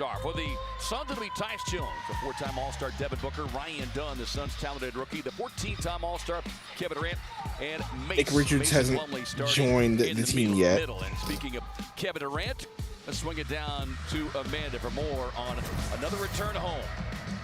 star. For the Suns, it'll be Tyus Jones, the 4-time All-Star Devin Booker, Ryan Dunn, the Suns' talented rookie, the 14-time All-Star Kevin Durant, and Nick Richards hasn't joined the team yet. And speaking of Kevin Durant, let's swing it down to Amanda for more on another return home.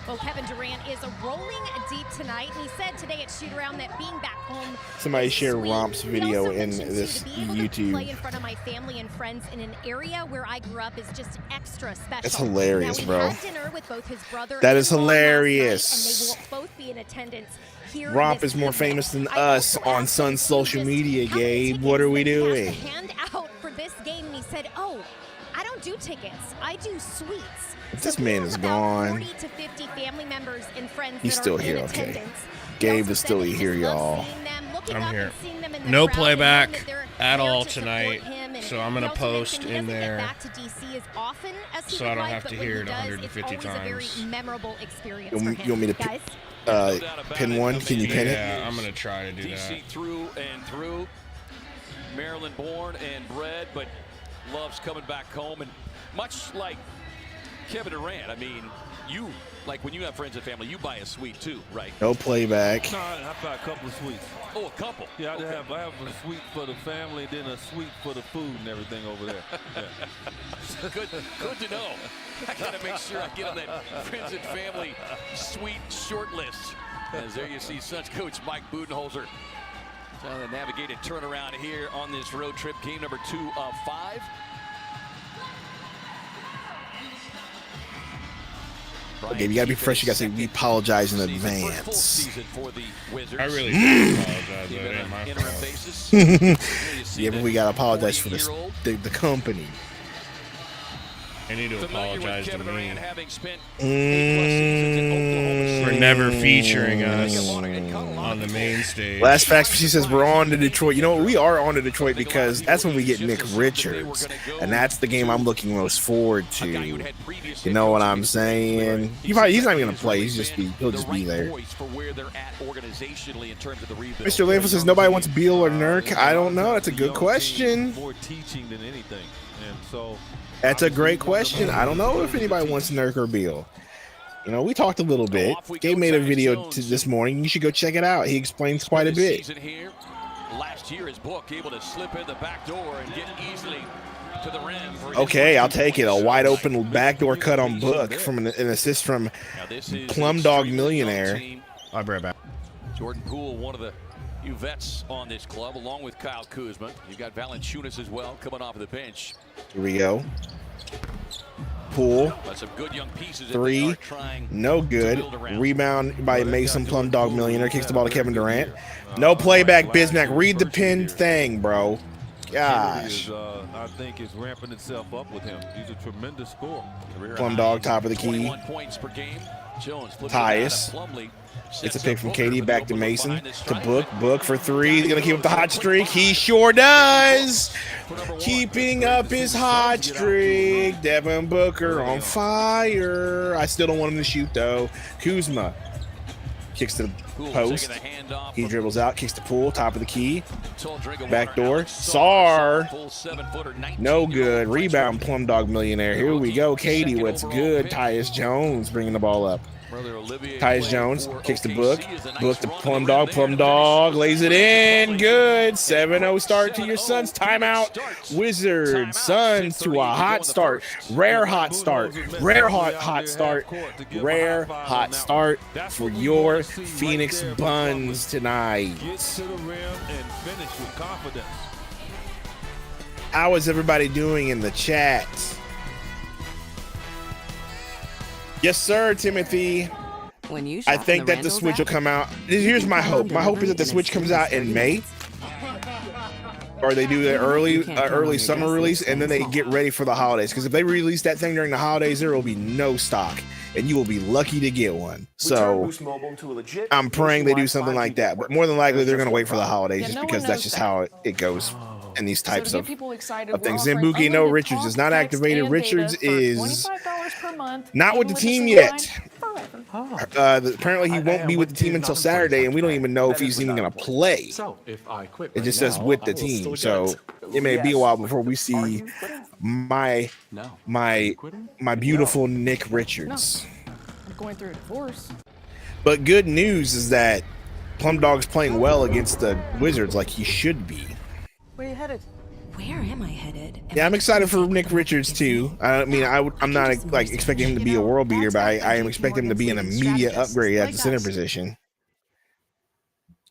Well, Kevin Durant is rolling deep tonight, and he said today at shoot-around that being back home. Somebody shared Romp's video in this YouTube. Play in front of my family and friends in an area where I grew up is just extra special. That's hilarious, bro. Dinner with both his brother that is hilarious. And they will both be in attendance here. Romp is more famous than us on Sun's social media, Gabe. What are we doing? Hand out for this game, and he said, "Oh, I don't do tickets. I do suites." This man is gone. 40 to 50 family members and friends. He's still here, okay. Gabe is still here, y'all. I'm here. No playback at all tonight, so I'm going to post in there so I don't have to hear it 150 times. You want me to pin one? Can you pin it? Yeah, I'm going to try to do that. DC through and through. Maryland born and bred, but loves coming back home. And much like Kevin Durant, I mean, you, like when you have friends and family, you buy a suite too, right? No playback. No, I buy a couple of suites. Oh, a couple? Yeah, I have a suite for the family, then a suite for the food and everything over there. Yeah. Good to know. I got to make sure I get on that friends and family suite short list. As there you see Suns coach Mike Budenholzer trying to navigate a turnaround here on this road trip. Game number 2 of 5. Okay, you gotta be fresh. You gotta say we apologize in advance. I really do apologize. That ain't my fault. Yeah, but we gotta apologize for the company. I need to apologize to me for never featuring us on the main stage. Last fact, she says we're on to Detroit. You know what? We are on to Detroit because that's when we get Nick Richards, and that's the game I'm looking most forward to. You know what I'm saying? He's not even gonna play. He'll just be there. Mr. Lanford says nobody wants Beal or Nurk. I don't know. That's a good question. More teaching than anything, and so. That's a great question. I don't know if anybody wants Nurk or Beal. You know, we talked a little bit. Gabe made a video this morning. You should go check it out. He explains quite a bit. Last year, his book able to slip in the back door and get easily to the rim. Okay, I'll take it. A wide open backdoor cut on Book from an assist from Plum Dog Millionaire. I'll be right back. Jordan Poole, one of the vets on this club, along with Kyle Kuzma. You've got Valanciunas as well coming off of the bench. Here we go. Poole. Some good young pieces. 3. No good. Rebound by Mason Plum Dog Millionaire. Kicks the ball to Kevin Durant. No playback, Bismack. Read the pinned thing, bro. Gosh. I think it's ramping itself up with him. He's a tremendous scorer. Plum Dog, top of the key. 21 points per game. Tyus. It's a pick from Katie back to Mason to Book. Book for 3. He's going to keep up the hot streak. He sure does. Keeping up his hot streak. Devin Booker on fire. I still don't want him to shoot, though. Kuzma kicks to the post. He dribbles out, kicks the Pool, top of the key. Backdoor. Sar. No good. Rebound, Plum Dog Millionaire. Here we go. Katie, what's good? Tyus Jones bringing the ball up. Tyus Jones kicks the Book. Book to Plum Dog. Plum Dog lays it in. Good. 7-0 start to your Suns. Timeout. Wizards. Suns to a hot start. Rare hot start. Rare hot start. Rare hot start for your Phoenix Buns tonight. How is everybody doing in the chat? Yes, sir, Timothy. I think that the Switch will come out. Here's my hope. My hope is that the Switch comes out in May, or they do the early summer release, and then they get ready for the holidays. Because if they release that thing during the holidays, there will be no stock, and you will be lucky to get one. So I'm praying they do something like that. But more than likely, they're going to wait for the holidays, just because that's just how it goes. And these types of things. Zambuki, no, Richards is not activated. Richards is not with the team yet. Apparently, he won't be with the team until Saturday, and we don't even know if he's even going to play. It just says with the team, so it may be a while before we see my beautiful Nick Richards. I'm going through a divorce. But good news is that Plum Dog's playing well against the Wizards like he should be. Where are you headed? Where am I headed? Yeah, I'm excited for Nick Richards too. I mean, I'm not like expecting him to be a world beater, but I am expecting him to be an immediate upgrade at the center position.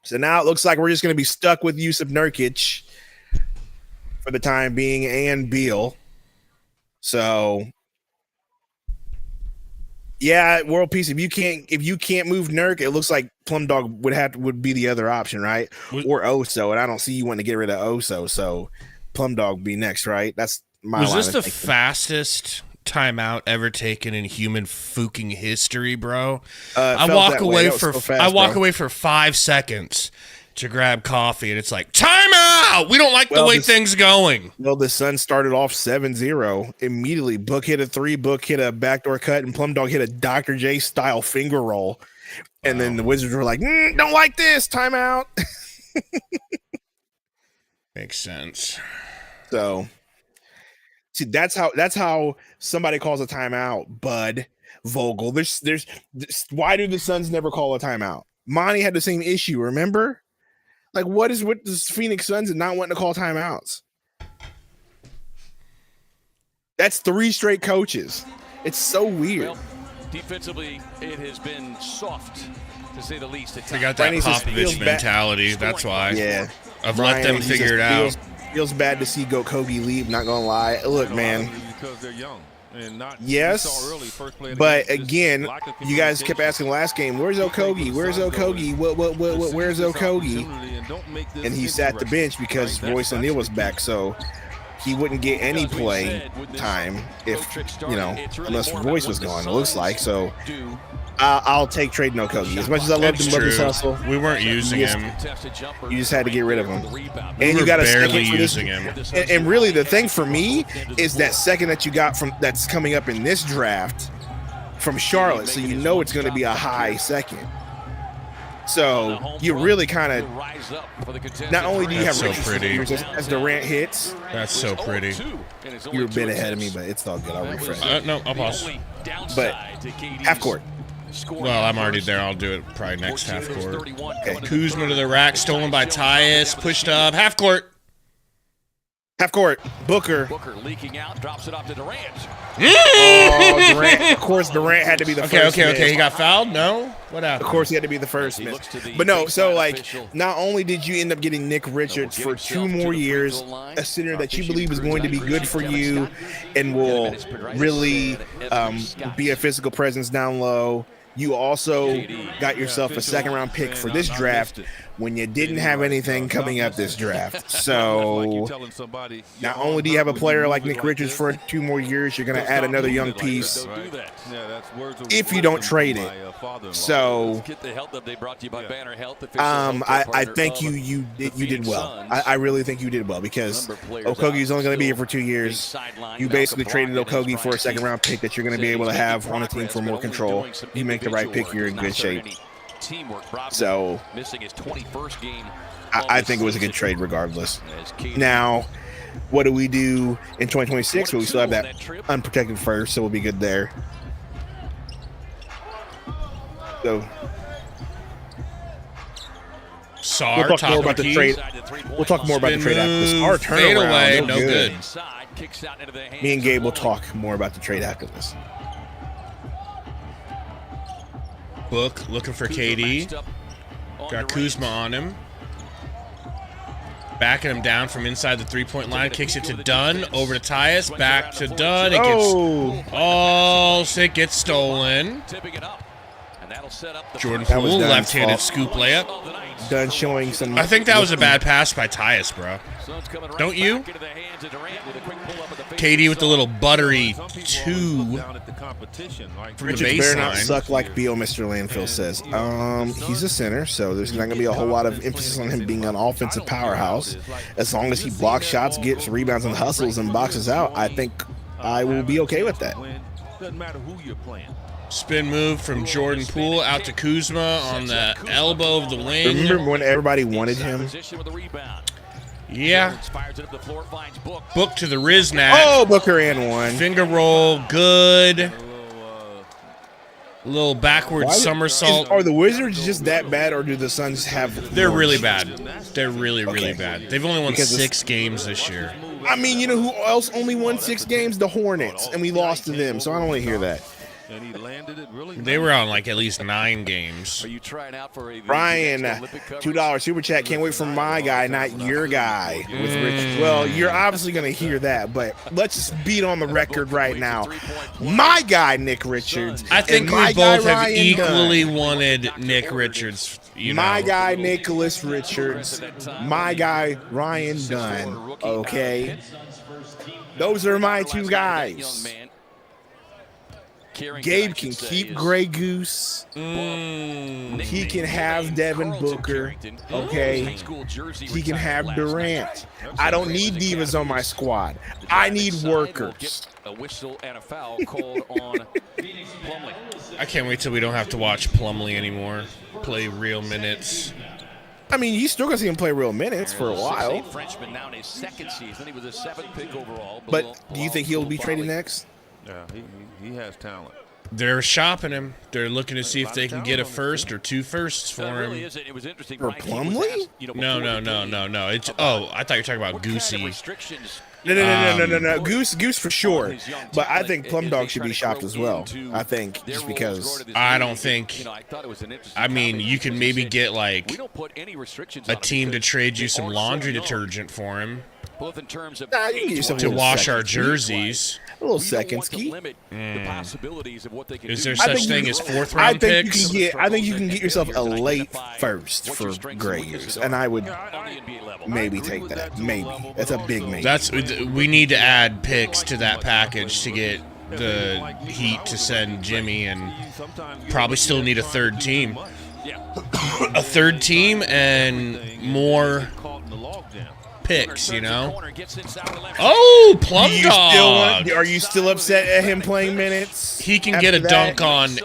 So now it looks like we're just going to be stuck with Jusuf Nurkic for the time being and Beal. So yeah, world peace. If you can't move Nurk, it looks like Plum Dog would be the other option, right? Or Oso, and I don't see you wanting to get rid of Oso, so Plum Dog be next, right? That's my Was line this of the thinking. fastest timeout ever taken in human fucking history, bro? I walk away for 5 seconds to grab coffee, and it's like, timeout! We don't like the way things going. Well, the Suns started off 7-0 immediately. Book hit a 3, Book hit a backdoor cut, and Plum Dog hit a Dr. J style finger roll. And then the Wizards were like, don't like this, timeout. Makes sense. So, see, that's how somebody calls a timeout, Bud Vogel. There's why do the Suns never call a timeout? Monty had the same issue, remember? Like, what is with the Phoenix Suns and not wanting to call timeouts? That's 3 straight coaches. It's so weird. Well, defensively, it has been soft, to say the least. They got that Popovich mentality. That's why. Yeah. I've let them figure it out. Feels bad to see Gokogi leave, not going to lie. Look, man. Because they're young. Yes, but again, you guys kept asking last game, where's Okogie? Where's Okogie? Where's Okogie? And he sat the bench because Royce O'Neal was back, so he wouldn't get any play time if, unless Royce was gone, it looks like. So I'll take trading Okogie. As much as I love his hustle, we weren't using him. You just had to get rid of him. And you got a second for this. And really, the thing for me is that second that you got that's coming up in this draft from Charlotte. So you know it's going to be a high second. So you really kind of not only do you have so pretty as Durant hits. That's so pretty. You're a bit ahead of me, but it's all good. I'll refresh. No, I'll pause. But half court. Well, I'm already there. I'll do it probably next half court. Okay. Kuzma to the rack, stolen by Tyus, pushed up, half court. Half court. Booker leaking out, drops it off to Durant. Oh, Durant. Of course, Durant had to be the first. Okay. He got fouled? No? What happened? Of course, he had to be the first miss. But no, so like, not only did you end up getting Nick Richards for 2 more years, a center that you believe is going to be good for you and will really be a physical presence down low. You also got yourself a 2nd-round pick for this draft when you didn't have anything coming up this draft. So not only do you have a player like Nick Richards for 2 more years, you're going to add another young piece if you don't trade it. So I think you did well. I really think you did well because Okogie is only going to be here for 2 years. You basically traded Okogie for a 2nd-round pick that you're going to be able to have on a team for more control. You make the right pick, you're in good shape. So I think it was a good trade regardless. Now, what do we do in 2026? Well, we still have that unprotected first, so we'll be good there. So Sar, we'll talk more about the trade. We'll talk more about the trade after this. Our turnaround, no good. Me and Gabe will talk more about the trade after this. Book looking for KD. Got Kuzma on him. Backing him down from inside the 3-point line. Kicks it to Dunn. Over to Tyus. Back to Dunn. It gets stolen. Jordan Poole, left-handed scoop layup. Dunn showing some. I think that was a bad pass by Tyus, bro. Don't you? KD with the little buttery 2 from the baseline. Better not suck like Beal, Mr. Landfill says. He's a center, so there's not going to be a whole lot of emphasis on him being an offensive powerhouse. As long as he blocks shots, gets rebounds, and hustles and boxes out, I think I will be okay with that. Doesn't matter who you're playing. Spin move from Jordan Poole out to Kuzma on the elbow of the wing. Remember when everybody wanted him? Yeah. Book to the Riznak. Oh, Booker and one. Finger roll, good. Little backward somersault. Are the Wizards just that bad, or do the Suns have? They're really bad. They're really, really bad. They've only won 6 games this year. I mean, you know who else only won 6 games? The Hornets, and we lost to them. So I don't want to hear that. And he landed it really. They were on like at least 9 games. Are you trying out for a Ryan, $2 super chat. Can't wait for my guy, not your guy. With Rich. Well, you're obviously gonna hear that, but let's just beat on the record right now. My guy, Nick Richards. I think we both have equally wanted Nick Richards. My guy, Nicholas Richards. My guy, Ryan Dunn. Okay, those are my 2 guys. Gabe can keep Grey Goose. He can have Devin Booker. Okay. He can have Durant. I don't need divas on my squad. I need workers. A whistle and a foul called on Plumlee. I can't wait till we don't have to watch Plumlee anymore. Play real minutes. I mean, you still gonna see him play real minutes for a while. Frenchman now in his 2nd season. He was a 7th pick overall. But do you think he'll be traded next? Yeah, he has talent. They're shopping him. They're looking to see if they can get a 1st or 2 firsts for him. It was interesting. For Plumlee? No. It's I thought you were talking about Goosey. No. Goose for sure. But I think Plum Dog should be shopped as well. I think just because. I don't think. I mean, you can maybe get like a team to trade you some laundry detergent for him. Both in terms of you can get yourself to wash our jerseys. A little second ski. Is there such thing as 4th round picks? I think you can get yourself a late 1st for Grey Goose, and I would maybe take that. Maybe that's a big maybe. We need to add picks to that package to get the Heat to send Jimmy, and probably still need a 3rd team. A 3rd team and more picks, you know. Oh, Plum Dog! Are you still upset at him playing minutes? He can get a dunk on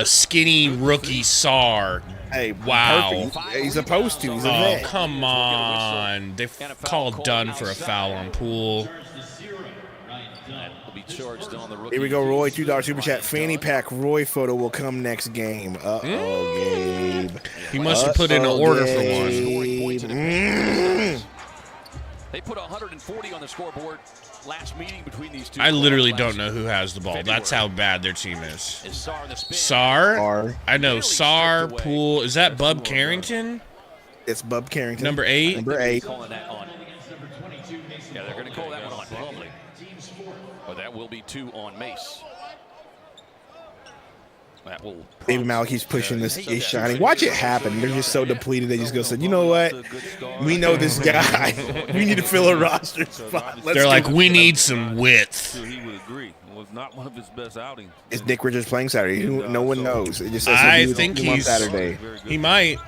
skinny rookie Sar. Hey, wow! Perfect. He's supposed to. He's a vet. Come on! They called done for a foul on Poole. Here we go, Roy. $2 super chat. Fanny pack Roy photo will come next game. Gabe. He must have put in an order for one. They put 140 on the scoreboard last meeting between these 2. I literally don't know who has the ball. That's how bad their team is. Sar? I know Sar, Poole. Is that Bub Carrington? It's Bub Carrington. Number 8? Number 8. Yeah, they're going to call that one on Plumlee. But that will be 2 on Mace. That will Baby Malik keeps pushing this is shining. Watch it happen. They're just so depleted. They just go, say, you know what? We know this guy. We need to fill a roster spot. They're like, we need some width. He would agree. It was not one of his best outings. Is Nick Richards playing Saturday? No one knows. It just says I think he's on Saturday. He might.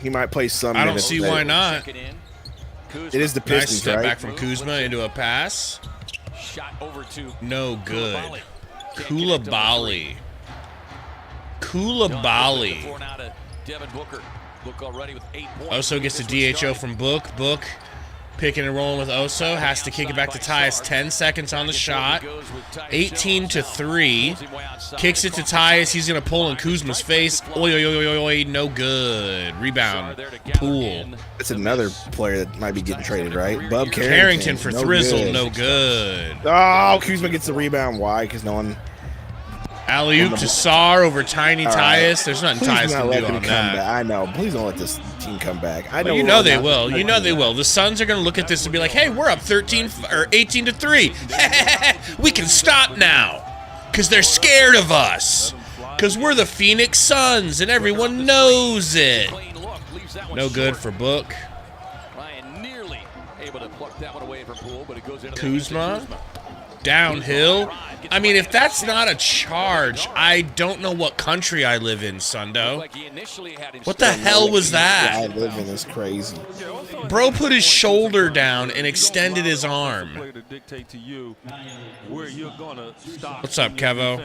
He might play some. I don't see why not. It is the Pistons, nice step right? back from Kuzma into a pass. shot over to no good. Koulibaly. Oso gets the DHO from Book. Book picking and rolling with Oso. Has to kick it back to Tyus. 10 seconds on the shot. 18-3. Kicks it to Tyus. He's going to pull in Kuzma's face. Oi, oi, oi, oi, oi. No good. Rebound. Poole. That's another player that might be getting traded, right? Bub Carrington for Thrizzle. No good. Oh, Kuzma gets the rebound. Why? Because no one... Alley-oop to Sar over Tiny Tyus. There's nothing Tyus can do on that. I know. Please don't let this team come back. I know. You know they will. You know they will. The Suns are going to look at this and be like, "Hey, we're up 18-3. We can stop now because they're scared of us because we're the Phoenix Suns and everyone knows it." No good for Book. Kuzma downhill. I mean, if that's not a charge, I don't know what country I live in, Sundo. What the hell was that? I live in is crazy. Bro put his shoulder down and extended his arm. What's up, Kevo?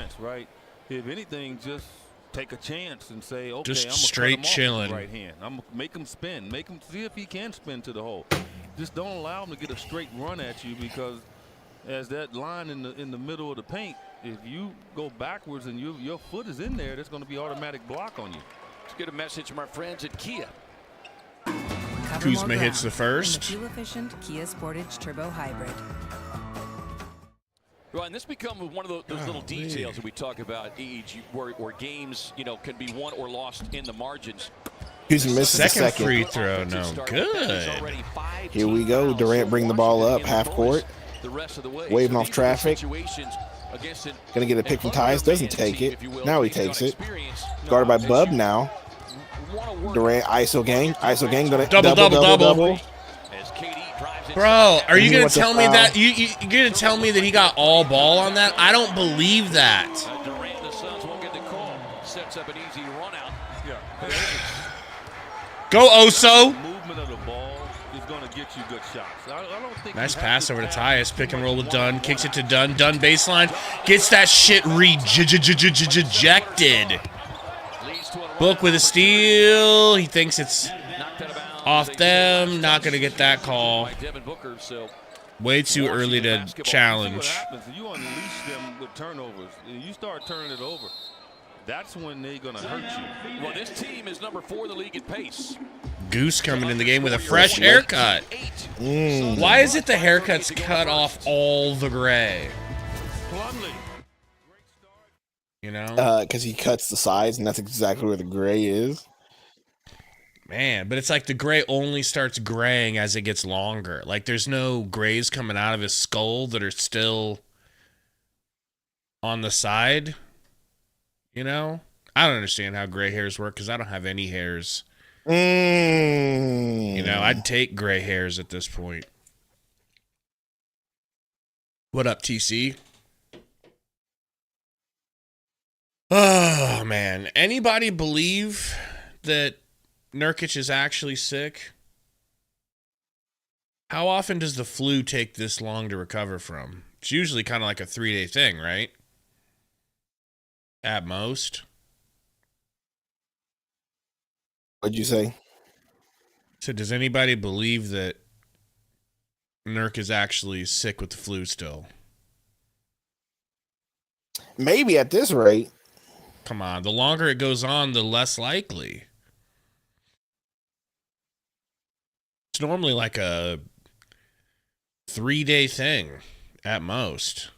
if anything, just take a chance and say, okay, Just I'm gonna straight cut him chilling. off with his right hand. I'm gonna make him spin, make him see if he can spin to the hole. Just don't allow him to get a straight run at you, because as that line in the middle of the paint, if you go backwards and your foot is in there, there's going to be automatic block on you. Let's get a message from our friends at Kia. Kuzma hits the first. Fuel-efficient Kia Sportage Turbo Hybrid. Well, and this becomes one of those little details that we talk about, where games, can be won or lost in the margins. Kuzma misses the Second second. free throw, no good. Here we go. Durant bring the ball up, half court. Waving off traffic. Gonna get a pick from Tyus. Doesn't take it. Now he takes it. Guarded by Bub now. Durant ISO gang. ISO gang gonna double. Bro, are you gonna tell me that you gonna tell me that he got all ball on that? I don't believe that. Durant and the Suns won't get the call. Sets up an easy run out. Go Oso. Movement of the ball is going to get you good shots. I don't think Nice pass over to Tyus. Pick and roll with Dunn. Kicks it to Dunn. Dunn baseline. Gets that shit rejected. Book with a steal. He thinks it's off them. Not going to get that call. Way too early to challenge. You unleash them with turnovers. You start turning it over. That's when they're going to hurt you. Well, this team is number 4 in the league in pace. Goose coming in the game with a fresh haircut. Why is it the haircut's cut off all the gray? You know? Because he cuts the sides, and that's exactly where the gray is. Man, but it's like the gray only starts graying as it gets longer. Like there's no grays coming out of his skull that are still on the side. You know? I don't understand how gray hairs work because I don't have any hairs. You know, I'd take gray hairs at this point. What up, TC? Oh, man. Anybody believe that Nurkic is actually sick? How often does the flu take this long to recover from? It's usually kind of like a 3-day thing, right? At most. What'd you say? So does anybody believe that Nurk is actually sick with the flu still? Maybe at this rate. Come on. The longer it goes on, the less likely. It's normally like a 3-day thing at most.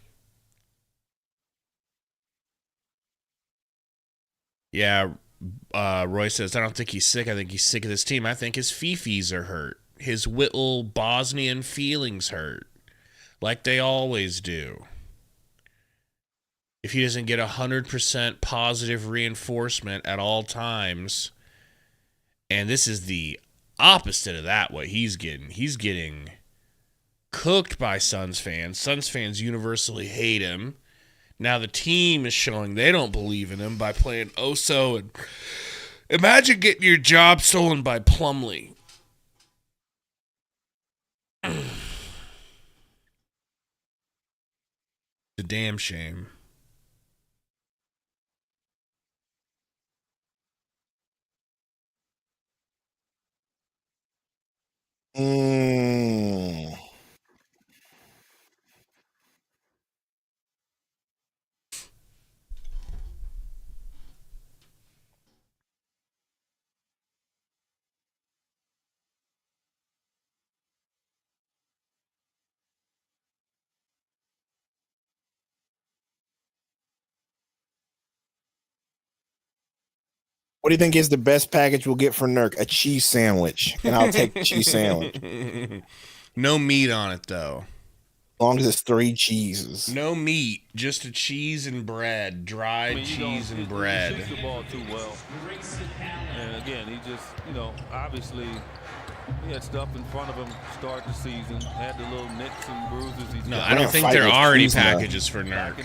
Yeah, Roy says, I don't think he's sick. I think he's sick of this team. I think his fifis are hurt. His little Bosnian feelings hurt. Like they always do. If he doesn't get 100% positive reinforcement at all times, and this is the opposite of that, what he's getting. He's getting cooked by Suns fans. Suns fans universally hate him. Now the team is showing they don't believe in him by playing Oso. And imagine getting your job stolen by Plumlee. It's a damn shame. What do you think is the best package we'll get for Nurk? A cheese sandwich. And I'll take the cheese sandwich. No meat on it, though. As long as it's 3 cheeses. No meat, just a cheese and bread. Dried cheese and bread. He shoots the ball too well. And again, he just, obviously he had stuff in front of him start the season. Had the little nicks and bruises. No, I don't think there are any packages for Nurk.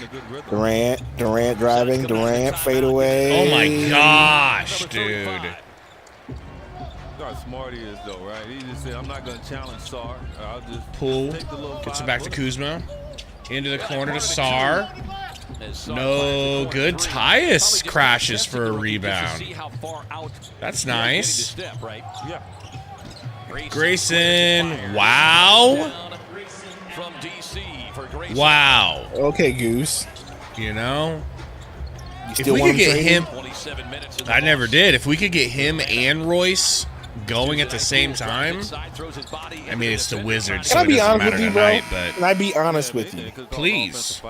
Durant driving. Durant fade away. Oh my gosh, dude. How smart he is, though, right? He just said, I'm not going to challenge Sar. I'll just pull. take the little Gets it back to Kuzma. Into the corner to Sar. No good. Tyus crashes for a rebound. That's nice. Grayson. Wow. Wow. Okay, Goose. You know, if Still we want could get him him, I never did. If we could get him and Royce going at the same time, I mean, it's the Wizards, so Can I it be doesn't honest matter with you, bro? tonight, but Can I be honest with you? please.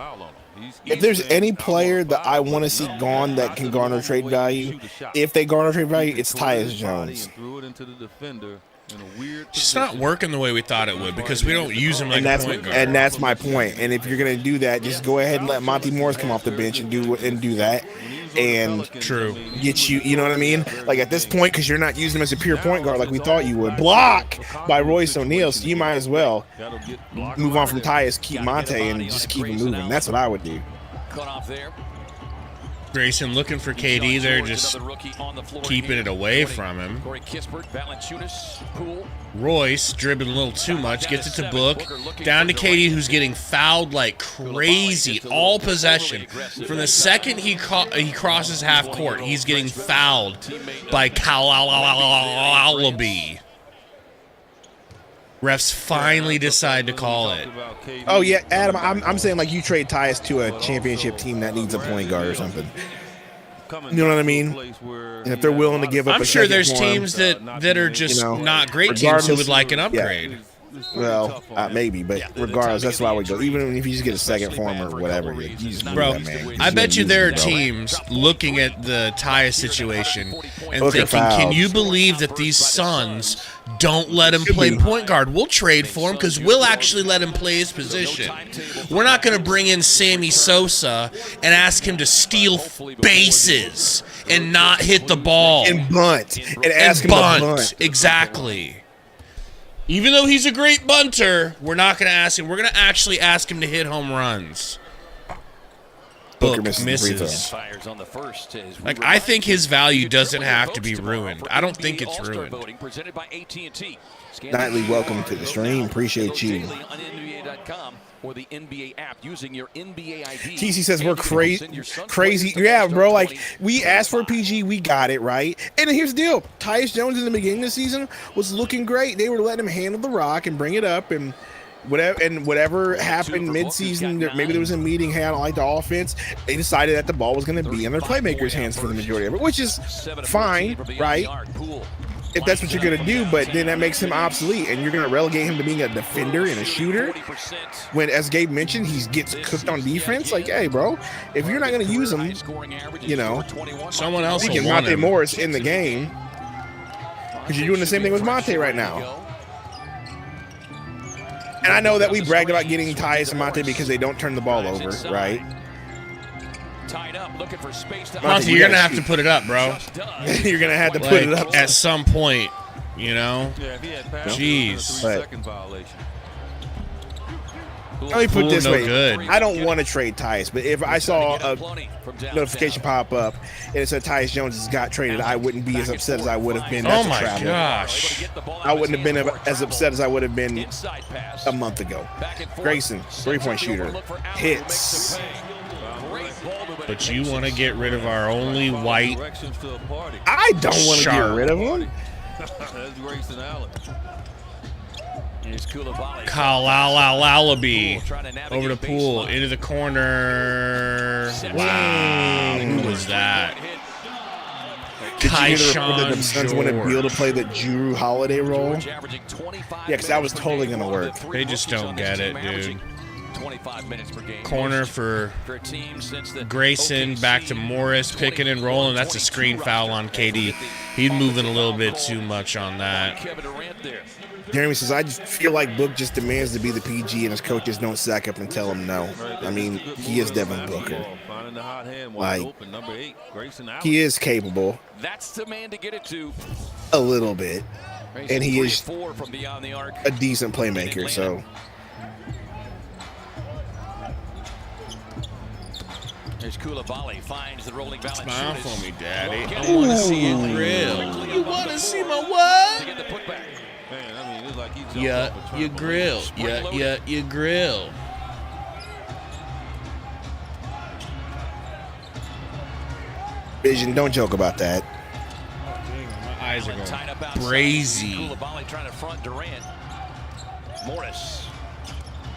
If there's any player that I want to see gone that can garner trade value, if they garner trade value, it's Tyus Jones. It's not working the way we thought it would because we don't use him like a point guard. And that's my point. And if you're gonna do that, just go ahead and let Monty Morris come off the bench and do that. And True. get you know what I mean? Like at this point, because you're not using him as a pure point guard like we thought you would. Block by Royce O'Neal, so you might as well move on from Tyus, keep Monte, and just keep him moving. That's what I would do. Cut off there. Grayson looking for KD there, just keeping it away from him. Royce dribbling a little too much, gets it to Book. Down to KD, who's getting fouled like crazy all possession. From the second he crosses half court, he's getting fouled by Kalalabi. Refs finally decide to call it. Oh yeah, Adam, I'm saying like you trade Tyus to a championship team that needs a point guard or something. You know what I mean? And if they're willing to give up, I'm sure there's teams that are just not great teams who would like an upgrade. Well, maybe, but regardless, that's why I would go. Even if you just get a second form or whatever, you just do bro, that, man. I bet you there are teams looking at the Tyus situation and Look at thinking, can fouls. you believe that these Suns don't let him play point guard? We'll trade for him because we'll actually let him play his position. We're not going to bring in Sammy Sosa and ask him to steal bases and not hit the ball. And bunt. And ask him to bunt. Exactly. Even though he's a great bunter, we're not going to ask him. We're going to actually ask him to hit home runs. Booker Book misses. Like, I think his value doesn't have to be ruined. I don't think it's ruined. Nightly, welcome to the stream. Appreciate you. Or the NBA app using your NBA ID. TC says we're crazy. Yeah, bro. Like we asked for a PG, we got it right. And here's the deal: Tyus Jones in the beginning of the season was looking great. They were letting him handle the rock and bring it up, and whatever happened midseason, maybe there was a meeting. Hey, I don't like the offense. They decided that the ball was going to be in their playmakers' hands for the majority of it, which is fine, right? If that's what you're going to do, but then that makes him obsolete, and you're going to relegate him to being a defender and a shooter when, as Gabe mentioned, he gets cooked on defense. Like, hey, bro, if you're not going to use him, you know, someone else will get want Monte him. Morris in the game because you're doing the same thing with Monte right now. And I know that we bragged about getting Tyus and Monte because they don't turn the ball over, right? Monty, you're going to have to put it up, bro. You're going to have to put it up at some point, you know? Jeez. But let me put it this way. Good. I don't want to trade Tyus, but if I saw a notification pop up and it said Tyus Jones has got traded, I wouldn't be as upset as I would have been. Oh, my gosh. I wouldn't have been as upset as I would have been a month ago. Grayson, three-point shooter, hits. But you want to get rid of our only white I don't want to get rid of him. Kalalabi over the pool into the corner. Wow, who was that? Did you hear that the Suns want to be able to play the Jrue Holiday role? Yeah, because that was totally going to work. They just don't get it, dude. 25 minutes per game. Corner for Grayson, back to Morris, picking and rolling. That's a screen foul on KD. He's moving a little bit too much on that. Jeremy says, I just feel like Book just demands to be the PG and his coaches don't sack up and tell him no. I mean, he is Devin Booker. Like, he is capable. That's the man to get it to. A little bit. And he is a decent playmaker, so. There's Koulibaly, finds the rolling balance. Smile for me, Daddy. I want to see it grill. You want to see my what? Yeah, you grill. Yeah, you grill. Vision, don't joke about that. My eyes are going Tied up outside. crazy. Koulibaly trying to front Durant. Morris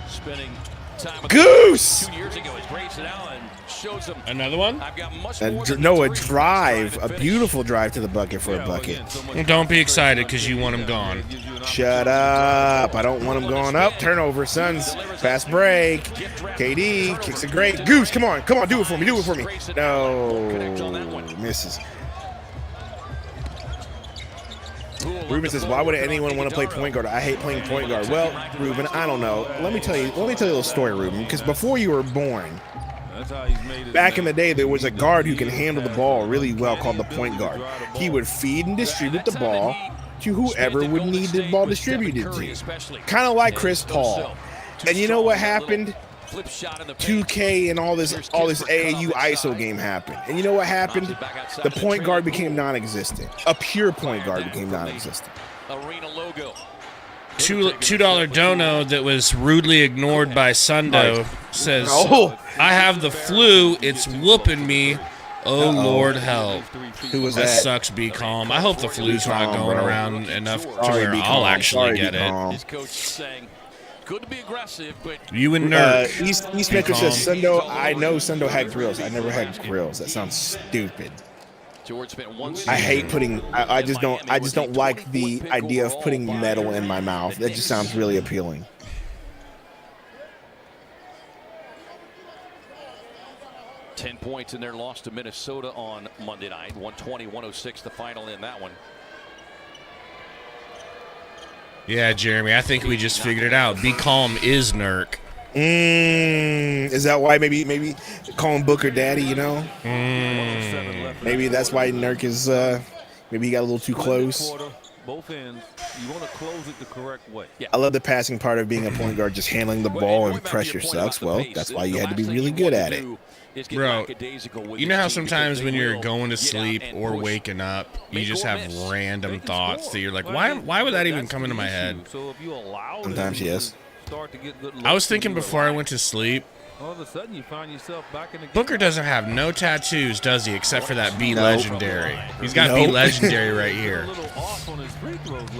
spending time with Goose! 2 years ago as Grayson Allen shows him. Another one? I've got much And more than Noah three drive, trying a to finish. beautiful drive to the bucket for a bucket. Don't be excited because you want him gone. Shut up. I don't want him going up. Turnover, Suns. Fast break. KD kicks it great. Goose, come on. Come on, do it for me. Do it for me. No. Misses. Ruben says, why would anyone want to play point guard? I hate playing point guard. Well, Ruben, I don't know. Let me tell you a little story, Ruben, because before you were born, back in the day, there was a guard who can handle the ball really well called the point guard. He would feed and distribute the ball to whoever would need the ball distributed to. Kind of like Chris Paul. And you know what happened? 2K and all this AAU ISO game happened. And you know what happened? The point guard became non-existent. A pure point guard became non-existent. Arena logo. $2 dono that was rudely ignored by Sundo says, Oh. I have the flu. It's whooping me. Oh, Lord help. Who was That that? sucks, be calm. I hope the flu's not calm, going bro. around enough to Sorry, where be I'll calm. actually Sorry, get be it. calm. His coach saying, good to be aggressive, but You and Nurk. East Metro says, Sundo, I know Sundo had grills. I never had grills. That sounds stupid. George spent one I hate putting. I just don't like the idea of putting metal in my mouth. That just sounds really appealing. $10 points in their loss to Minnesota on Monday night. 120-106 the final in that one. Yeah, Jeremy, I think we just figured it out. Be calm is Nurk. Is that why maybe call him Booker Daddy? You know, maybe that's why Nurk is. Maybe he got a little too close. Both ends. You want to close it the correct way. I love the passing part of being a point guard, just handling the ball and pressure sucks. Well, that's why you had to be really good at it. Bro, you know how sometimes when you're going to sleep or waking up, you just have random thoughts that you're like, why would that even come into my head? Sometimes, yes. I was thinking before I went to sleep, All of a sudden, you find yourself back in the Booker doesn't have no tattoos, does he, except for that B Nope. Legendary. He's got B Nope. Legendary right here.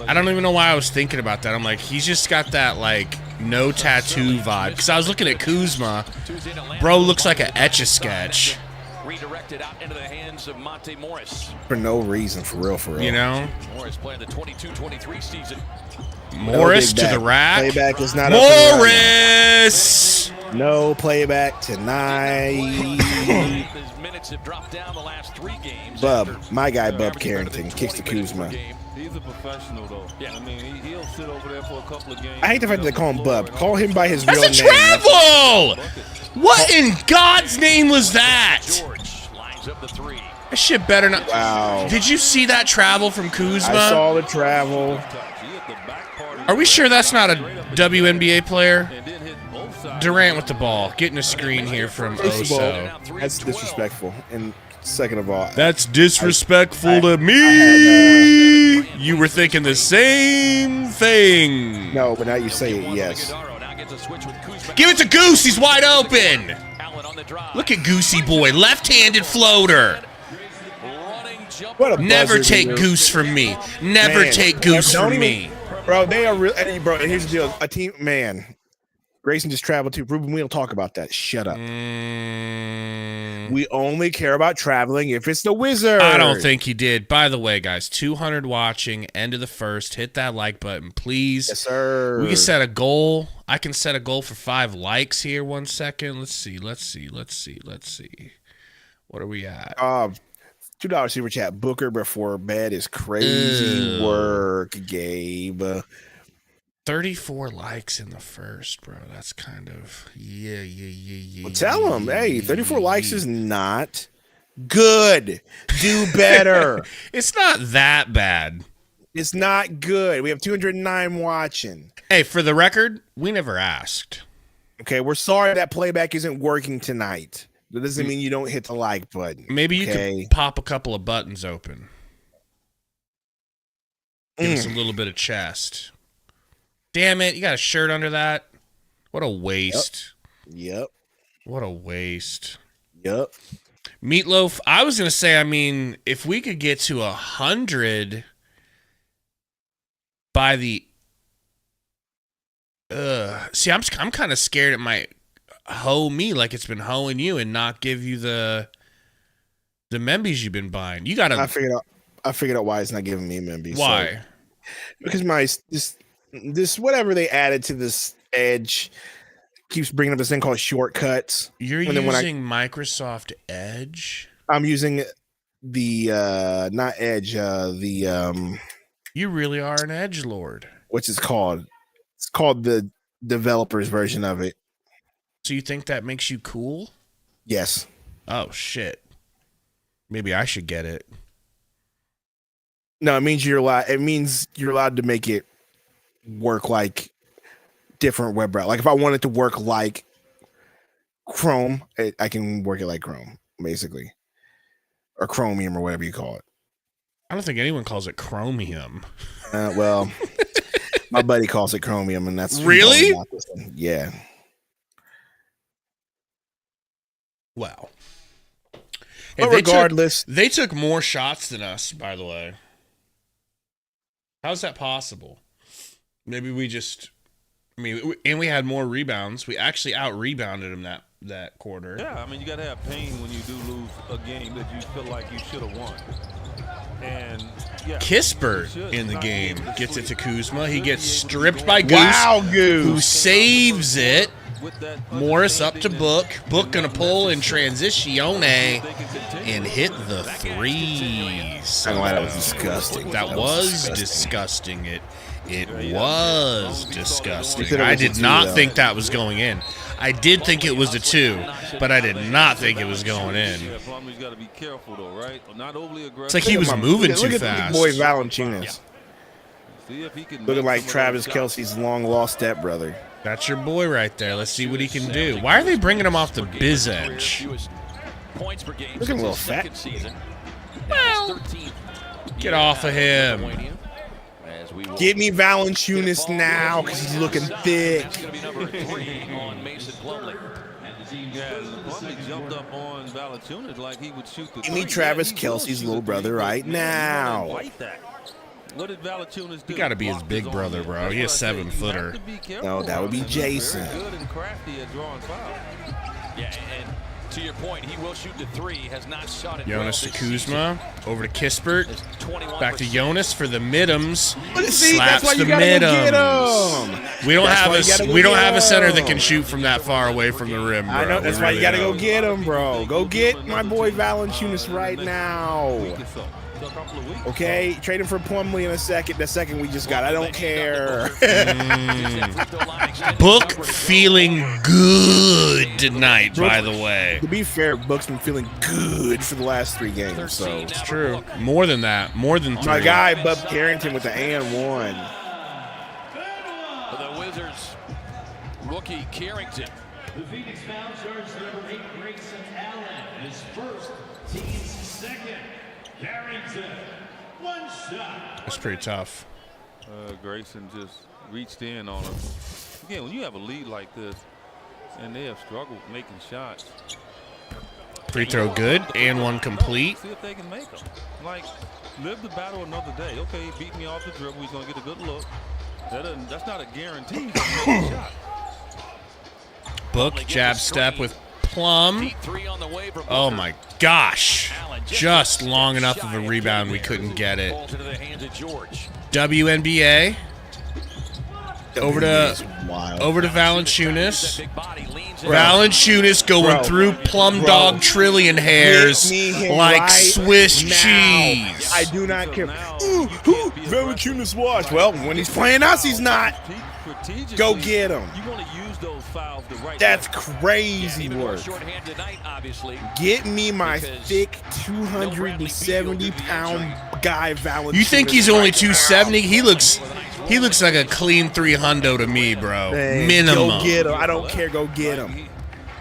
I don't even know why I was thinking about that. I'm like, he's just got that, like, no tattoo vibe. Because I was looking at Kuzma. Bro looks like an Etch-a-Sketch. Redirected out into the hands of Monte Morris. For no reason, for real. You know? Morris playing the 22-23 season. Morris No to big the back. rack. Playback is not up and Morris! running. No playback tonight. His minutes have dropped down the last 3 games. Bub, my guy Bub Carrington kicks the Kuzma. He's a professional, though. Yeah. I mean, he'll sit over there for a couple of games. I hate the fact that they call him Bub. Call him by his That's real a name. travel! What in God's name was that? George lines up the 3. That shit better not. Wow. Did you see that travel from Kuzma? I saw the travel. Are we sure that's not a WNBA player? Durant with the ball. Getting a screen here from First of all, Oso. that's disrespectful. And second of all, That's disrespectful to I me. You were thinking the same thing. no, but now you say it, yes. Give it to Goose. He's wide open. Look at Goosey boy. Left-handed floater. What a Never buzzer, take dude. Goose from me. Never Man, take Goose don't from even- me. Bro, they are real. Bro, and here's the deal. A team, man. Grayson just traveled to Ruben. We don't talk about that. Shut up. We only care about traveling if it's the Wizard. I don't think he did. By the way, guys, 200 watching, end of the first. Hit that like button, please. Yes, sir. We can set a goal. I can set a goal for 5 likes here. 1 second. Let's see. What are we at? $2 super chat. Booker before bed is crazy work, Gabe. 34 likes in the first, bro. That's kind of yeah. Well, tell him, hey, 34 likes is not good. Do better. It's not that bad. It's not good. We have 209 watching. Hey, for the record, we never asked. Okay, we're sorry that playback isn't working tonight. That doesn't mean you don't hit the like button. Maybe you could pop a couple of buttons open. Give us a little bit of chest. Damn it, you got a shirt under that? What a waste. Yep. What a waste. Yep. Meatloaf, I was going to say, I mean, if we could get to 100 by the... see, I'm kind of scared it might hoe me like it's been hoeing you and not give you the membies you've been buying. You got to... I figured out why it's not giving me membies. Why? So, because this whatever they added to this Edge keeps bringing up this thing called shortcuts. You're using Microsoft Edge? I'm using the not Edge, you really are an edgelord. What's it called? It's called the developers version of it. So you think that makes you cool? Yes. Oh shit. Maybe I should get it. No, it means you're allowed. It means you're allowed to make it work like different web browser. Like if I wanted to work like Chrome, I can work it like Chrome, basically, or Chromium or whatever you call it. I don't think anyone calls it Chromium. Well, my buddy calls it Chromium, and that's really, yeah. Wow. But regardless, they took more shots than us, by the way. How's that possible? Maybe we just, I mean, and we had more rebounds. We actually out-rebounded them that quarter. Yeah, I mean, you got to have pain when you do lose a game that you feel like you should have won. And yeah, Kispert in the game gets it to Kuzma. He gets stripped by Goose. Wow, Goose. Who saves it. Morris up to Book. Book gonna pull in transition and hit the threes. I know that was disgusting. That was disgusting. It was disgusting. I did not think that was going in. I did think it was a 2, but I did not think it was going in. It's like he was moving too fast. Look at the boy Valanciunas. Looking like Travis Kelce's long-lost stepbrother. That's your boy right there. Let's see what he can do. Why are they bringing him off the biz edge? Looking a little fat. Well, get off of him. Get me Valanciunas now, because he's looking thick. Give me Travis Kelce's little brother right now. What did Valanciunas do? You got to be his big brother, bro. He is 7-footer. No, that would be Jason. Good and crafty at drawing fouls. Yeah, and to your point, he will shoot the 3. Has not shot it. Jonas to Kuzma, over to Kispert, back to Jonas for the midums. Slaps the midums. We don't have a center that can shoot from that far away from the rim, bro. I know. That's why you got to go get him, bro. Go get my boy Valanciunas right now. Okay, trade him for Plumlee in a second. The second we just got, I don't care. Book feeling good tonight, by the way. To be fair, Book's been feeling good for the last 3 games. So it's true. More than that. More than 3. My guy, Bub Carrington, with the and 1. For the Wizards, rookie Carrington. The Phoenix Bouncers, number 8, Grayson Allen, his first, team's second. Carrington, 1 shot. That's pretty tough. Grayson just reached in on him. Again, when you have a lead like this, and they have struggled making shots. Free throw good, and 1 complete. See if they can make them. Like, live the battle another day. Okay, he beat me off the dribble. He's going to get a good look. That's not a guarantee he's going to make a shot. Book, jab step with Plum. Oh my gosh. Just long enough of a rebound we couldn't get it. WNBA. Over to Valanciunas. Valanciunas going through Plum Dog trillion hairs like right Swiss now. cheese. I do not care. Ooh, Valanciunas watch. Well, when he's playing us, he's not. Go get him. You want to use those fouls the right That's way. crazy work. Get me my thick 270-pound guy Valanciunas. You think he's only 270? He looks like a clean 300 to me, bro. Man, minimum. Go get him. I don't care. Go get him.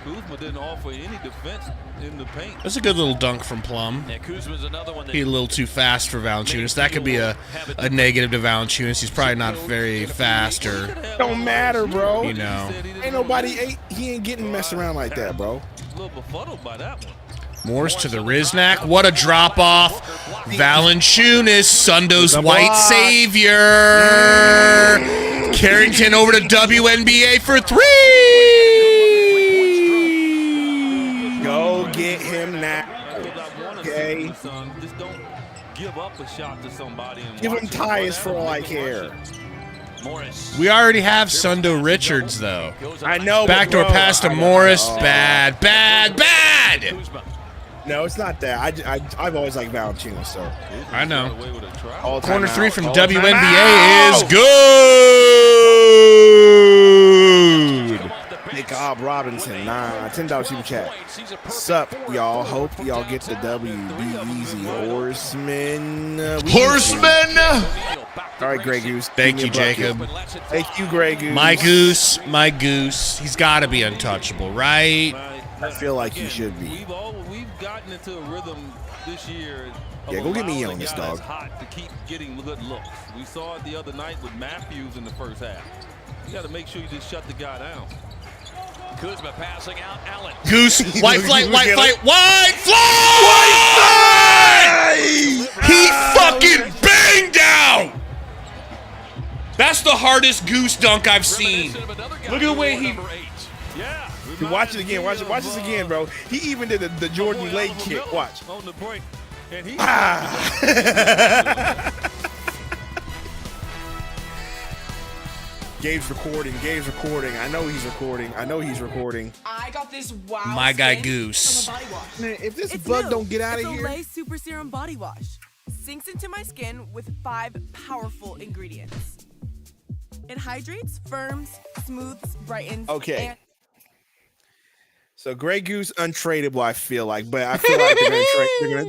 Kuzma didn't offer any defense in the paint. That's a good little dunk from Plum. He a little too fast for Valanciunas. That could be a negative to Valanciunas. He's probably not very fast or... Don't matter, bro. You know. Ain't nobody... He ain't getting messed around like that, bro. A little befuddled by that one. Morris to the Riznak. What a drop-off. Valanciunas, Sundo's white savior. Carrington over to WNBA for 3. Go get him now. Okay. Just don't give up a shot to somebody. Give him ties for all I care. We already have Sundo Richards, though. I know. Backdoor pass to Morris. Bad, bad, bad. No, it's not that. I've always liked Valanciunas, so. I know. All time Corner out. 3 from All WNBA time out. is good. Nick Cobb Robinson, $10 super chat. Sup, y'all. Hope y'all get the W. Be easy, horsemen. Horseman. All right, Grey Goose. Thank Give you, me a bucket. Jacob. Thank you, Grey Goose. My goose, my goose. He's got to be untouchable, right? I feel like he should be. We've gotten into a rhythm this year. Yeah, go get me on this, dog. Hot to keep getting good looks. We saw it the other night with Matthews in the first half. You got to make sure you just shut the guy down. Kuzma passing out. Allen. Goose, white flight, white flight, white flight! He fucking banged out! That's the hardest goose dunk I've seen. Look at the way he... Yeah. Watch it again. Watch this again, bro. He even did the Jordan leg kick. Watch. On the break. And he Gabe's recording. I know he's recording. I got this wow. My guy skin Goose. from a body wash. Man, if this It's bug new. don't get out of It's here. Olay Super Serum Body Wash. Sinks into my skin with 5 powerful ingredients. It hydrates, firms, smooths, brightens. Okay. And So Grey Goose untradeable, I feel like, but I feel like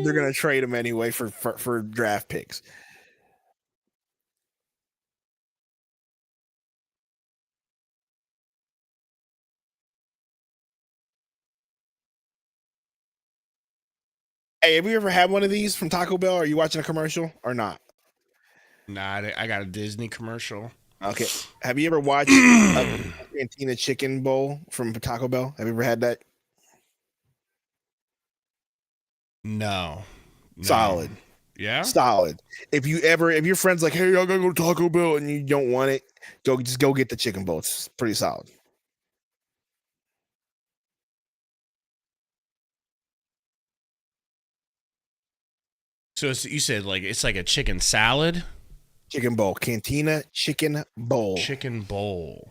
they're gonna trade him anyway for draft picks. Hey, have you ever had one of these from Taco Bell? Are you watching a commercial or not? Nah, I got a Disney commercial. Okay. Have you ever watched a Cantina chicken bowl from Taco Bell? Have you ever had that? No. Solid. Yeah? Solid. If your friend's like, hey, I gotta go to Taco Bell and you don't want it, go get the chicken bowl. It's pretty solid. So you said it's like a chicken salad? Chicken bowl. Cantina chicken bowl. Chicken bowl.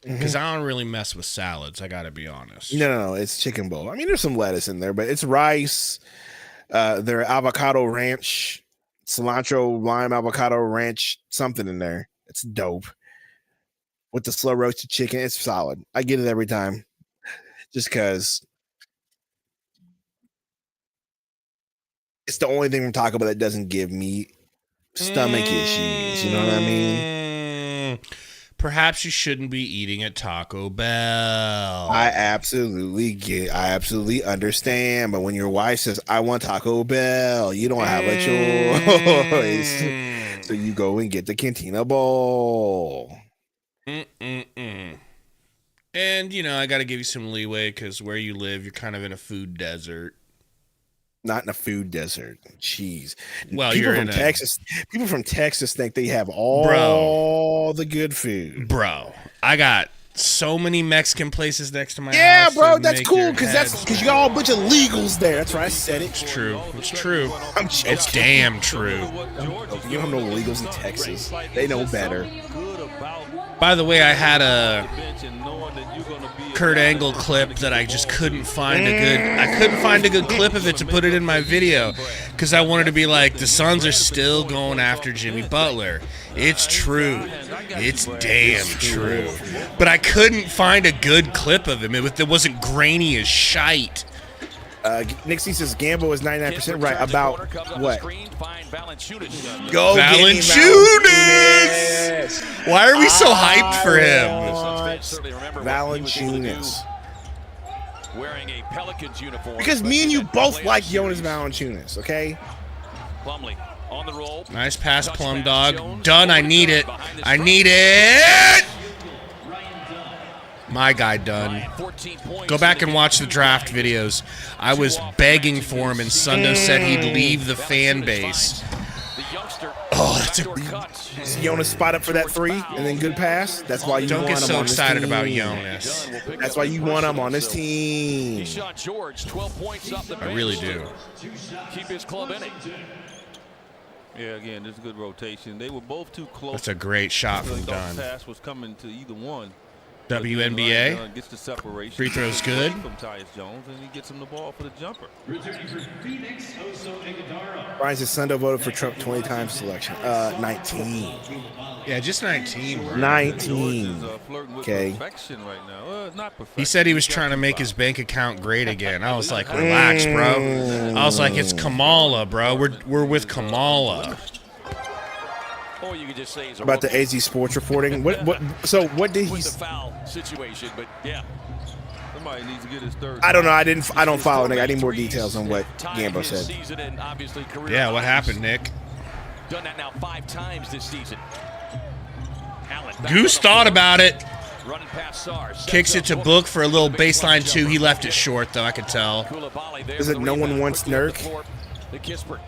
Because I don't really mess with salads, I gotta be honest. No, it's chicken bowl. I mean, there's some lettuce in there, but it's rice. Their avocado ranch, cilantro, lime, avocado ranch, something in there. It's dope. With the slow roasted chicken, it's solid. I get it every time. Just because it's the only thing from Taco Bell that doesn't give me stomach issues. You know what I mean? Perhaps you shouldn't be eating at Taco Bell. I absolutely understand. But when your wife says, I want Taco Bell, you don't have a choice. So you go and get the Cantina Bowl. And, I got to give you some leeway because where you live, you're kind of in a food desert. Not in a food desert. Jeez. Well, people you're from in Texas. People from Texas think they have all the good food. Bro, I got so many Mexican places next to my Yeah, house. bro, that that's make cool your because head you got all a bunch of legals there. That's right. I said it. It's true. It's true. I'm joking. It's damn true. You don't know illegals in Texas. They know better. By the way, I had a Kurt Angle clip that I just couldn't find a good clip of it to put it in my video because I wanted to be like, the Suns are still going after Jimmy Butler. It's true. It's damn true. But I couldn't find a good clip of him. It wasn't grainy as shite. Nixie says Gambo is 99% right about what? Go Valanciunas! Why are we so hyped for him? Valanciunas. Wearing a Pelicans uniform. Because me and you both like Jonas Valanciunas, okay? Plumlee on the roll. Nice pass, Plum Dog. Done. I need it. I need it. My guy done. Go back and watch the draft videos. I was begging for him, and Sundo said he'd leave the fan base. Oh, that's a Jonas spot up for that 3 and then good pass. That's why you don't want get him so on this excited team. about Jonas. That's why you want him on this team. I really do. Keep his club in it. Yeah, again, this is a good rotation. They were both too close. That's a great shot from Dunn. Pass was coming to either one. WNBA. Gets the separation. Free throws good. From Tyus Jones, and he gets him the ball for the jumper. Brian says Sundo voted for Trump 20 times selection. 19. Yeah, just 19. Bro. 19. Okay. He said he was trying to make his bank account great again. I was like, relax, bro. I was like, it's Kamala, bro. We're with Kamala. Or you could just say About the AZ Sports reporting. So what did he? The foul situation, but yeah. Somebody needs to get his third. I don't know. I don't follow Nick. I need more details on what Gambo said. Yeah, what happened, Nick? Done that now 5 times this season. Goose thought about it. Running past Sar. Kicks it to Book for a little baseline 2. He left it short, though. I could tell. Is it no one wants Nurk? The Kispert.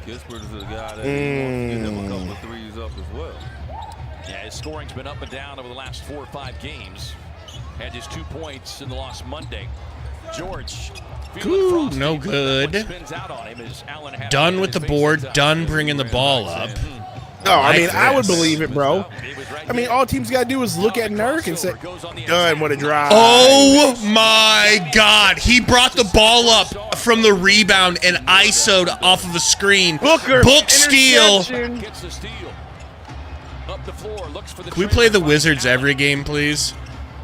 Kispert is the guy that wants to get him a couple of threes up as well. Yeah, his scoring's been up and down over the last 4 or 5 games. Had just 2 points in the loss Monday. George. Ooh, no good. Done with the board. Done bringing the ball up. No, I mean, I would believe it, bro. I mean, all teams got to do is look at Nurk and say, done, what a drive. Oh, my God. He brought the ball up from the rebound and ISO'd off of a screen. Book steal. Can we play the Wizards every game, please?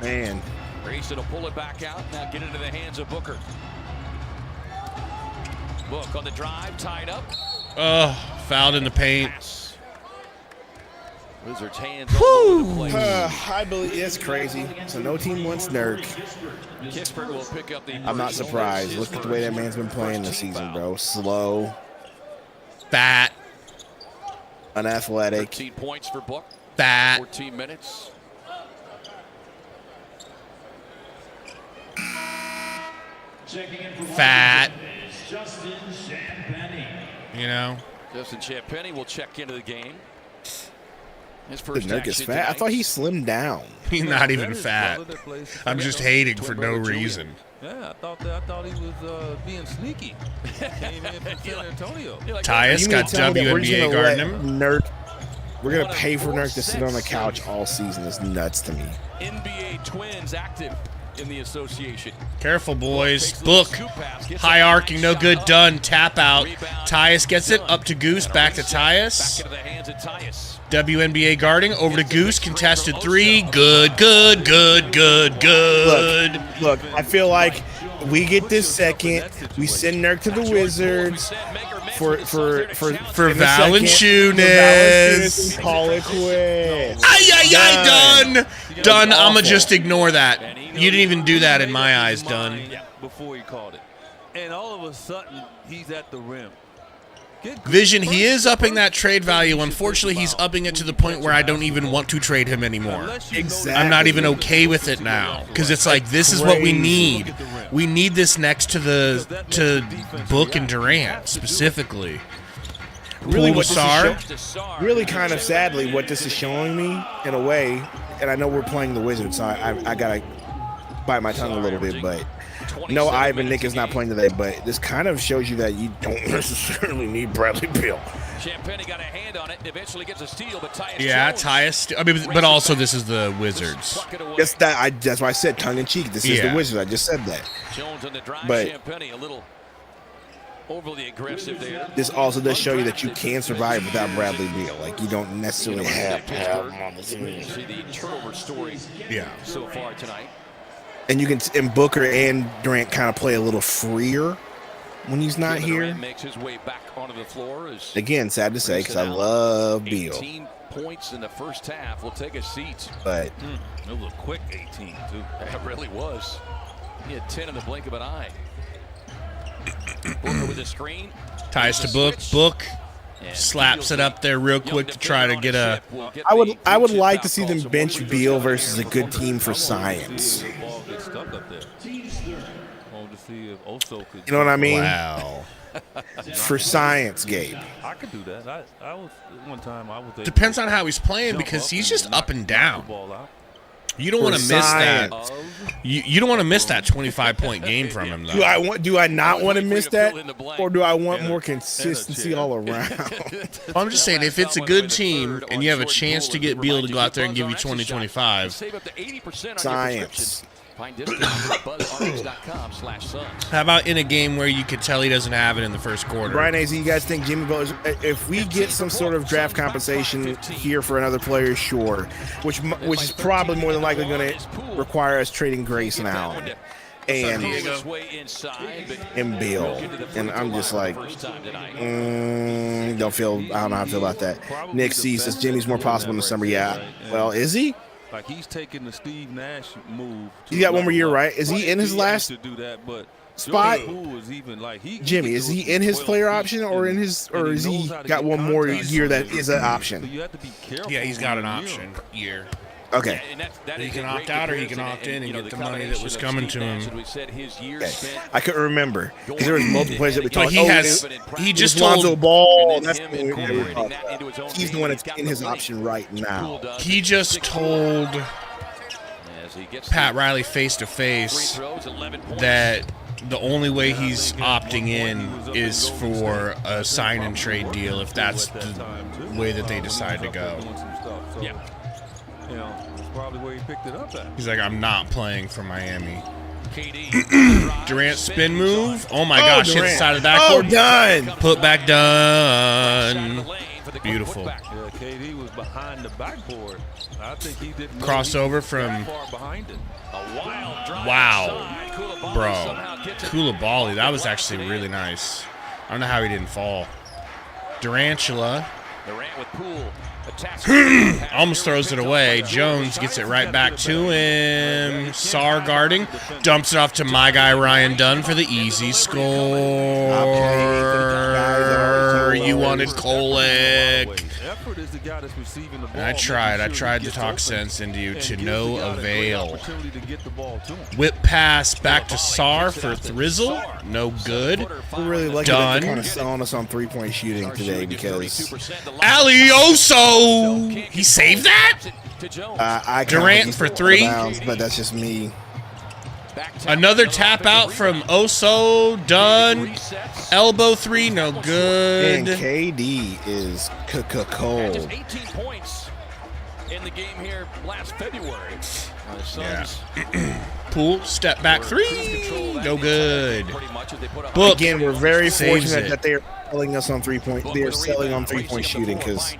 Man. Grayson will pull it back out. Now get into the hands of Booker. Book on the drive, tied up. Oh, fouled in the paint. Wizards hands all over the place. I believe it's crazy. So no team wants Nurk. Kispert will pick up the I'm not surprised. Look at the way that man's been playing this season, bro. Slow. Fat. Unathletic. 13 points for Book. Fat. 14 minutes. Fat. You know? Justin Champagnie will check into the game. His The first Nurk is action fat. tonight. I thought he slimmed down. He's not even fat. I'm just hating for no reason. Yeah, I thought he was being sneaky. Came in from San Antonio. Tyus got WNBA guarding him. Nurk. We're going to pay for Nurk to sit on the couch all season. It's nuts to me. NBA Twins active in the association. Careful, boys. Book. High arcing, no good. Done. Tap out. Tyus gets it. Up to Goose. Back to Tyus. Back into the hands of Tyus. WNBA guarding. Over to Goose. Contested 3. Good, good, good, good, good. Look, I feel like we get this second. We send Nurk to the Wizards for Valanciunas. Call it quits. Done. Done. I'ma just ignore that. You didn't even do that in my eyes, Done. Before he called it. And all of a sudden, he's at the rim. Vision, he is upping that trade value. Unfortunately, he's upping it to the point where I don't even want to trade him anymore. Exactly. I'm not even okay with it now because it's like this is what we need. We need this next to Book and Durant specifically. Really, Pull what Sar. really kind of sadly, what this is showing me in a way, and I know we're playing the Wizards, so I gotta bite my tongue a little bit, but. No, Ivan Nick is not playing today, but this kind of shows you that you don't necessarily need Bradley Beal. Champagnie got a hand on it and eventually gets a steal, but Tyus Tyus. I mean, but also this is the Wizards. That's why I said tongue in cheek. This is the Wizards. I just said that. Jones on the drive. But Champagnie a little overly aggressive there. This also does show you that you can survive without Bradley Beal. Like you don't necessarily have to have him on the team. See the turnover story. So far tonight. And you can, and Booker and Durant kind of play a little freer when he's not here. Makes his way back onto the floor. Again, sad to say, because I love Beal. 18 points in the first half. We'll take a seat. But it was a quick 18 too. It really was. He had 10 in the blink of an eye. Booker with a screen. Tyus to Book. Book. slaps it up there real quick to try to get a. I would like to see them bench Beal versus a good team for science. You know what I mean? Wow. For science, Gabe. I could do that. I was one time. I was. Depends on how he's playing because he's just up and down. You don't want to miss that. You don't want to miss that 25-point game from him, though. Do I not want to miss that, or do I want more consistency all around? I'm just saying, if it's a good team and you have a chance to get Beal to go out there and give you 20-25, science. How about in a game where you could tell he doesn't have it in the first quarter? Brian AZ, you guys think Jimmy Butler, if we get some sort of draft compensation here for another player, sure, which is probably more than likely going to require us trading Grayson Allen and Beal, and I'm just like, I don't know how I feel about that. Nick C says Jimmy's more possible in the summer. Yeah, well, is he? Like he's taking the Steve Nash move. He got one more year, right? Is he in his last spot? Jimmy, is he in his player option or is he got one more year that is an option? Yeah, he's got an option year. Okay. He can opt out or he can opt in and get the money that was coming to him. Okay. I couldn't remember because there was multiple players that we talked about. He just told Lonzo Ball. That's he's the one that's in his option right now. He just told Pat Riley face to face that the only way he's opting in is for a sign and trade deal if that's the way that they decide to go. Yeah. You know, that's probably where he picked it up at. He's like, I'm not playing for Miami. Durant spin move. Oh my gosh, hit the side of the backboard. Oh, done. Put back done. Beautiful. Yeah, KD was behind the backboard. I think he didn't crossover from. Wow, bro. Koulibaly. That was actually really nice. I don't know how he didn't fall. Durantula. Durant with Poole. Almost throws it away. Jones gets it right back to him. Sarr guarding. Dumps it off to my guy Ryan Dunn for the easy score. You wanted Kolek. I tried to talk sense into you to no avail. Whip pass back to Sarr for Thrizzle. No good. We're really lucky that they're kind of selling us on three-point shooting today because Alioso. He saved that? Durant for three. But that's just me. Another tap out from Oso. Done. Elbow three. No good. And KD is cold. 18 points in the game here last February. Yeah. Poole, step back three. No good. Book. Again, we're very fortunate that they are selling us on three-point. They are selling on three-point shooting because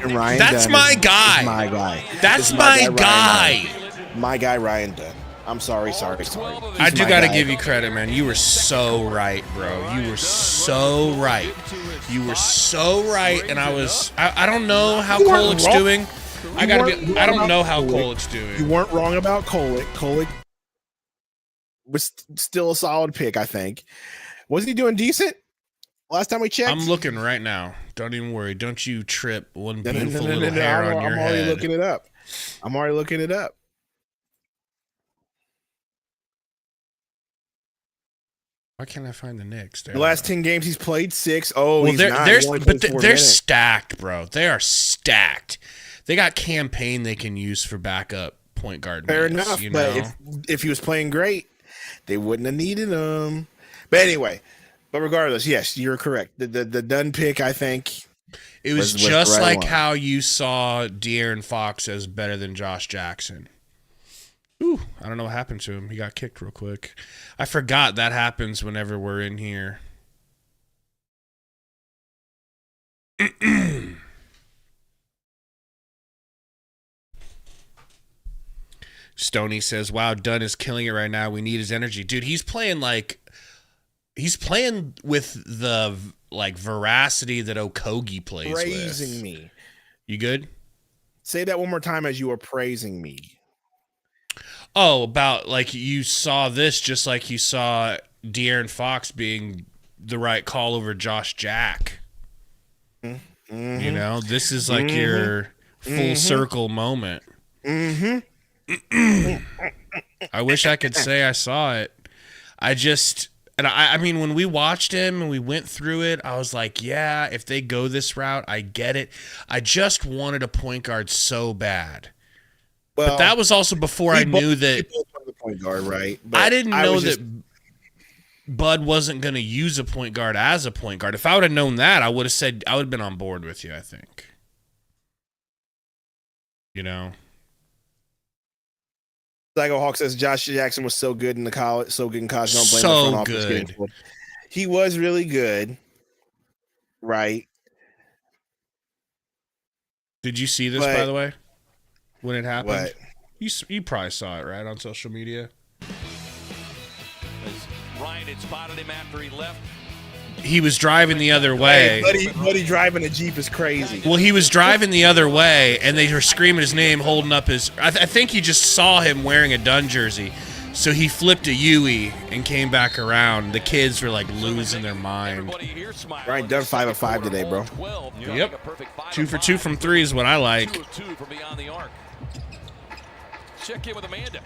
Ryan that's Dunn my guy. My guy. That's my guy. My guy, Ryan Dunn. I'm sorry. I do got to give you credit, man. You were so right, bro. You were so right. And I don't know how Kolek's doing. I don't know how Kolek's doing. You weren't wrong about Kolek. Kolek was still a solid pick, I think. Wasn't he doing decent last time we checked? I'm looking right now. Don't even worry. Don't you trip one beautiful little hair on your head. I'm already looking it up. Why can't I find the Knicks? The last 10 games he's played 6. Oh, well, he's they're stacked, bro. They are stacked. They got campaign they can use for backup point guard. Fair enough, but if he was playing great, they wouldn't have needed him. But anyway, regardless, yes, you're correct. The Dunn pick, I think, it was just like how you saw De'Aaron Fox as better than Josh Jackson. Ooh, I don't know what happened to him. He got kicked real quick. I forgot that happens whenever we're in here. Stoney says, wow, Dunn is killing it right now. We need his energy. Dude, he's playing with the veracity that Okogie plays with. Praising me. You good? Say that one more time as you are praising me. Oh, about you saw this just like you saw De'Aaron Fox being the right call over Josh Jack. Mm-hmm. You know, this is like your full circle moment. Mm-hmm. I wish I could say I saw it. I mean, when we watched him and we went through it, I was like, yeah, if they go this route, I get it. I just wanted a point guard so bad. Well, but that was also before I knew that. The point guard, right? But I didn't know that Bud wasn't going to use a point guard as a point guard. If I would have known that, I would have been on board with you, I think. You know? Psycho Hawk says Josh Jackson was so good in the college, don't blame so the front office. Good. He was really good, right? Did you see this, by the way, when it happened? What? You probably saw it, right, on social media? Ryan had spotted him after he left. He was driving the other way. Buddy driving a Jeep is crazy. Well, he was driving the other way, and they were screaming his name, holding up his... I think he just saw him wearing a Dunn jersey. So he flipped a Yui and came back around. The kids were, like, losing their mind. Ryan Dunn 5 of 5 today, bro. Yep. 2 for 2 from 3 is what I like. 2 of 2 from beyond the arc. Check in with Amanda.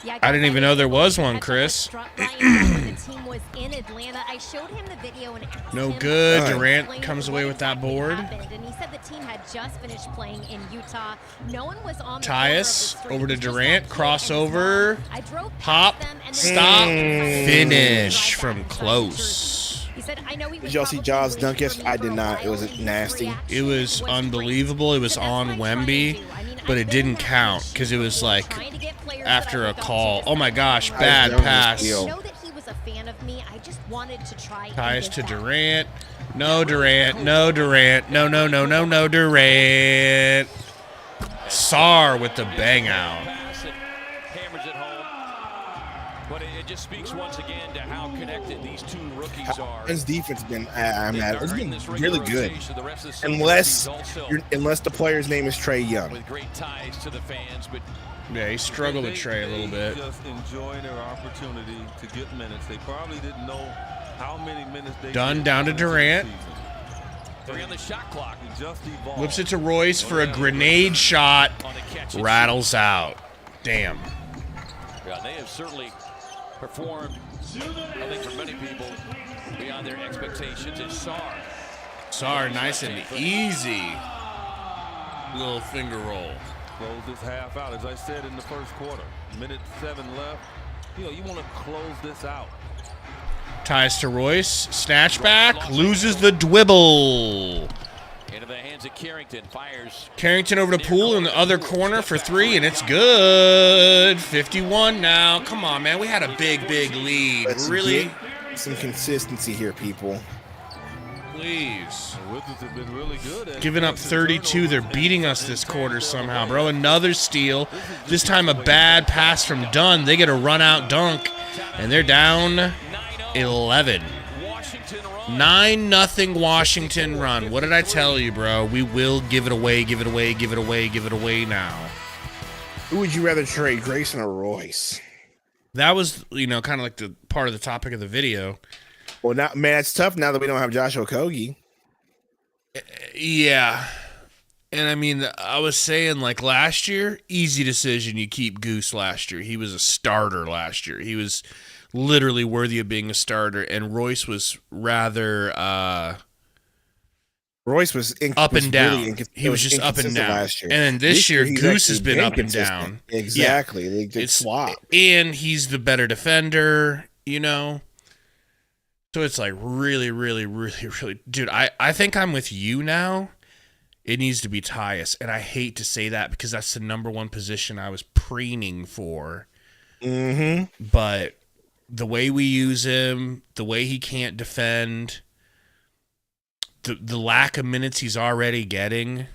Yeah, I didn't even know there was one, Chris. The team was in Atlanta. I showed him the video and asked No him good. to Durant explain comes what away with that exactly board. happened. And he said the team had just finished playing in Utah. No one was on the Tyus corner of the over to street. Durant. Just that kid and his Crossover. mom. I drove past Pop. them and then Stop. they Finish drive from back inside close. He said, I know he was Did y'all see probably Jaws waiting dunk for yesterday? me I for did a not. It while, was and his nasty. reaction It was great. unbelievable. It was So that's what on I'm trying to Wemby, do. I mean, but I've it been didn't in that count position because it was before, like trying to get players after that a I thought call. should Oh my have gosh, been bad on the pass. I know that he was a fan of me. I just wanted to try and Tyus give to back. Durant. No Durant. No Durant. No Durant. Sar with the bang out. Hammers it home. But it just speaks once again to how connected these two rookies are. His defense been it's been really good, Unless unless the player's name is Trae Young. with great ties to the fans, but Yeah, he struggled with Trey a little bit. Just enjoying their opportunity to get minutes. They probably didn't know how many minutes they Dunn down to Durant. 3 on the shot clock. Just evolved. Whips it to Royce for a grenade shot. On the catch. Rattles out. Damn. Yeah, they have certainly performed, I think for many people, beyond their expectations. And Sar, nice and easy. Little finger roll. Close this half out, as I said in the first quarter. Minute 7 left. You want to close this out. Ties to Royce. Snatch back. Loses the dribble. into the hands of Carrington. Fires. Carrington over to Poole in the other corner for 3, and it's good. 51 now. Come on, man. We had a big lead. Let's Really? get some consistency here, people. Please. The Wizards have been really good at Giving up 32. They're beating us this quarter somehow, bro. Another steal. This time a bad pass from Dunn. They get a run-out dunk, and they're down 11. 9-0 Washington run. What did I tell you, bro? We will give it away, give it away, give it away, give it away now. Who would you rather trade, Grayson or Royce? That was, kind of like the part of the topic of the video. Well, now, man, it's tough now that we don't have Josh Okogie. Yeah. And I mean, I was saying like last year, easy decision. You keep Goose last year. He was a starter last year. He was literally worthy of being a starter. And Royce was rather Royce was up and down. Really He was just up and down. Last year. And then this year he's Goose has actually been up and inconsistent. down. Exactly. Yeah. They just swap. And he's the better defender, So it's like really, really, really, really, dude, I think I'm with you now. It needs to be Tyus. And I hate to say that because that's the number one position I was preening for. Mm-hmm. But the way we use him, the way he can't defend, the lack of minutes he's already getting,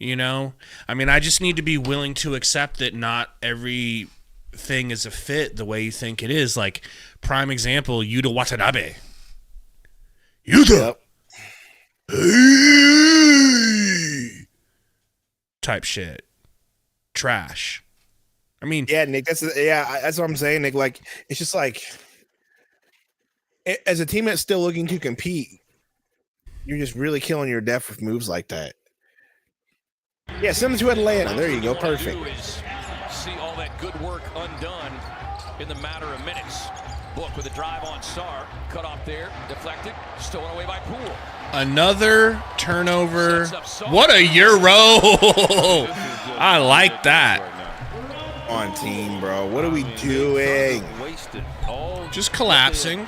I mean, I just need to be willing to accept that not every thing is a fit the way you think it is. Like, prime example, Yuta Watanabe. Yuta! Yep. Hey! Type shit. Trash. I mean, Yeah, Nick, that's what I'm saying, Nick. Like, it's just like as a team that's still looking to compete, you're just really killing your depth with moves like that. Yeah, Simmons who had Atlanta. There you go. Perfect. See all that good work undone in the matter of minutes. Book with a drive on Sarr. Cut off there. Deflected. Stolen away by Poole. Another turnover. What a Euro. I like that. On team, bro. What are we doing? Just collapsing.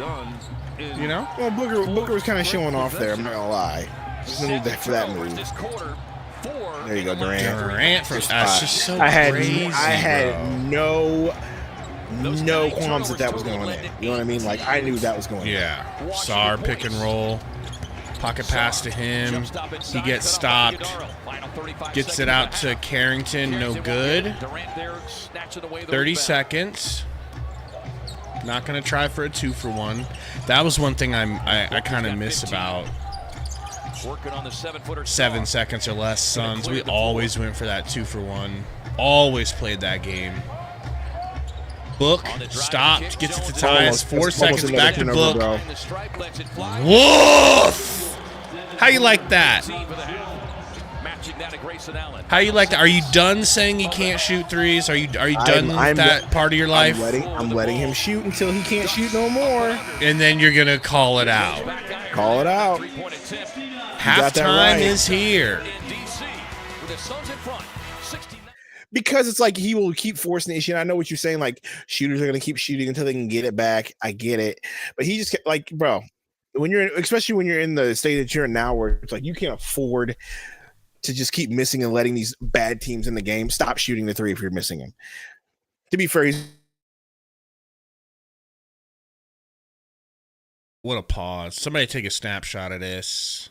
You know? Well, Booker was kind of showing off there. I'm not gonna lie. Just need that for that move. There you go, Durant. Durant for that's just so crazy. I had no qualms that was going in. You know what I mean? Like I knew that was going in. Yeah. Sarr pick and roll. Pocket pass to him. He gets stopped. Gets it out to Carrington. No good. 30 seconds. Not going to try for a 2-for-1. That was one thing I kind of miss about 7 seconds or less Suns. We always went for that 2-for-1. Always played that game. Book stopped, gets it to ties. 4 seconds back to Book. Woof! How you like that? How you like that? Are you done saying he can't shoot threes? Are you done with that part of your life? I'm letting him shoot until he can't shoot no more. And then you're gonna call it out. Call it out. Halftime is here. Because it's like he will keep forcing the issue. And I know what you're saying. Like shooters are gonna keep shooting until they can get it back. I get it, but he just like, bro, especially when you're in the state that you're in now, where it's like you can't afford to just keep missing and letting these bad teams in the game stop shooting the three if you're missing them. To be fair, what a pause. Somebody take a snapshot of this.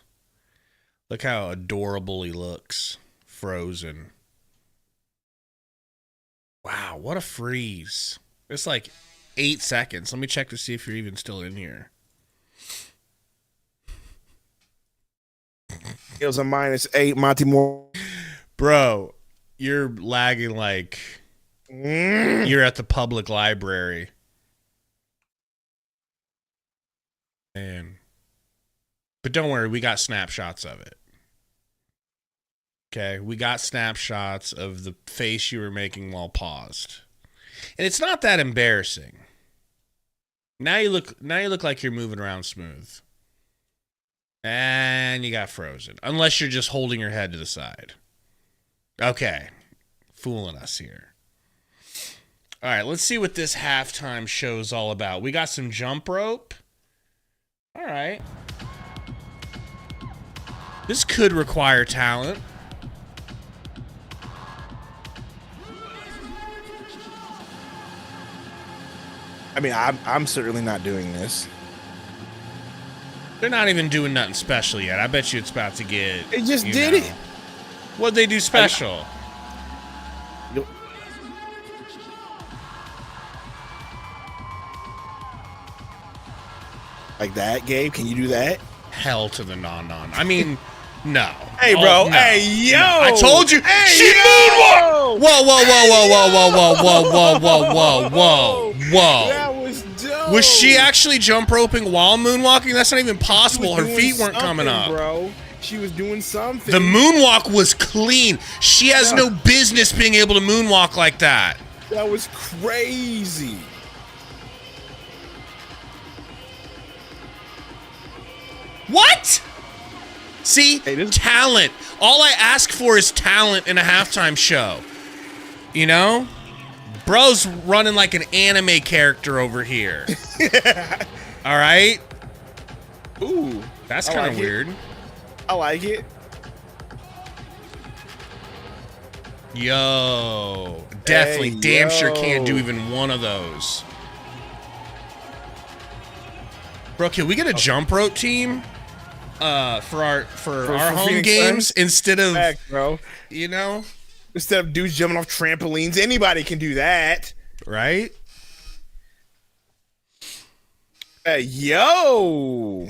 Look how adorable he looks. Frozen. Wow, what a freeze. It's like 8 seconds. Let me check to see if you're even still in here. It was a -8, Monty Moore. Bro, you're lagging like you're at the public library. Man. But don't worry, we got snapshots of it. Okay, we got snapshots of the face you were making while paused. And it's not that embarrassing. Now you look like you're moving around smooth. And you got frozen. Unless you're just holding your head to the side. Okay. Fooling us here. All right, let's see what this halftime show's all about. We got some jump rope. All right. This could require talent. I mean, I'm certainly not doing this. They're not even doing nothing special yet. I bet you it's about to get... They just did it. What'd they do special? Like that, Gabe? Can you do that? Hell to the non-non. I mean, no. Hey, bro. No. Hey, yo. No. I told you. Hey, she moonwalked. Whoa. That was dope. Was she actually jump roping while moonwalking? That's not even possible. Her feet weren't coming up. Bro. She was doing something. The moonwalk was clean. She has no business being able to moonwalk like that. That was crazy. What? See? Talent. All I ask for is talent in a halftime show. You know? Bro's running like an anime character over here. All right? Ooh. That's kind of weird. I like it. Yo. Definitely. Hey, damn sure can't do even one of those. Bro, can we get a jump rope team? For our home Phoenix games Suns? instead of Heck, bro. You know? Instead of dudes jumping off trampolines, anybody can do that. Right? Hey, yo.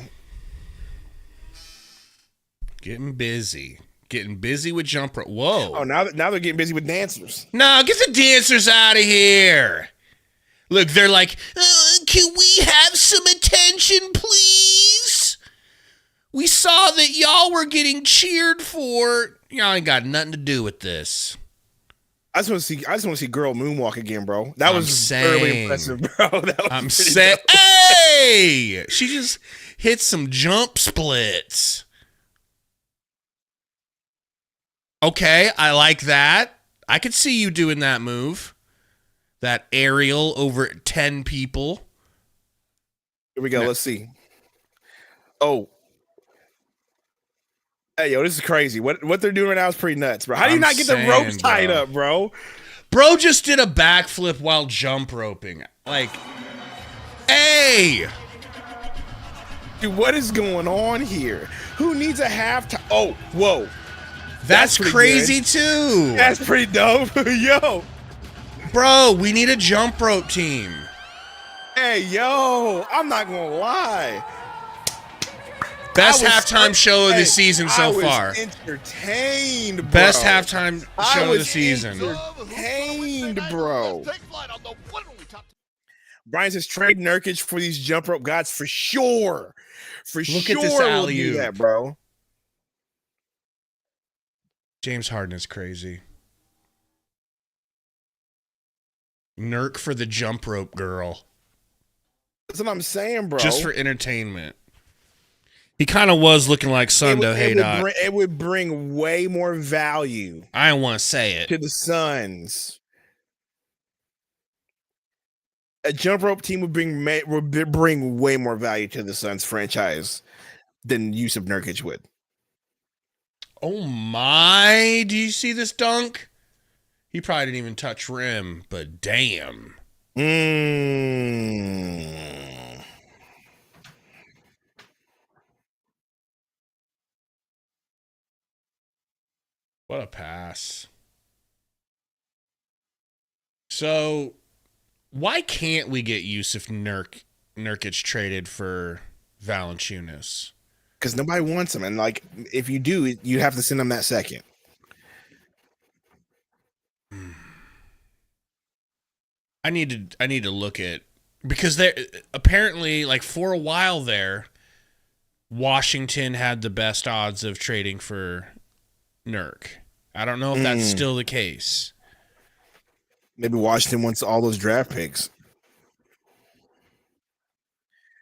Getting busy. Getting busy with jump rope. Whoa. Oh, now they're getting busy with dancers. No, get the dancers out of here. Look, they're like, can we have some attention, y'all were getting cheered for, y'all ain't got nothing to do with this. I just want to see girl moonwalk again, bro. That was really impressive, bro. I'm saying, hey, she just hit some jump splits. Okay, I like that. I could see you doing that move. That aerial over 10 people. Here we go. Let's see. Oh. Hey, yo, this is crazy. What they're doing right now is pretty nuts, bro. How do you not get the ropes tied up, bro? Bro just did a backflip while jump roping. Like, hey! Dude, what is going on here? Who needs a halftime? Oh, whoa. That's crazy, too. That's pretty dope. Yo. Bro, we need a jump rope team. Hey, yo. I'm not going to lie. Best halftime show of the season so far. Entertained, bro. Best halftime show of the season. Entertained, bro. Brian says trade Nurkic for these jump rope gods for sure. Look at this alley-oop. We'll do that, bro. James Harden is crazy. Nurk for the jump rope girl. That's what I'm saying, bro. Just for entertainment. He kind of was looking like Sundo. It would bring way more value. I don't want to say it. To the Suns. A jump rope team would bring way more value to the Suns franchise than Yusuf Nurkic would. Oh my, do you see this dunk? He probably didn't even touch rim, but damn. What a pass. So, why can't we get Yusuf Nurkic traded for Valanciunas? Because nobody wants him. And, like, if you do, you have to send him that second. I need to look at, because there apparently, like, for a while there, Washington had the best odds of trading for Nurk. I don't know if that's still the case. Maybe Washington wants all those draft picks.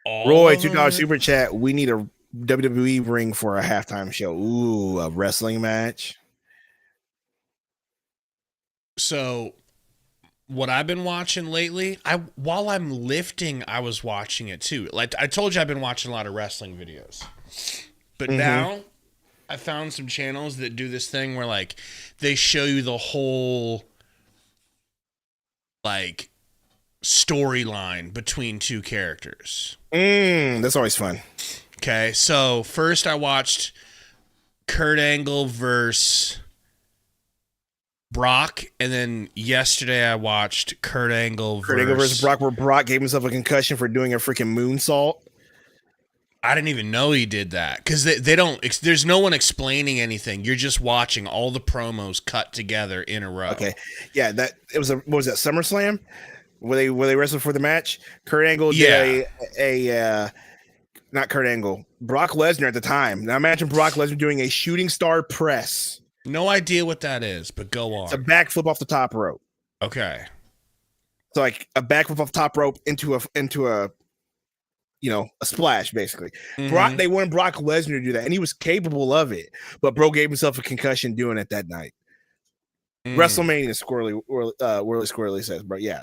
Roy, $2 super chat. We need a WWE ring for a halftime show. Ooh, a wrestling match. So, what I've been watching lately, while I'm lifting, I was watching it too. Like I told you, I've been watching a lot of wrestling videos. But now, I found some channels that do this thing where, like, they show you the whole, like, storyline between two characters. That's always fun. Okay, so first I watched Kurt Angle versus Brock, and then yesterday I watched Kurt Angle versus Brock, where Brock gave himself a concussion for doing a freaking moonsault. I didn't even know he did that because they don't. There's no one explaining anything. You're just watching all the promos cut together in a row. Okay, yeah, what was that, SummerSlam? Where they wrestled for the match? Kurt Angle did not Kurt Angle, Brock Lesnar at the time. Now imagine Brock Lesnar doing a shooting star press. No idea what that is, but go on. It's a backflip off the top rope. Okay. So like a backflip off the top rope into a a splash, basically. They wanted Brock Lesnar to do that, and he was capable of it. But bro gave himself a concussion doing it that night. WrestleMania Squirrely says, bro, yeah.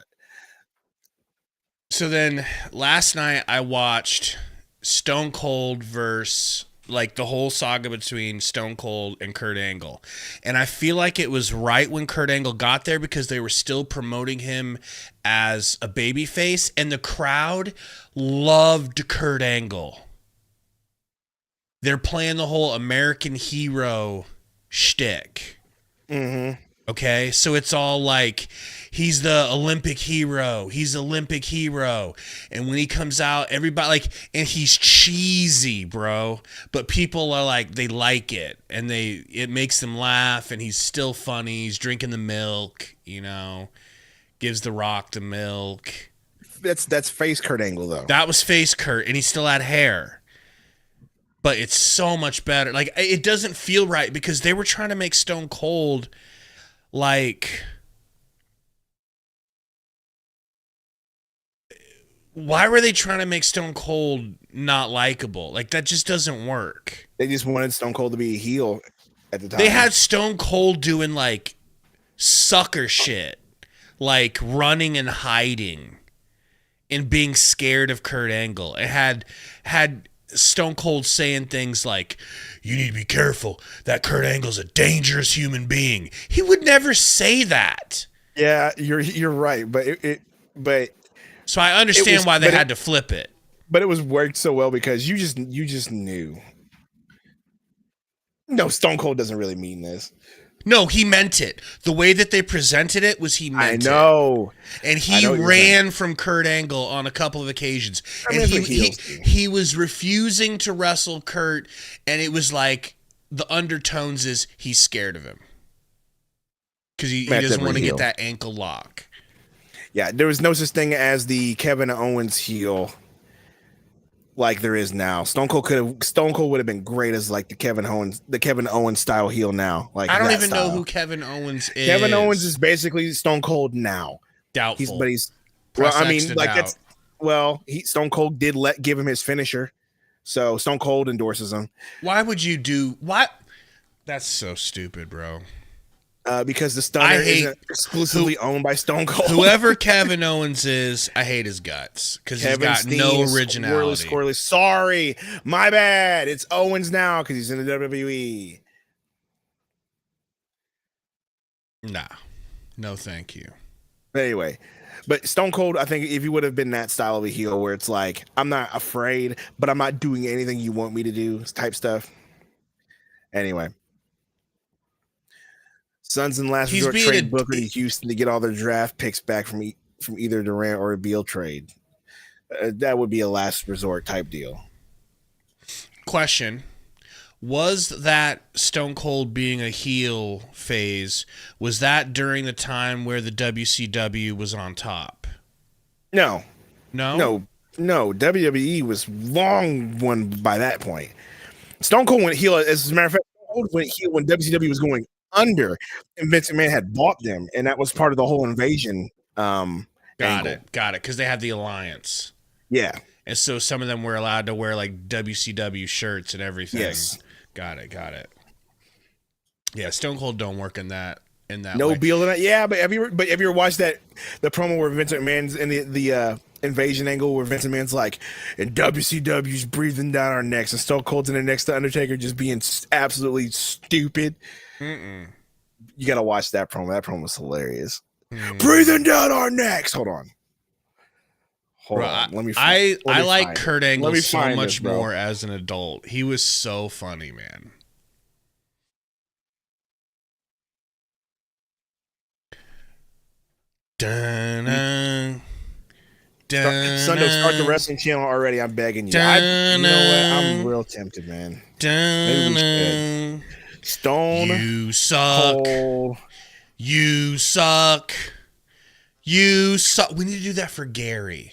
So then last night I watched Stone Cold versus, like, the whole saga between Stone Cold and Kurt Angle. And I feel like it was right when Kurt Angle got there because they were still promoting him as a babyface, and the crowd loved Kurt Angle. They're playing the whole American hero shtick. Okay, so it's all like, he's the Olympic hero. He's Olympic hero. And when he comes out, everybody, like, and he's cheesy, bro. But people are like, they like it. And it makes them laugh. And he's still funny. He's drinking the milk, gives The Rock the milk. That's face Kurt Angle, though. That was face Kurt. And he still had hair. but it's so much better. Like, it doesn't feel right because they were trying to make Stone Cold like, why were they trying to make Stone Cold not likable? Like, that just doesn't work. They just wanted Stone Cold to be a heel at the time. They had Stone Cold doing like sucker shit, like running and hiding and being scared of Kurt Angle. It had Stone Cold saying things like, "You need to be careful. That Kurt Angle's a dangerous human being." He would never say that. Yeah, you're right, but so I understand why they had to flip it. But it was worked so well because you just knew. No, Stone Cold doesn't really mean this. No, he meant it. The way that they presented it was he meant it. I know. And he ran from Kurt Angle on a couple of occasions. And he was refusing to wrestle Kurt, and it was like the undertones is he's scared of him. Because he doesn't want to get that ankle lock. Yeah, there was no such thing as the Kevin Owens heel like there is now. Stone Cold would have been great as like the Kevin Owens style heel now. Like, I don't even know who Kevin Owens is. Kevin Owens is basically Stone Cold now. Doubtful. Stone Cold did give him his finisher, so Stone Cold endorses him. Why would you do what? That's so stupid, bro. Because the Stunner isn't exclusively owned by Stone Cold. Whoever Kevin Owens is, I hate his guts because he's got no originality. Squirrely. Sorry, my bad. It's Owens now because he's in the WWE. Nah, no, thank you. Anyway, but Stone Cold, I think if he would have been that style of a heel where it's like, I'm not afraid, but I'm not doing anything you want me to do type stuff. Anyway. Suns and last resort trade Booker to Houston to get all their draft picks back from either Durant or a Beal trade. That would be a last resort type deal. Question. Was that Stone Cold being a heel phase, was that during the time where the WCW was on top? No. No? No. WWE was long won by that point. Stone Cold went heel, as a matter of fact, Stone Cold went heel when WCW was going under, and Vince McMahon had bought them, and that was part of the whole invasion. Got it, because they had the alliance. Yeah, and so some of them were allowed to wear like WCW shirts and everything. Yes, got it. Yeah, Stone Cold don't work in that. No way. Beal in that. Yeah, but have you ever watched the promo where Vince McMahon's in the invasion angle where Vince McMahon's like, and WCW's breathing down our necks, and Stone Cold's in the next to Undertaker just being absolutely stupid. Mm-mm. You gotta watch that promo. That promo was hilarious. Breathing down our necks. Hold on. Let me. I like Kurt Angle so much more as an adult. He was so funny, man. Sundo, start the wrestling channel already. I'm begging you. You know what? I'm real tempted, man. Maybe we should. Stone, you suck. Cold. You suck. You suck. We need to do that for Gary.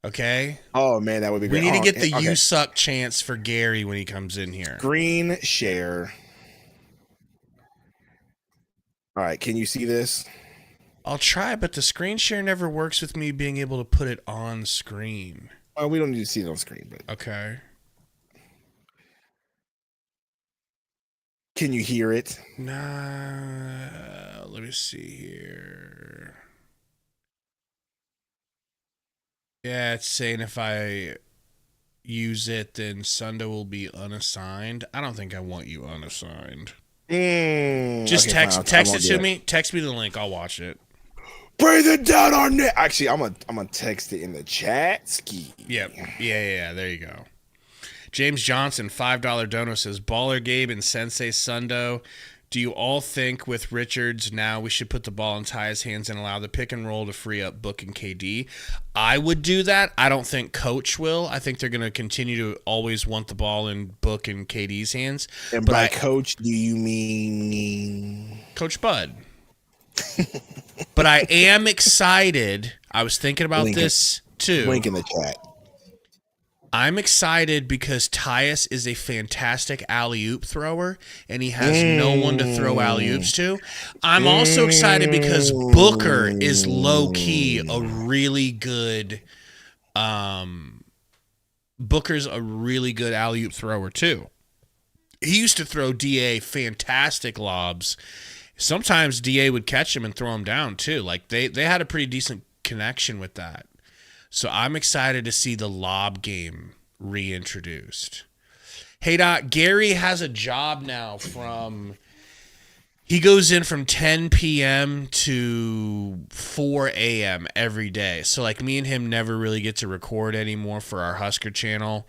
Okay? Oh, man, that would be great. We need to get the you suck chance for Gary when he comes in here. Green share. All right, can you see this? I'll try, but the screen share never works with me being able to put it on screen. Oh, we don't need to see it on screen, but okay. Can you hear it? Nah. Let me see here. Yeah, it's saying if I use it, then Sundo will be unassigned. I don't think I want you unassigned. Just text it to me. Text me the link. I'll watch it. Breathing down our neck. Actually, I'm gonna text it in the chat. Ski. Yep. Yeah. There you go. James Johnson, $5 dono says, Baller Gabe and Sensei Sundo, do you all think with Richards now we should put the ball in Ty's hands and allow the pick and roll to free up Book and KD? I would do that. I don't think Coach will. I think they're going to continue to always want the ball in Book and KD's hands. And by Coach, do you mean Coach Bud? But I am excited. I was thinking about this too. Link in the chat. I'm excited because Tyus is a fantastic alley-oop thrower, and he has no one to throw alley-oops to. I'm also excited because Booker is low-key a really good Booker's a really good alley-oop thrower, too. He used to throw DA fantastic lobs. Sometimes DA would catch him and throw him down, too. Like, they had a pretty decent connection with that. So I'm excited to see the lob game reintroduced. Hey, Doc, Gary has a job now he goes in from 10 p.m. to 4 a.m. every day. So, like, me and him never really get to record anymore for our Husker channel,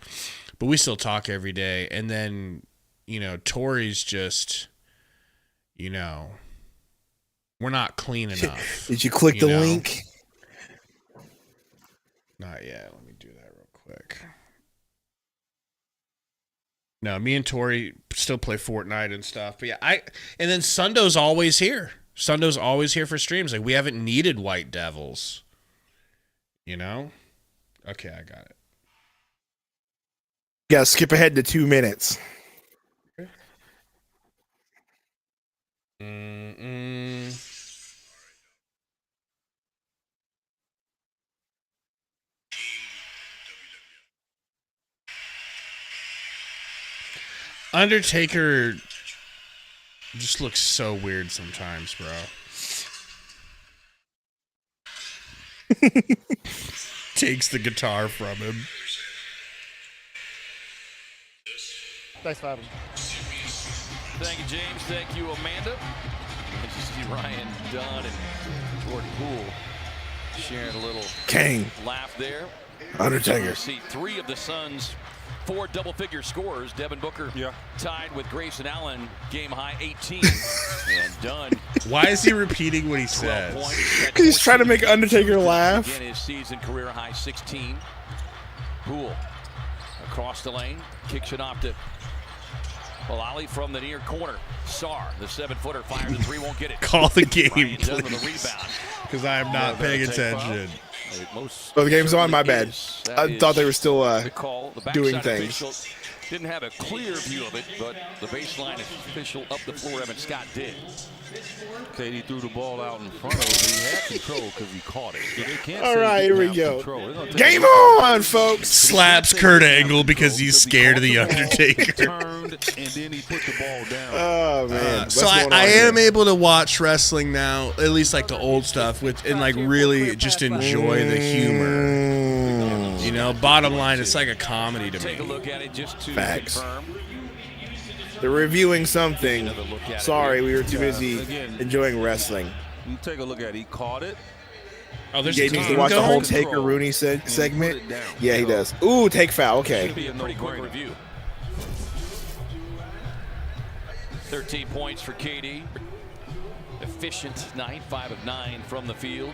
but we still talk every day. And then, Tori's just, we're not clean enough. Did you click the link? Not yet. Let me do that real quick. No, me and Tori still play Fortnite and stuff. But yeah, and then Sundo's always here. Sundo's always here for streams. Like, we haven't needed White Devils. Okay, I got it. You gotta skip ahead to 2 minutes. Undertaker just looks so weird sometimes, bro. Takes the guitar from him. Thanks for having me. Thank you, James. Thank you, Amanda. As you see Ryan Dunn and Gordon Poole sharing a little laugh there. Undertaker. You see 3 of the Suns' 4 double-figure scores. Devin Booker tied with Grayson Allen, game high 18. And Dunn. Why is he repeating what he says? Because he's trying to make Undertaker laugh. Again, his season career high 16. Poole across the lane, kicks it off to Olali from the near corner. Sarr, the 7-footer, fires the 3, won't get it. Call the game, please. Rebound. Because I am not paying attention. Oh, the game's on. My bad. I thought they were still doing things. Didn't have a clear view of it, but the baseline official up the floor, Evan Scott did. Katie threw the ball out in front of him, but he had control because he caught it. So they can't All right, here we go. Game on, on, folks. Slaps Kurt Angle because he's scared of the Undertaker. Turned, and then he put the ball down. Oh, man. So I am able to watch wrestling now, at least like the old stuff, and like really just enjoy the humor. Bottom line, it's like a comedy to me. Take a look at it just to Facts. confirm. They're reviewing something. Sorry, we were too busy enjoying wrestling. You take a look at it. He caught it. Oh, there's Gabe needs to watch the whole Taker Rooney segment. Yeah, he does. Ooh, take foul. Okay. Should be a pretty quick review. 13 points for KD. Efficient night, 5 of 9 from the field.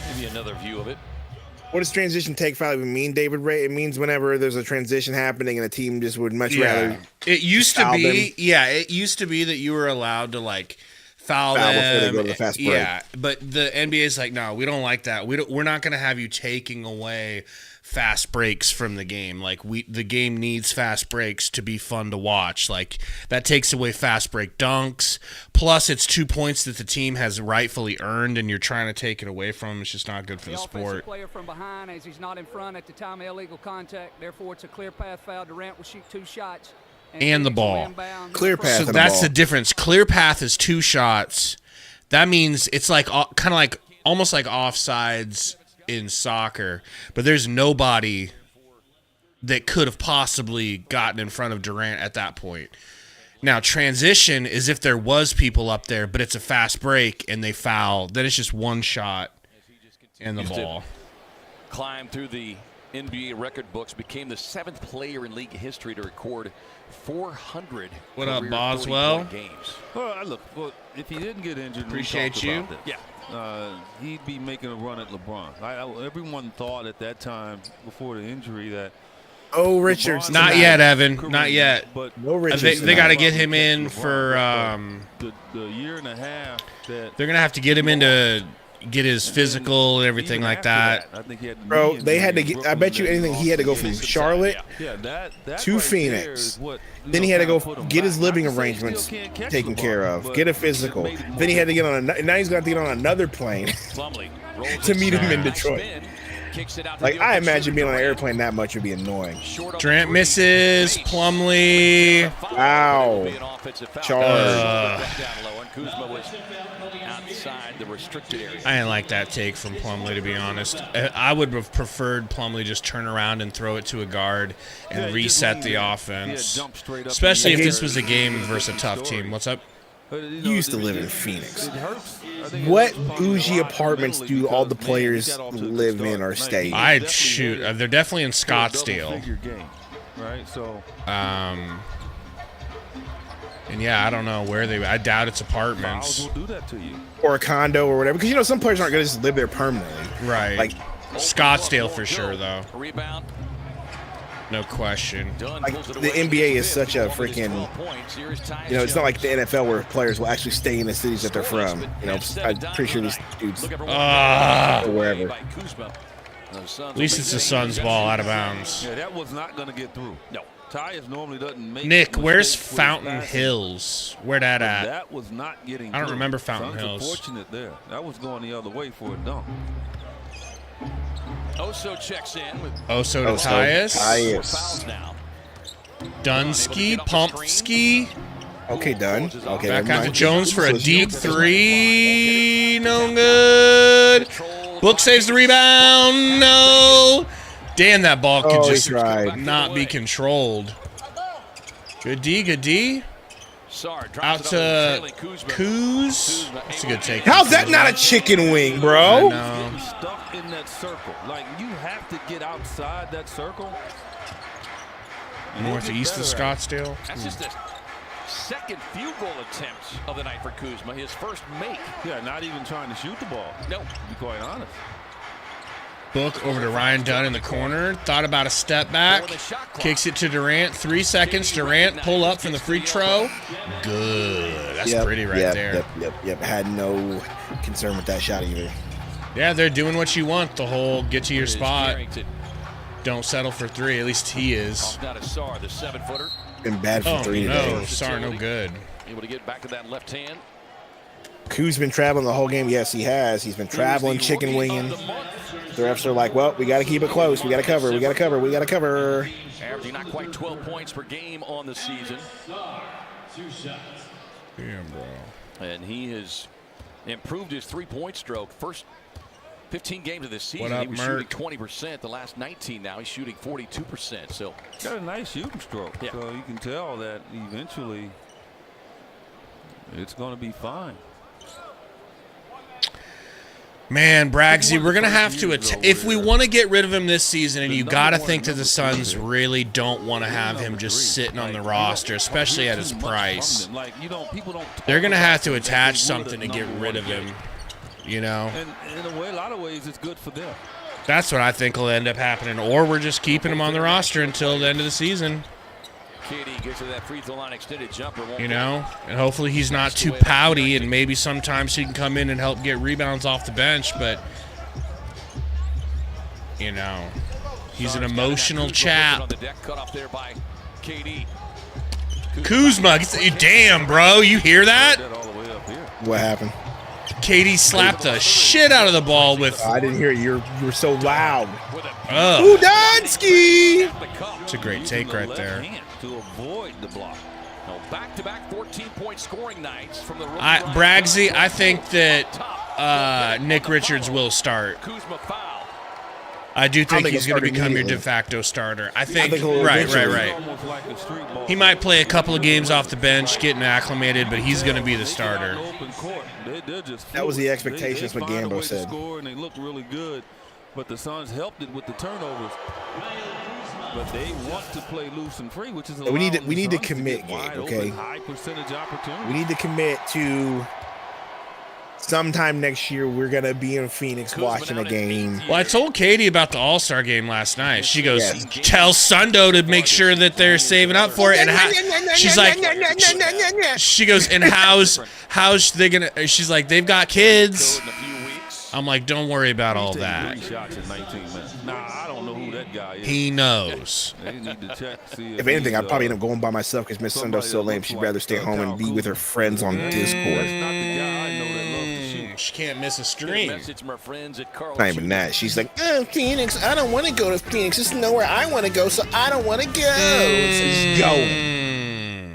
Give you another view of it. What does transition take foul even mean, David Ray? It means whenever there's a transition happening and a team just would much rather. It used to be, it used to be that you were allowed to like foul them before they go to the fast break. Yeah, but the NBA is like, no, we don't like that. We're not going to have you taking away fast breaks from the game. Like the game needs fast breaks to be fun to watch. Like that takes away fast break dunks. Plus, it's 2 points that the team has rightfully earned, and you're trying to take it away from them. It's just not good for the sport. Player from behind as he's not in front at the time of illegal contact. Therefore, it's a clear path foul. Durant will shoot 2 shots. And the ball. Clear path. So that's the difference. Clear path is 2 shots. That means it's like kind of like almost like offsides in soccer, but there's nobody that could have possibly gotten in front of Durant at that point. Now, transition is if there was people up there, but it's a fast break and they foul, then it's just 1 shot and the ball. Climbed through the NBA record books, became the 7th player in league history to record 400. What up, Boswell? Games. Look, if he didn't get injured, appreciate you. He'd be making a run at LeBron. Everyone thought at that time, before the injury, that Oh, Richards. Not yet, Evan. Not yet. No Richards. They got to get him in for the year and a half that they're gonna have to get him in to get his physical and everything like that. Bro, they had to get. I bet you anything. He had to go from Charlotte to Phoenix. Then he had to go get his living arrangements taken care of, get a physical. Then he had to get on a. Now he's gonna have to get on another plane to meet him in Detroit. Like, I imagine being on an airplane that much would be annoying. Durant misses. Plumlee. Wow. Charge. I didn't like that take from Plumlee, to be honest. I would have preferred Plumlee just turn around and throw it to a guard and reset the offense. Especially if this was a game versus a tough team. What's up? You used to live in Phoenix. What bougie apartments do all the players live in or stay in? I'd shoot. They're definitely in Scottsdale. And yeah, I don't know where they. I doubt it's apartments or a condo or whatever. Because you know some players aren't going to just live there permanently. Right. Like Scottsdale for sure, though. No question. Like the NBA is such a freaking, you know, it's not like the NFL where players will actually stay in the cities that they're from. You know, I'm pretty sure these dudes or wherever. At least it's the Suns' ball out of bounds. Yeah, that was not going to get through. No. Tyus normally doesn't make. Nick, where's Fountain Hills? Where that at? That was not getting. I don't remember Fountain Hills. Unfortunate there. That was going the other way for a dunk. Oso checks in with Oso to Tyus. Dunsky, Pumpsky. Okay, done. Okay, back out to Jones for a deep three. No good. Book saves the rebound. No. Damn, that ball could just not be controlled. Good D, good D. Out to Kuz. That's a good take. How's that not a chicken wing, bro? Stuck in that circle. Like, you have to get outside that circle. Northeast of Scottsdale. That's just a second field goal attempt of the night for Kuzma. His first make. Yeah, not even trying to shoot the ball. No. To be quite honest. Book over to Ryan Dunn in the corner. Thought about a step back. Kicks it to Durant. 3 seconds. Durant pull up from the free throw. Good. That's pretty right there. Yep. Had no concern with that shot either. Yeah, they're doing what you want. The whole get to your spot. Don't settle for three. At least he is. Been bad for three today. No, Sar, no good. Able to get back to that left hand. Kuz been traveling the whole game. Yes, he has. He's been traveling, chicken winging. The refs are like, well, we got to keep it close. We got to cover. We got to cover. We got to cover. Averaging not quite 12 points per game on the season. Damn, bro. And he has improved his three-point stroke. First 15 games of this season, What up, he was Merk? shooting 20%. The last 19 now, he's shooting 42%. So got a nice shooting stroke. Yeah. So you can tell that eventually it's going to be fine. Man, Braggsy, we're going to have to if we want to get rid of him this season, and you got to think that the Suns really don't want to have him just sitting on the roster, especially at his price. They're going to have to attach something to get rid of him, you know? And in a way, a lot of ways, it's good for them. That's what I think will end up happening, or we're just keeping him on the roster until the end of the season. KD gets to that free throw line extended jumper. You know, and hopefully he's not too pouty, and maybe sometimes he can come in and help get rebounds off the bench, but, you know, he's an emotional chap. Kuzma, damn, bro, you hear that? What happened? KD slapped the shit out of the ball with... I didn't hear it. You were so loud. Udonsky! It's a great take right there. To avoid the block. Back-to-back 14-point scoring nights from the Braggsy, I think that Nick Richards will start. Kuzma foul. I do think he's going to become your de facto starter. I think right. He might play a couple of games off the bench, getting acclimated, but he's going to be the starter. That was the expectations, what Gambo said. And they look really good, but the Suns helped it with the turnovers. But they want to play loose and free, which is we need to commit, Gabe, okay? High percentage opportunity. We need to commit to sometime next year we're gonna be in Phoenix watching a game. Well, I told Katie about the All-Star game last night. She goes, tell Sundo to make sure that they're saving up for it. And she's like, she goes, and how's they gonna? She's like, they've got kids. I'm like, don't worry about all that. 3 shots in 19 minutes. Nah, I don't know who that guy is. He knows. They need to check, see If anything, I'd probably end up going by myself because Miss Sundo's so lame. She'd rather stay home and be with her friends on Discord. She can't miss a stream. Not even that. She's like, oh, Phoenix, I don't want to go to Phoenix. It's nowhere I want to go, so I don't want to go. So just go.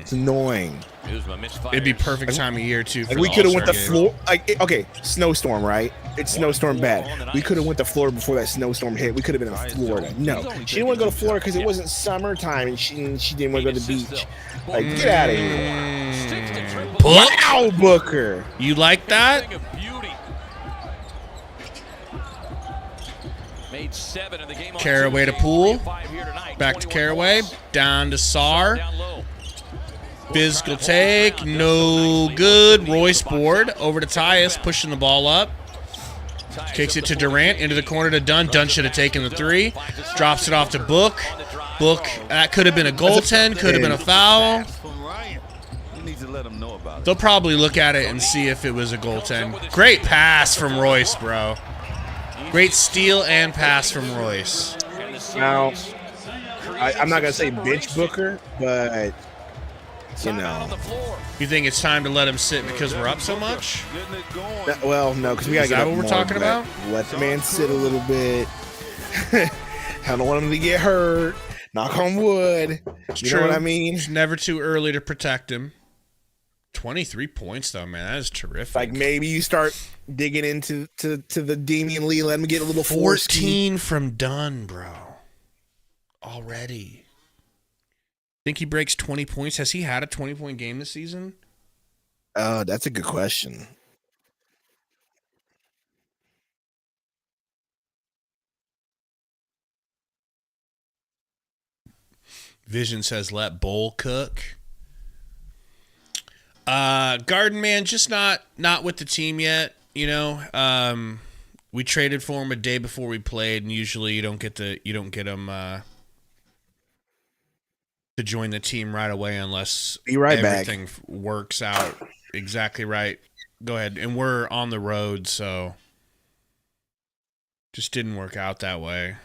It's annoying. It'd be perfect time of year, too, for we could have went to Florida. Okay, snowstorm, right? It's snowstorm bad. We could have went to Florida before that snowstorm hit. We could have been in Florida. No, she didn't want to go to Florida because it wasn't summertime, and she didn't want to go to the beach. Like, get out of here. Wow, Booker. You like that? Caraway to Poole. Back to Caraway. Down to Sar. Physical take. No good. Royce board. Over to Tyus. Pushing the ball up. Kicks it to Durant. Into the corner to Dunn. Dunn should have taken the 3. Drops it off to Book. Book. That could have been a goaltend. Could have been a foul. They'll probably look at it and see if it was a goaltend. Great pass from Royce, bro. Great steal and pass from Royce. Now, I'm not going to say bitch Booker, but, you know. You think it's time to let him sit because we're up so much? Well, no, because we got to get up what we're talking about? Let the man sit a little bit. I don't want him to get hurt. Knock on wood. You know what I mean? It's never too early to protect him. 23 points, though, man. That is terrific. Like, maybe you start digging into the Damian Lee, let him get a little 14 from Dunn, bro. Already. Think he breaks 20 points? Has he had a 20-point game this season? Oh, that's a good question. Vision says, let Bowl cook. Garden Man, just not with the team yet. You know, we traded for him a day before we played, and usually you don't get him to join the team right away unless everything works out exactly right. Go ahead, and we're on the road, so just didn't work out that way.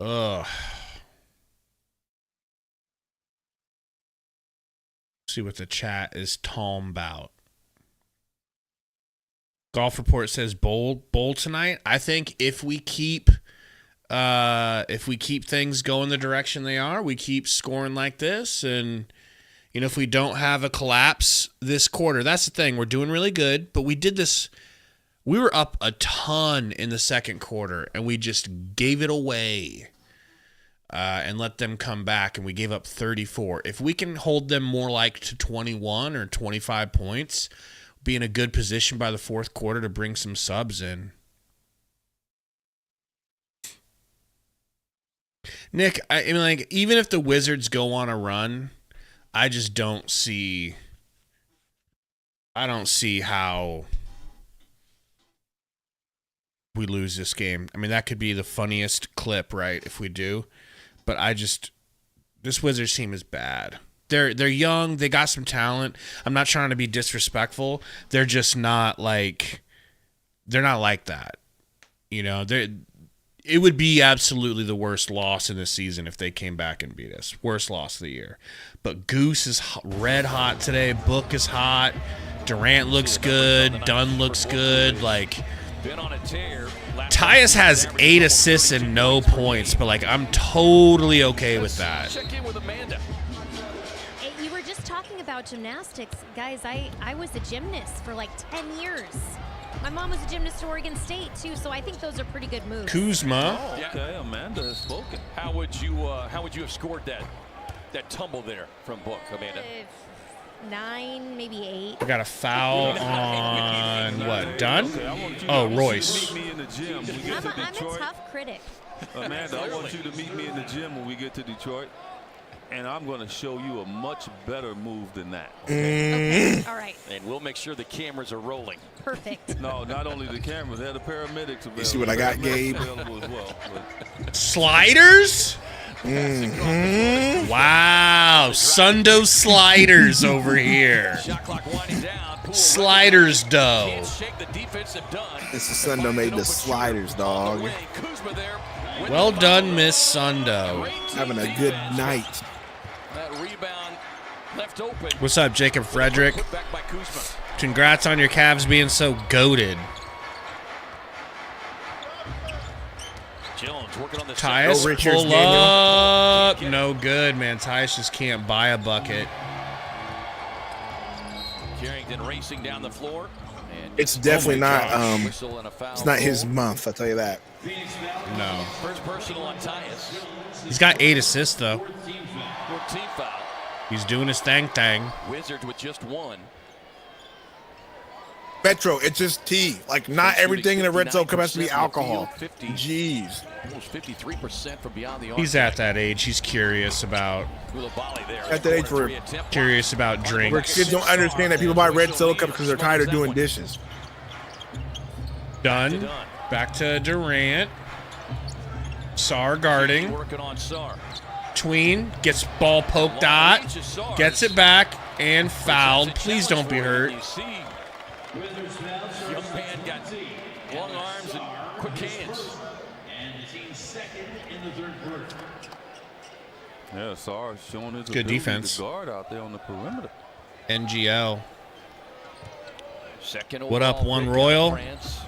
Ugh. See what the chat is talking about. Golf Report says bowl tonight. I think if we keep things going the direction they are, we keep scoring like this, and you know, if we don't have a collapse this quarter, that's the thing. We're doing really good, but we did this. We were up a ton in the second quarter, and we just gave it away and let them come back, and we gave up 34. If we can hold them more like to 21 or 25 points, be in a good position by the fourth quarter to bring some subs in. Nick, I mean, like, even if the Wizards go on a run, I just don't see how we lose this game. I mean, that could be the funniest clip, right, if we do. But this Wizards team is bad. They're young. They got some talent. I'm not trying to be disrespectful. They're just not like that. You know, it would be absolutely the worst loss in the season if they came back and beat us. Worst loss of the year. But Goose is red hot today. Book is hot. Durant looks good. Dunn looks good. Like, Tyus has 8 assists and no points, but like, I'm totally okay with that. Hey, you were just talking about gymnastics. Guys, I was a gymnast for like 10 years. My mom was a gymnast at Oregon State, too, so I think those are pretty good moves. Kuzma. Oh, okay, Amanda has spoken. How would you have scored that tumble there from Book, Amanda? 9, maybe 8. We got a foul on what? Dunn? Oh, Royce. I'm a tough critic. Amanda, I want you to meet me in the gym when we get to Detroit, and I'm going to show you a much better move than that. Okay. All right. And we'll make sure the cameras are rolling. Perfect. No, not only the cameras, they had the paramedics available. You see what I got, Gabe? Available as well, Sliders? Wow, Sundo sliders over here. Shot clock winding down. Sliders dough. Can't shake the defensive done. It's the Sundo made the sliders, dog. Kuzma there. Well done, Miss Sundo. Having a good night. That rebound left open. What's up, Jacob Frederick? Put back by Kuzma. Congrats on your Cavs being so goated. Jones working on the Tyus, Richards, pull up. No good, man. Tyus just can't buy a bucket. Carrington racing down the floor. And It's definitely not. whistle and a foul. It's not his month. I'll tell you that. No. First personal on Tyus. He's got 8 assists, though. 14 foul. He's doing his thing. Wizards with just 1. Metro, it's just tea. Like, not everything in the red zone has to be alcohol. Jeez. Almost 53% from beyond the arc. He's at that age. He's curious about At that age, we're drink. where kids don't understand that people buy red solo cups because they're tired of doing dishes. Done. Back to Durant. Sar guarding. Working on Sar. Tween gets ball poked at. Gets it back and fouled. Please don't be hurt. Young man got long arms and quick hands. And the team's second in the third quarter. Yeah, Sar's showing his Good ability defense. to guard out there on the perimeter. NGL. Second What up, overall One pick Royal? out of France.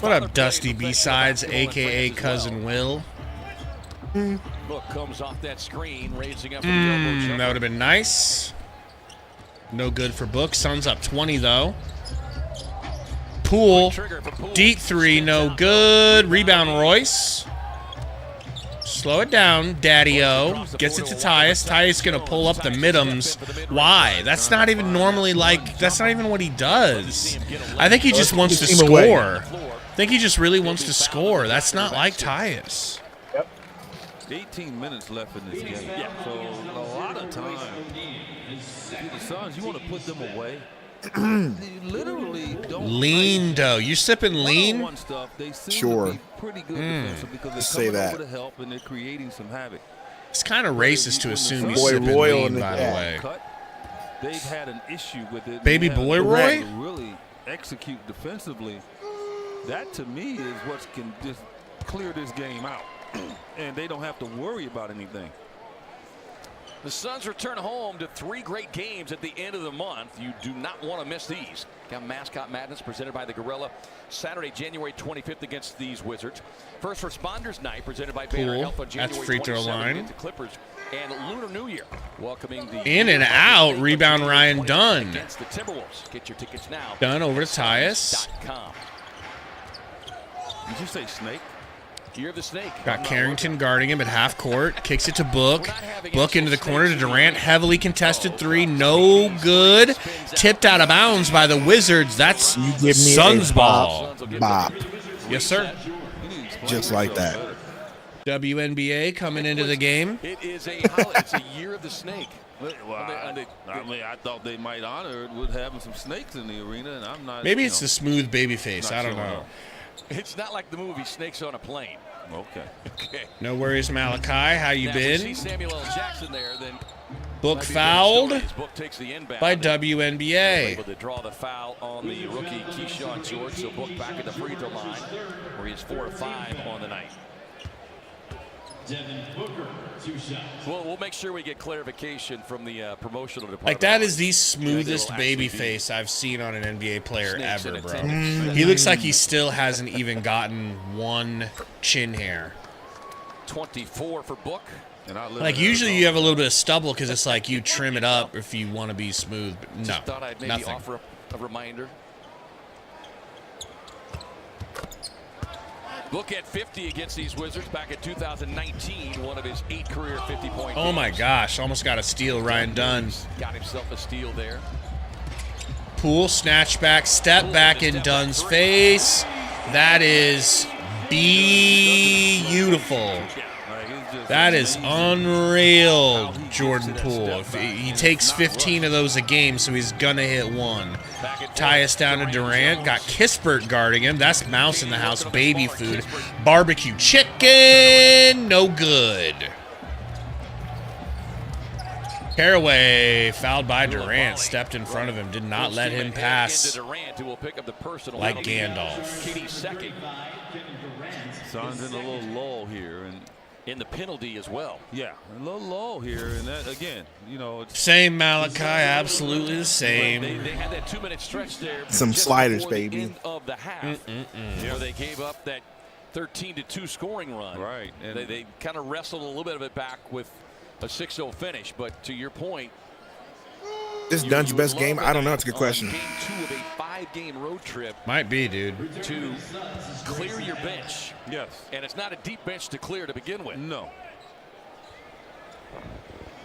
What up, Dusty B-Sides, a.k.a. Cousin Will? Look, comes off that screen, raising up. That That would have been nice. No good for Book. Suns up 20, though. Poole. Deep 3, no good. Rebound, Royce. Slow it down, Daddy-O. Gets it to Tyus. Tyus going to pull up the middums. Why? That's not even normally that's not even what he does. I think he just wants to score. I think he just really wants to score. That's not like Tyus. 18 minutes left in this game. Yeah. So a lot of time. The Suns, you want to put them away. They literally don't Lean dough. You sipping lean? They seem Sure. to be pretty good defensive because they're Say coming that. over to help and they're creating some havoc. It's kind of racist to assume you Boy sipping Royal in lean, the by the chat. way. They've had an issue with it. Baby They haven't boy been Roy? able to really execute defensively. That to me is what can just clear this game out. And they don't have to worry about anything. The Suns return home to 3 great games at the end of the month. You do not want to miss these. Got Mascot Madness presented by the Gorilla Saturday, January 25th against these Wizards. First Responders Night presented by Banner Cool. Health on At January the free throw 27th line. against the Clippers. And Lunar New Year welcoming the In and out. Rebound Ryan Dunn. against the Timberwolves. Get your tickets now. Dunn over to Tyus. Suns.com. Did you say snake? You're the snake. Got Carrington guarding him at half court. Kicks it to Book. Book into the corner to Durant. Heavily contested 3. No good. Tipped out of bounds by the Wizards. That's You give me Suns a ball. bop. Yes, sir. Just like that. WNBA coming into the game. It is a holiday. It's a year of the snake. Well, I thought they might honor it with having some snakes in the arena, and I'm not. Maybe it's the smooth baby face. not I don't showing know. up. It's not like the movie Snakes on a Plane. Okay. Okay. No worries, Malachi. How you Now, if been? see Samuel L. Jackson there, then Book might be fouled good stories. Book takes the inbound. by and WNBA. able to draw the foul on the rookie Keyshawn George. So Book back at the free throw line, where he is 4 of 5 on the night. Devin Booker, 2 shots. We'll make sure we get clarification from the promotional department. Like, that is the smoothest Yeah, they will baby actually be face I've seen on an NBA player snakes in ever, bro. attendance. He looks like he still hasn't even gotten one chin hair. 24 for Book. And I live Like, in usually Arizona. you have a little bit of stubble because it's like you trim it up if you want to be smooth. But no, Just thought I'd maybe nothing. offer a reminder. Book at 50 against these Wizards back in 2019, one of his 8 career 50-point games. Oh my gosh, almost got a steal, Ryan Dunn. Got himself a steal there. Poole, snatch back, step back in Dunn's face. That is beautiful. That is unreal, Jordan Poole. If he takes 15 of those a game, so he's going to hit one. Tyus down to Durant. Got Kispert guarding him. That's Mouse in the house. Baby food. Barbecue chicken. No good. Caraway fouled by Durant. Stepped in front of him. Did not let him pass like Gandalf. Suns in a little lull here. And in the penalty as well. Yeah, a little lull here, and that again, you know, it's same Malachi, absolutely the same. They had that 2-minute stretch there. Some sliders, baby. End of the half, where they gave up that 13-2 scoring run. Right, and they kind of wrestled a little bit of it back with a 6-0 finish. But to your point, this Dunn's best game? I don't know. It's a good question. Game 2 of a 5-game road trip. Might be, dude. To clear your bench. Yes. And it's not a deep bench to clear to begin with. No.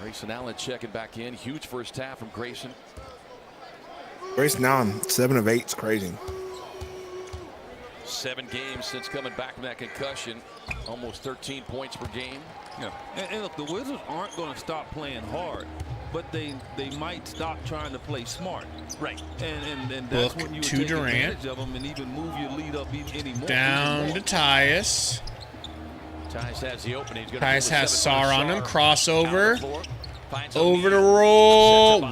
Grayson Allen checking back in. Huge first half from Grayson. Grayson Allen, 7 of 8. It's crazy. 7 games since coming back from that concussion. Almost 13 points per game. Yeah. And look, the Wizards aren't going to stop playing hard, but they might stop trying to play smart. Right. And that's when you to take Durant. advantage of them and even move your lead up any more. Down to Tyus. Tyus has the opening. Tyus has Sar on him. Crossover. Over the roll. Wow.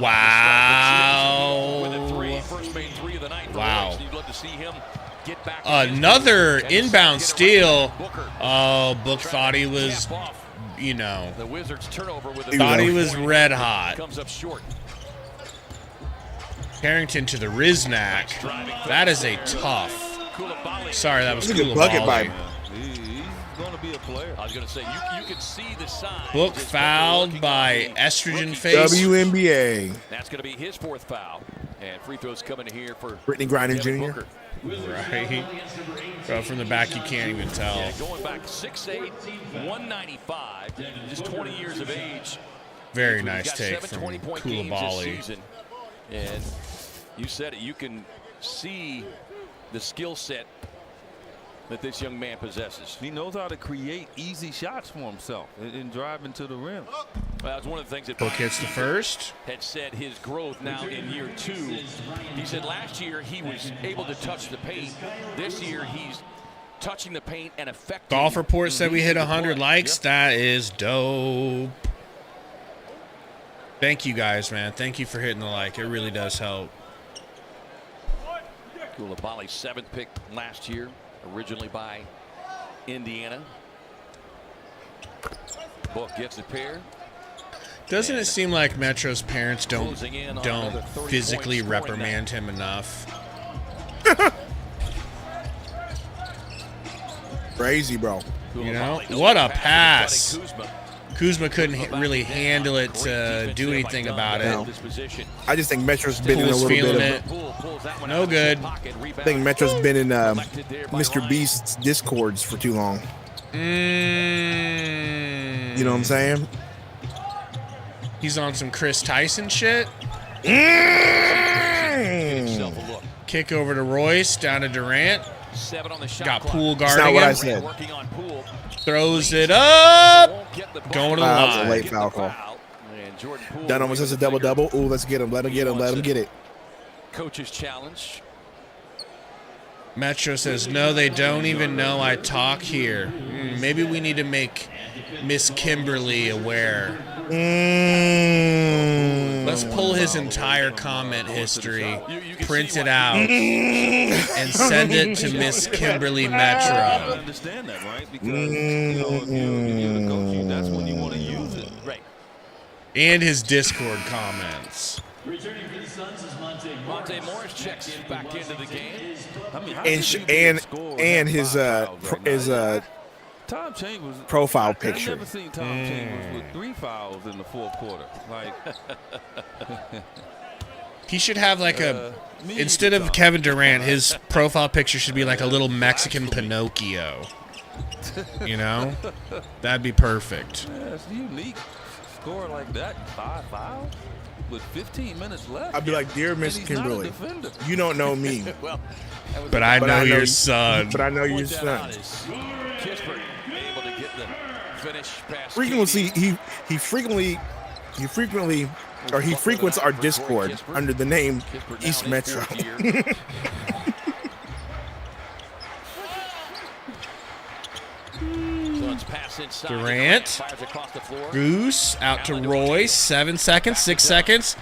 Wow. Another inbound steal. Oh, Book thought he was, you know, the Wizards turnover with thought he was red hot. Comes up short. Carrington to the Riznak. That is a tough. Sorry, that was a good bucket by him. He's going to be a player. I was going to say, you can see the sign. Book fouled by Estrogen Face. WNBA. That's going to be his 4th foul. And free throws coming in here for Brittany Griner Jr. Booker. Right. Bro, from the back, you can't even tell. Yeah, going back 6'8", 195, just 20 years of age. Very nice take from Koulibaly. And you said it, you can see the skill set that this young man possesses. He knows how to create easy shots for himself and driving to the rim. Well, that's one of the things that Book hits the first. Had said his growth now in year 2. He said last year he was able to touch the paint. This year he's touching the paint and affecting. Golf Report said we hit 100 likes. That is dope. Thank you guys, man. Thank you for hitting the like. It really does help. Koulibaly, 7th pick last year, originally by Indiana. Book gets a pair. Doesn't it seem like Metro's parents don't physically reprimand him enough? Crazy, bro. You know? What a pass. Kuzma couldn't really handle it to do anything about it. No. I just think Metro's been in a little bit of no good. I think Metro's been in Mr. Beast's discords for too long. You know what I'm saying? He's on some Chris Tyson shit. Kick over to Royce, down to Durant. Got Poole guarding him. That's not what I said. Throws it up. Going to the line. That was a late foul call. Dunn almost has a double-double. Ooh, let's get him. Let him get him. Let him get it. Coach's challenge. Metro says, no, they don't even know I talk here. Maybe we need to make Miss Kimberly aware. Let's pull his entire comment history, print it out, and send it to Miss Kimberly Metro. I understand that, right? Because you know, if you're the coach, that's when you want to use it. Right. And his Discord comments. Returning for the Suns is Monte Morris checks back into the game. I mean, and his Tom Chambers profile picture. I've never seen Tom Chambers with 3 fouls in the 4th quarter. Like he should have like a instead of Kevin Durant, his profile picture should be like a little Mexican Pinocchio. You know? That'd be perfect. Yeah, it's unique score like that, 5-5, with 15 minutes left. I'd be like, dear Miss And he's not a Kimberly, defender. you don't know me. Well, But I know your son. But I know your point that son. out is Kispert able to get the finish past Frequency, he frequently frequents our Discord under the name East Metro. Durant. Goose out to Royce. 7 seconds, 6 seconds.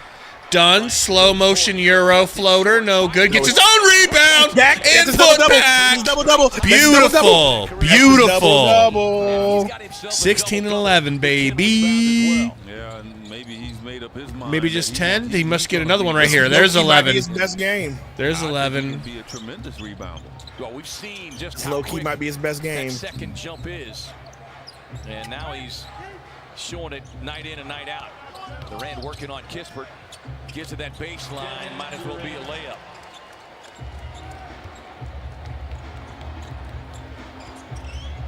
Done. Slow motion Euro floater. No good. Gets his own rebound. Back. And That's a put double-double. back. That's a double-double. Beautiful. That's a Beautiful. double-double. 16 and 11, baby. Yeah, and maybe he's made up his mind. Maybe just 10. He must get another one right here. There's Low-key might be 11. his best game. There's 11. Be a tremendous rebounder. Well, we've seen just Low key might be his best game. that second jump is. And now he's showing it night in and night out. Durant working on Kispert. Gets to that baseline. Might as well be a layup.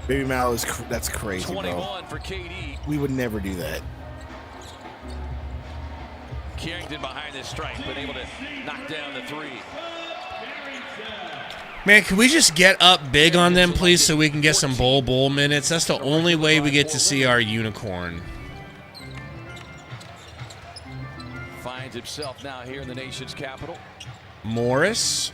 Baby Mal is that's crazy, 21 bro. for KD. We would never do that. Carrington behind this stripe, but able to knock down the three. Man, can we just get up big on them, please, so we can get some bowl minutes? That's the only way we get to see our unicorn. Finds himself now here in the nation's capital. Morris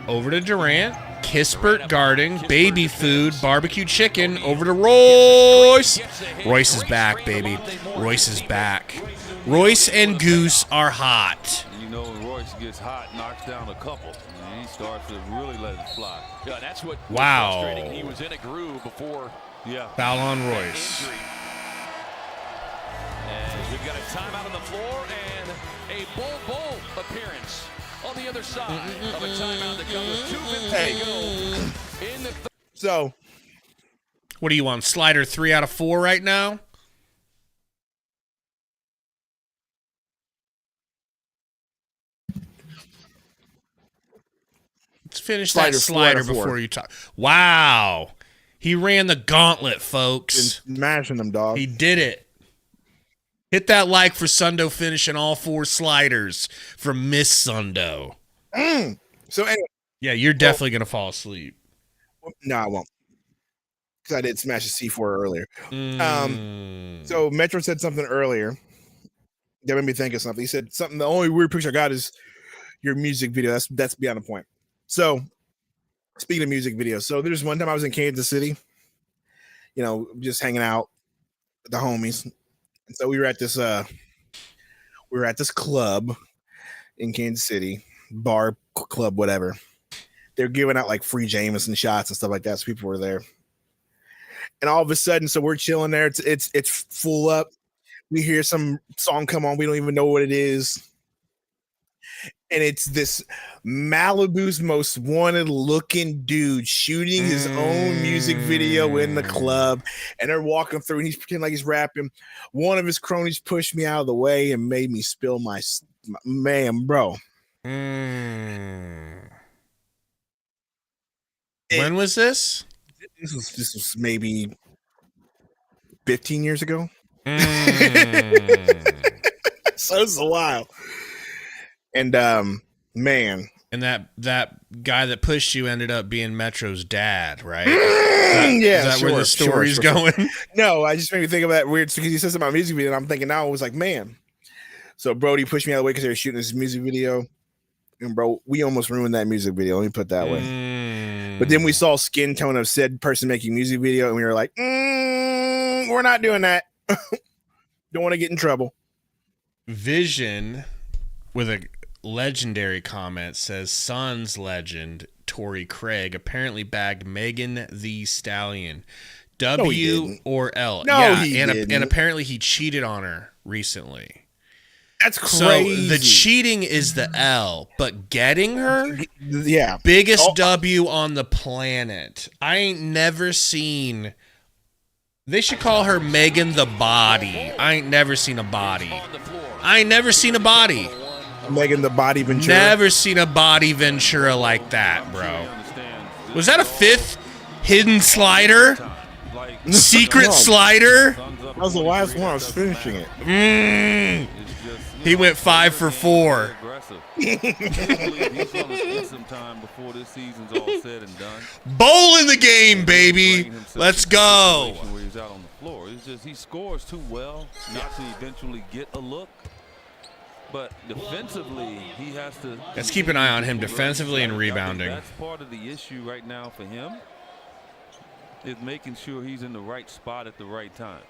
over to Durant. Kispert guarding. Baby food. Barbecue chicken. Over to Royce. Royce is back, baby. Royce is back. Royce and Goose are hot. You know, when Royce gets hot, knocks down a couple, and he starts to really let it fly. Yeah, that's what was Wow. frustrating. He was in a groove before. Yeah. Foul on Royce. Injury. As we've got a timeout on the floor and a Bull appearance on the other side of a timeout that comes with 2:15 to go in the So, What do you want? Slider 3 out of 4 right now? Let's finish that slider before you talk. Wow. He ran the gauntlet, folks. smashing them, dog. He did it. Hit that like for Sundo finishing all 4 sliders from Miss Sundo. So anyway, Yeah, you're definitely going to fall asleep. no, I won't. Because I did smash a C4 earlier. So Metro said something earlier that made me think of something. He said something. The only weird picture I got is your music video. That's beyond the point. So speaking of music videos, so there's one time I was in Kansas City, just hanging out with the homies. And so we were at this club in Kansas City, bar, club, whatever. They're giving out like free Jameson shots and stuff like that. So people were there. And all of a sudden, so we're chilling there. It's full up. We hear some song come on. We don't even know what it is. And it's this Malibu's Most Wanted looking dude shooting his own music video in the club. And they're walking through and he's pretending like he's rapping. One of his cronies pushed me out of the way and made me spill my man, bro. When was this? This was maybe 15 years ago. So it's a while. And man. And that guy that pushed you ended up being Metro's dad, right? Is that where the story's going? No, I just made me think of that weird because he says about music video, and I'm thinking now I was like, man. So Brody pushed me out of the way because they were shooting this music video. And bro, we almost ruined that music video. Let me put it that way. But then we saw skin tone of said person making music video, and we were like, we're not doing that. Don't want to get in trouble. Vision with a legendary comment says Suns legend Torrey Craig apparently bagged Megan Thee Stallion. W or L? No, yeah, he didn't. And apparently he cheated on her recently. That's crazy. So the cheating is the L, but getting her, yeah, biggest W on the planet. I ain't never seen. They should call her Megan the Body. I ain't never seen a body. I ain't never seen a body. Megan the Body Ventura. Never seen a body Ventura like that, bro. Was that a 5th hidden slider? Secret slider? That was the last one. I was finishing it. He went 5 for 4. He's going to spend some time before this season's all said and done. Bowl in the game, baby. Let's go. Where he's out on the floor. It's just he scores too well not to eventually get a look. But defensively, he has to. Let's keep an eye on him defensively and rebounding. That's part of the issue right now for him. Is making sure he's in the right spot at the right time.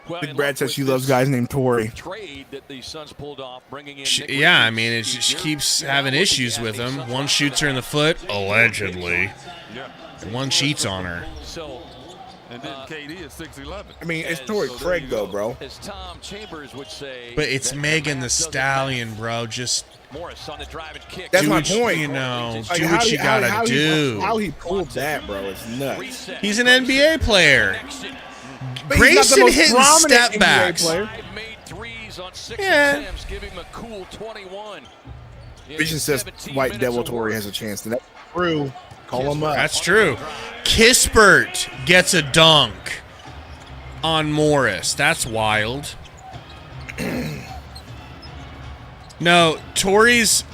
Well, Big Brad says she loves guys named Tori. Trade that the Suns pulled off, bringing in Yeah, I mean, she keeps having issues with him. One shoots her in the foot, allegedly. One cheats on her. So, and then KD is 6'11". I mean, it's Tori Craig, though, bro. As Tom Chambers would say. But it's Megan the Stallion, bro. Just Morris on the drive and kick. That's my point. You know, Like, do what you gotta do. How he pulled that, bro, is nuts. He's an NBA player. But he's not the Grayson most hitting prominent step NBA backs. player. Made threes on 6 Yeah. attempts, give him a cool 21. Vision says White Devil Tory has a chance. And that's true. Call him up. That's true. Kispert gets a dunk on Morris. That's wild. No, Tory's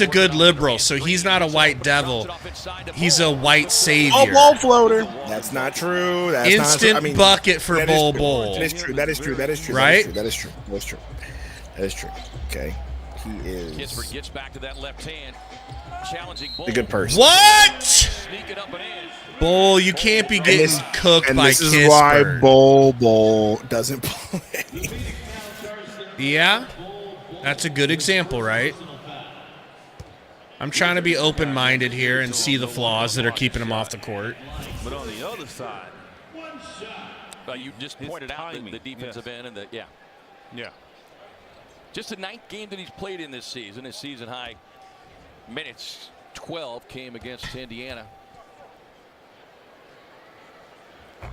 a good liberal, so he's not a white devil. He's a white savior. Oh, ball floater. That's not true. That's Instant not true. I mean, bucket for that Bol is true. Bol. That is true. That is true. That is true. Right? That is true. That is true. That is true. Okay. He is Kispert gets back to that left hand, challenging Bull. a good person. What? Sneak it up and in. Bull, you can't be getting cooked And by this is why Kispert. Bol doesn't play. Yeah, that's a good example, right? I'm trying to be open-minded here and see the flaws that are keeping him off the court. But on the other side, You just pointed out the defensive end and the yeah. Just the 9th game that he's played in this season. His season high minutes 12 came against Indiana.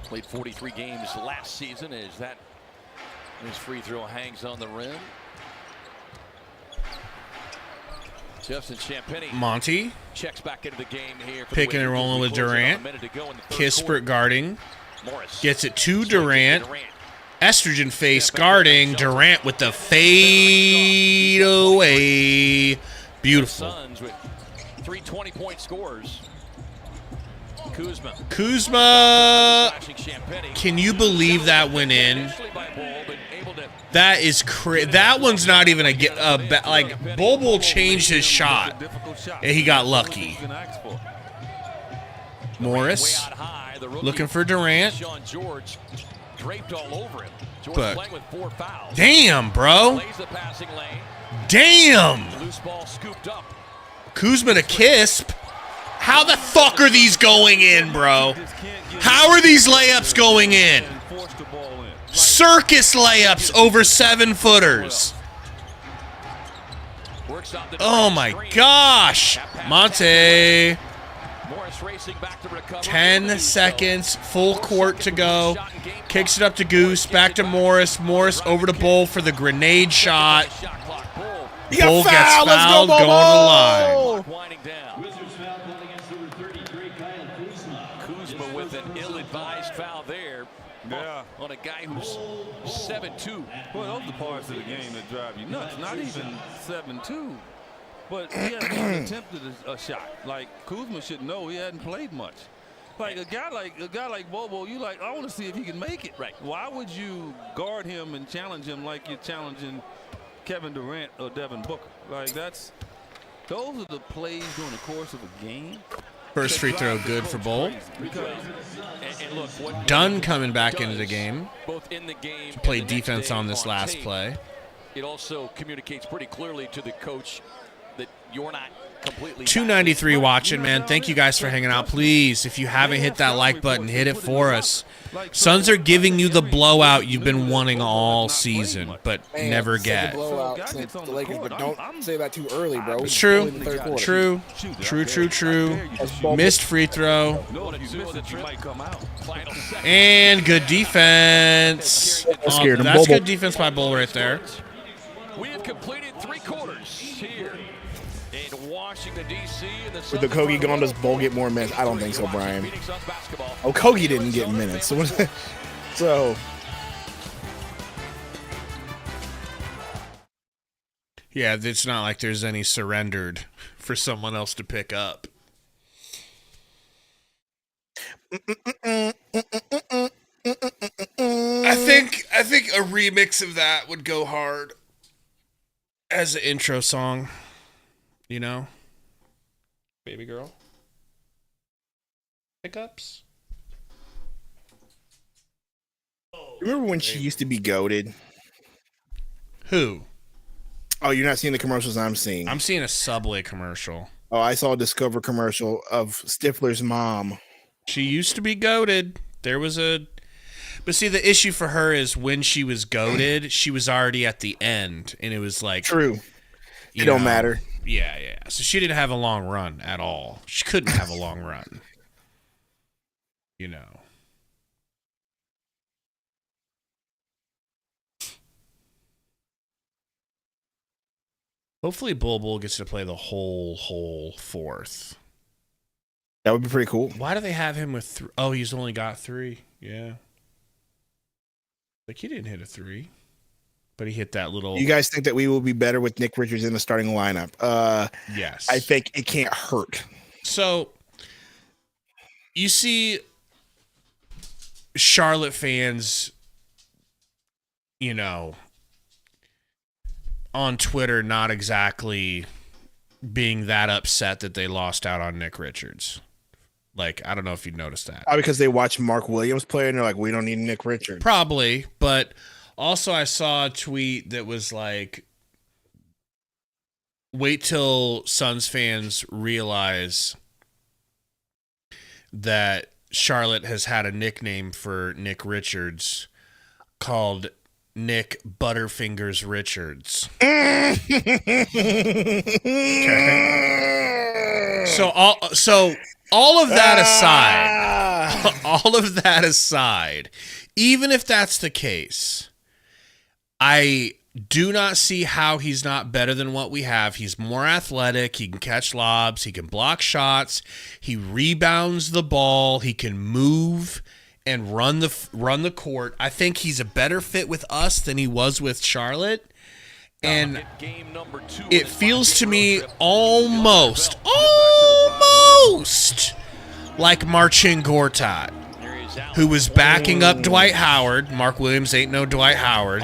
Played 43 games last season. As that his free throw hangs on the rim. Justin Champagnie Monty checks back into the game here. picking and rolling with Durant. Kispert guarding. Morris Gets it to Durant. Estrogen face guarding. Durant with the fade away. Beautiful. Suns with 3 20-point scores. Kuzma. Can you believe that went in? That is crazy. That one's not even like Bol changed his shot and he got lucky. Morris looking for Durant. But damn, bro. Damn. Kuzma to Kisp. How the fuck are these going in, bro? How are these layups going in? Circus layups over 7-footers. Oh my gosh. Monte. 10 seconds, full court to go. Kicks it up to Goose, back to Morris. Morris over to Bol for the grenade shot. Bol gets fouled, going to the line. Kuzma with an ill-advised foul there. Yeah. On a guy who's 7'2". Well, those are the parts of the game that drive you nuts. Not even 7'2", but he hasn't even attempted a shot. Like Kuzma should know he hadn't played much. Like a guy like Bobo, you like, I want to see if he can make it. Right. Why would you guard him and challenge him like you're challenging Kevin Durant or Devin Booker? Like those are the plays during the course of a game. First free throw good for Bol. And Dunn coming back into the game. Both in the game to play defense on this last tape, play. It also communicates pretty clearly to the coach that you're not completely 293 watching, man. Thank you guys for hanging out. Please, if you haven't hit that like button, hit it for us. Suns are giving you the blowout you've been wanting all season, but never get. Blowout since the Lakers, but don't say that too early, bro. It's true. Only the third quarter. True. Missed free throw. And good defense. Scared him. That's Bobo. good defense by Bol right there. We have completed 3 quarters here in Washington, D.C. With the Kogi gone, does Bol get more minutes? I don't think so, Brian. Oh, Kogi didn't get minutes. So So Yeah, it's not like there's any surrendered for someone else to pick up. I think a remix of that would go hard as an intro song. You know? Baby girl. Pickups. remember when she used to be goated? Who? Oh, you're not seeing the commercials I'm seeing. I'm seeing a Subway commercial. Oh, I saw a Discover commercial of Stifler's mom. She used to be goated. There was a... But see, the issue for her is when she was goated, she was already at the end. And it was like... True. It don't matter. Yeah. So she didn't have a long run at all. She couldn't have a long run. You know. Hopefully Bull gets to play the whole fourth. That would be pretty cool. Why do they have him with oh, he's only got 3. Yeah. Like, he didn't hit a 3. But he hit that little... You guys think that we will be better with Nick Richards in the starting lineup? Yes. I think it can't hurt. So, you see Charlotte fans, you know, on Twitter not exactly being that upset that they lost out on Nick Richards. Like, I don't know if you noticed that. Because they watch Mark Williams play and they're like, we don't need Nick Richards. Probably, but also I saw a tweet that was like, wait till Suns fans realize that Charlotte has had a nickname for Nick Richards called Nick Butterfingers Richards. Okay. So all of that aside, even if that's the case, I do not see how he's not better than what we have. He's more athletic. He can catch lobs. He can block shots. He rebounds the ball. He can move and run the court. I think he's a better fit with us than he was with Charlotte. And it feels to me almost like Marcin Gortat, who was backing up Dwight Howard. Mark Williams ain't no Dwight Howard.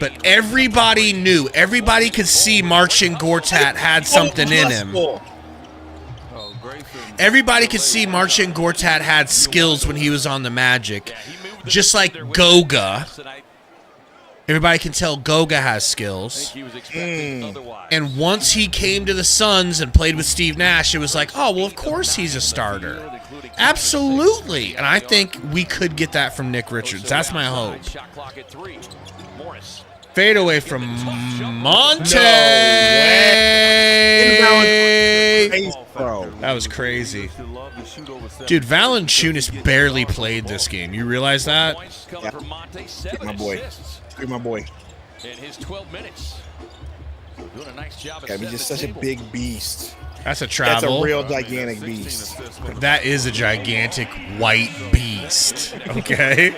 But everybody knew. Everybody could see Marcin Gortat had something in him. Everybody could see Marcin Gortat had skills when he was on the Magic. Just like Goga. Everybody can tell Goga has skills. And once he came to the Suns and played with Steve Nash, it was like, oh, well, of course he's a starter. Absolutely. And I think we could get that from Nick Richards. That's my hope. Fade away from Monte. That was crazy. Dude, Valanciunas barely played this game. You realize that? Yeah. My boy. My boy. In his 12 minutes. Doing a nice job. Yeah, he's just such a big beast. That's a travel. That's a real gigantic beast. That is a gigantic white beast. Okay?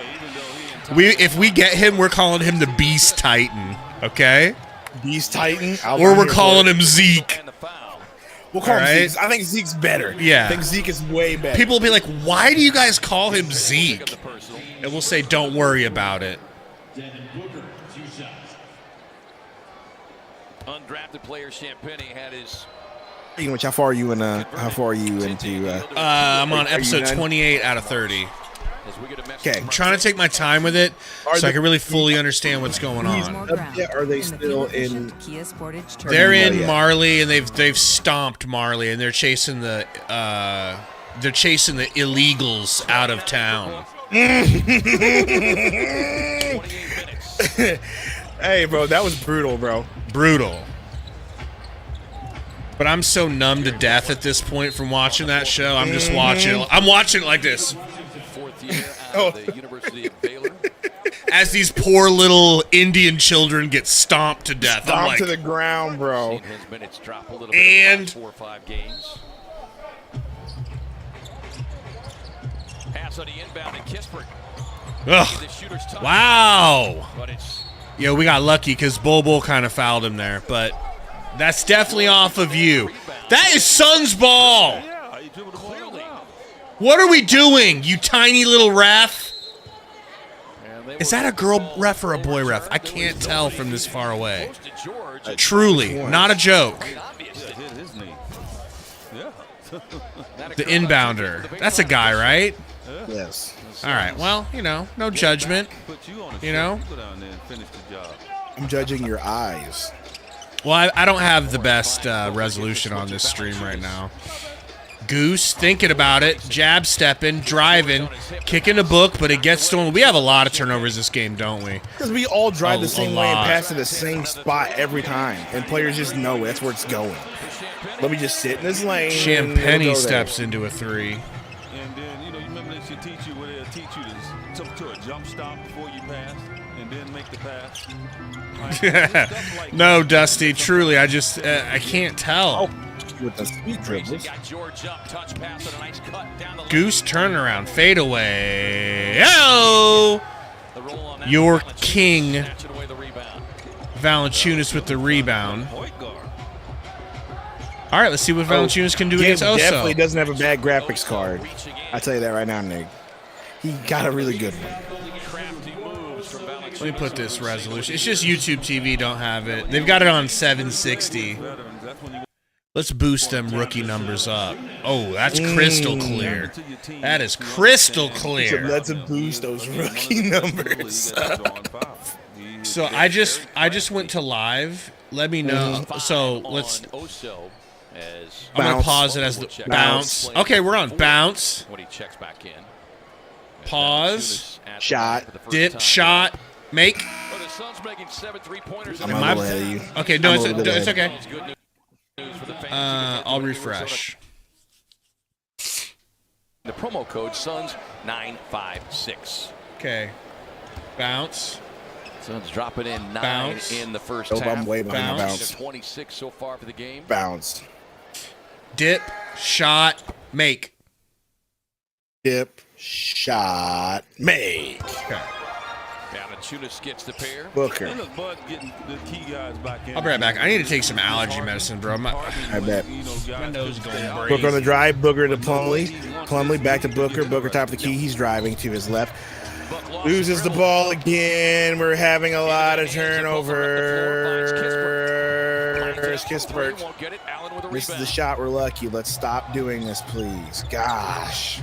If we get him, we're calling him the Beast Titan. Okay? Beast Titan? Or we're calling him Zeke. We'll call him Zeke. I think Zeke's better. Yeah. I think Zeke is way better. People will be like, why do you guys call him Zeke? And we'll say, don't worry about it. Undrafted player Champagne had his... How far are you into? I'm on episode 28 out of 30. Okay. I'm trying to take my time with it so I can really fully understand what's going on. Are they still in? They're in Marley, and they've stomped Marley, and they're chasing the illegals out of town. Hey, bro, that was brutal, bro. Brutal. But I'm so numb to death at this point from watching that show. I'm just watching. I'm watching it like this. As these poor little Indian children get stomped to death. Stomped like, to the ground, bro. And 4 or 5 games. Pass on the inbound and Kispert. Ugh. Wow. Yo, we got lucky because Bull kind of fouled him there, but that's definitely off of you. That is Suns' ball. What are we doing, you tiny little ref? Is that a girl ref or a boy ref? I can't tell from this far away. Truly, not a joke. The inbounder. That's a guy, right? Yes. All right. Well, you know, no judgment. You know? I'm judging your eyes. Well, I don't have the best resolution on this stream right now. Goose, thinking about it, jab stepping, driving, kicking the book, but it gets stolen. We have a lot of turnovers this game, don't we? Because we all drive the same way and pass to the same spot every time. And players just know that's where it's going. Let me just sit in this lane. Champagne steps into a 3. And then, you know, you remember they should teach you where they'll teach you to a jump stop before you pass and then make the pass. No, Dusty, truly, I can't tell. With the speed dribbles. Goose turnaround, fade away. Oh! Your king, Valanciunas with the rebound. All right, let's see what Valanciunas can do against Oso. Definitely doesn't have a bad graphics card. I'll tell you that right now, Nick. He got a really good one. Let me put this resolution. It's just YouTube TV don't have it. They've got it on 760. Let's boost them rookie numbers up. Oh, that's crystal clear. That is crystal clear. Let's boost those rookie numbers up. So I just went to live. Let me know. So let's. I'm gonna pause it as the bounce. Okay, we're on bounce. Pause. Shot. Dip. Shot. Make. I'm a little ahead of you. Okay, no, it's okay. I'll refresh. The promo code Suns 956. Okay. Bounce. Suns dropping in 9 Bounce. in the first Nope, half. I'm way behind the bounce. 26 so far for the game. Bounce. Dip. Shot. Make. Dip. Shot. Make. Okay. Valanciunas gets the pair. Booker. I'll I'll be right back. I need to take some allergy medicine, bro. I bet. My nose going crazy. Booker on the drive. Booker to Plumlee. Plumlee back to Booker. Booker top of the key. He's driving to his left. Loses the ball again. We're having a lot of turnovers. Kispert. This is the shot. We're lucky. Let's stop doing this, please. Gosh.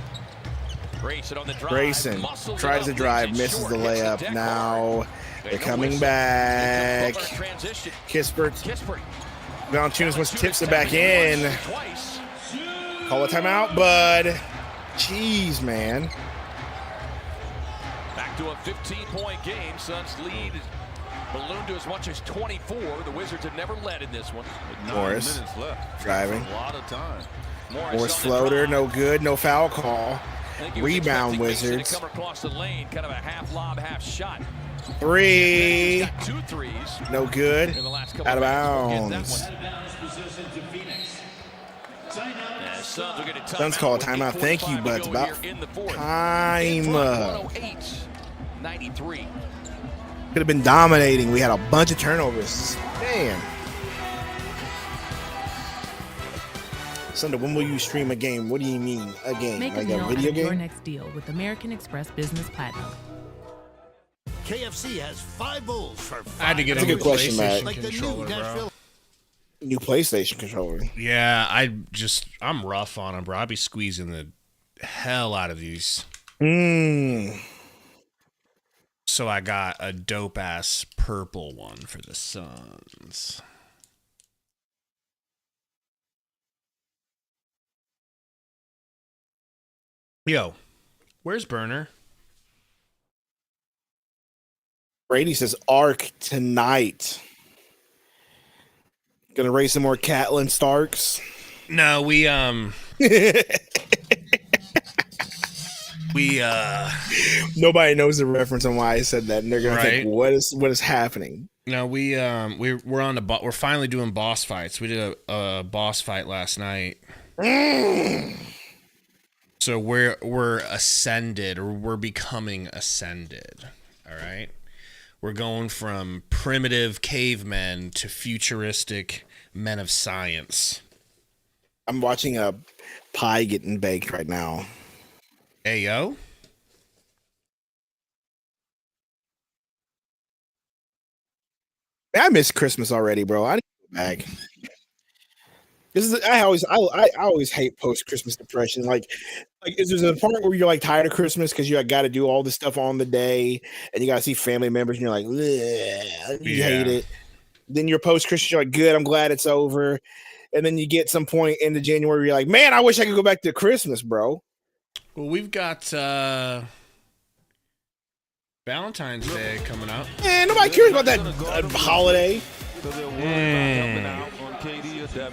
Grayson tries to drive, misses the layup. Now they're coming back. Kispert. Valanciunas once tips it back in. Call a timeout, bud. Jeez, man. Back to a 15-point game. Suns lead ballooned to as much as 24. The Wizards have never led in this one. Morris driving. A lot of time. Morris floater, no good, no foul call. Rebound Wizards. Come across the lane, kind of a half lob, half shot. 3. 2 threes. No good. Out of bounds. Suns call a timeout. Thank you, but it's about time. 93. Could have been dominating. We had a bunch of turnovers. Man. Sundo, when will you stream a game? What do you mean, a game? Make like a a video game? Your next deal with American Express Business Platinum. KFC has 5 bowls for 5. I had to get That's a good question, Matt. Like the Controller, new bro. Nashville. New PlayStation controller. Yeah, I'm rough on them, bro. I be squeezing the hell out of these. So I got a dope ass purple one for the Suns. Yo, where's Burner? Brady says Arc tonight. Gonna race some more Catelyn Starks. No, we Nobody knows the reference on why I said that, and they're gonna Right. think, what is happening? No, we're on the we're finally doing boss fights. We did a boss fight last night. So So we're ascended, or we're becoming ascended. All right, we're going from primitive cavemen to futuristic men of science. I'm watching a pie getting baked right now. Hey yo. I miss Christmas already, bro. I need to go back. I always hate post Christmas depression. Like is there a point where you're like tired of Christmas because you got to do all this stuff on the day and you got to see family members and you're like, you hate it. Then you're post Christmas, you're like, good, I'm glad it's over. And then you get some point into January where you're like, man, I wish I could go back to Christmas, bro. Well, we've got Valentine's Day coming up. Man, nobody cares about that holiday.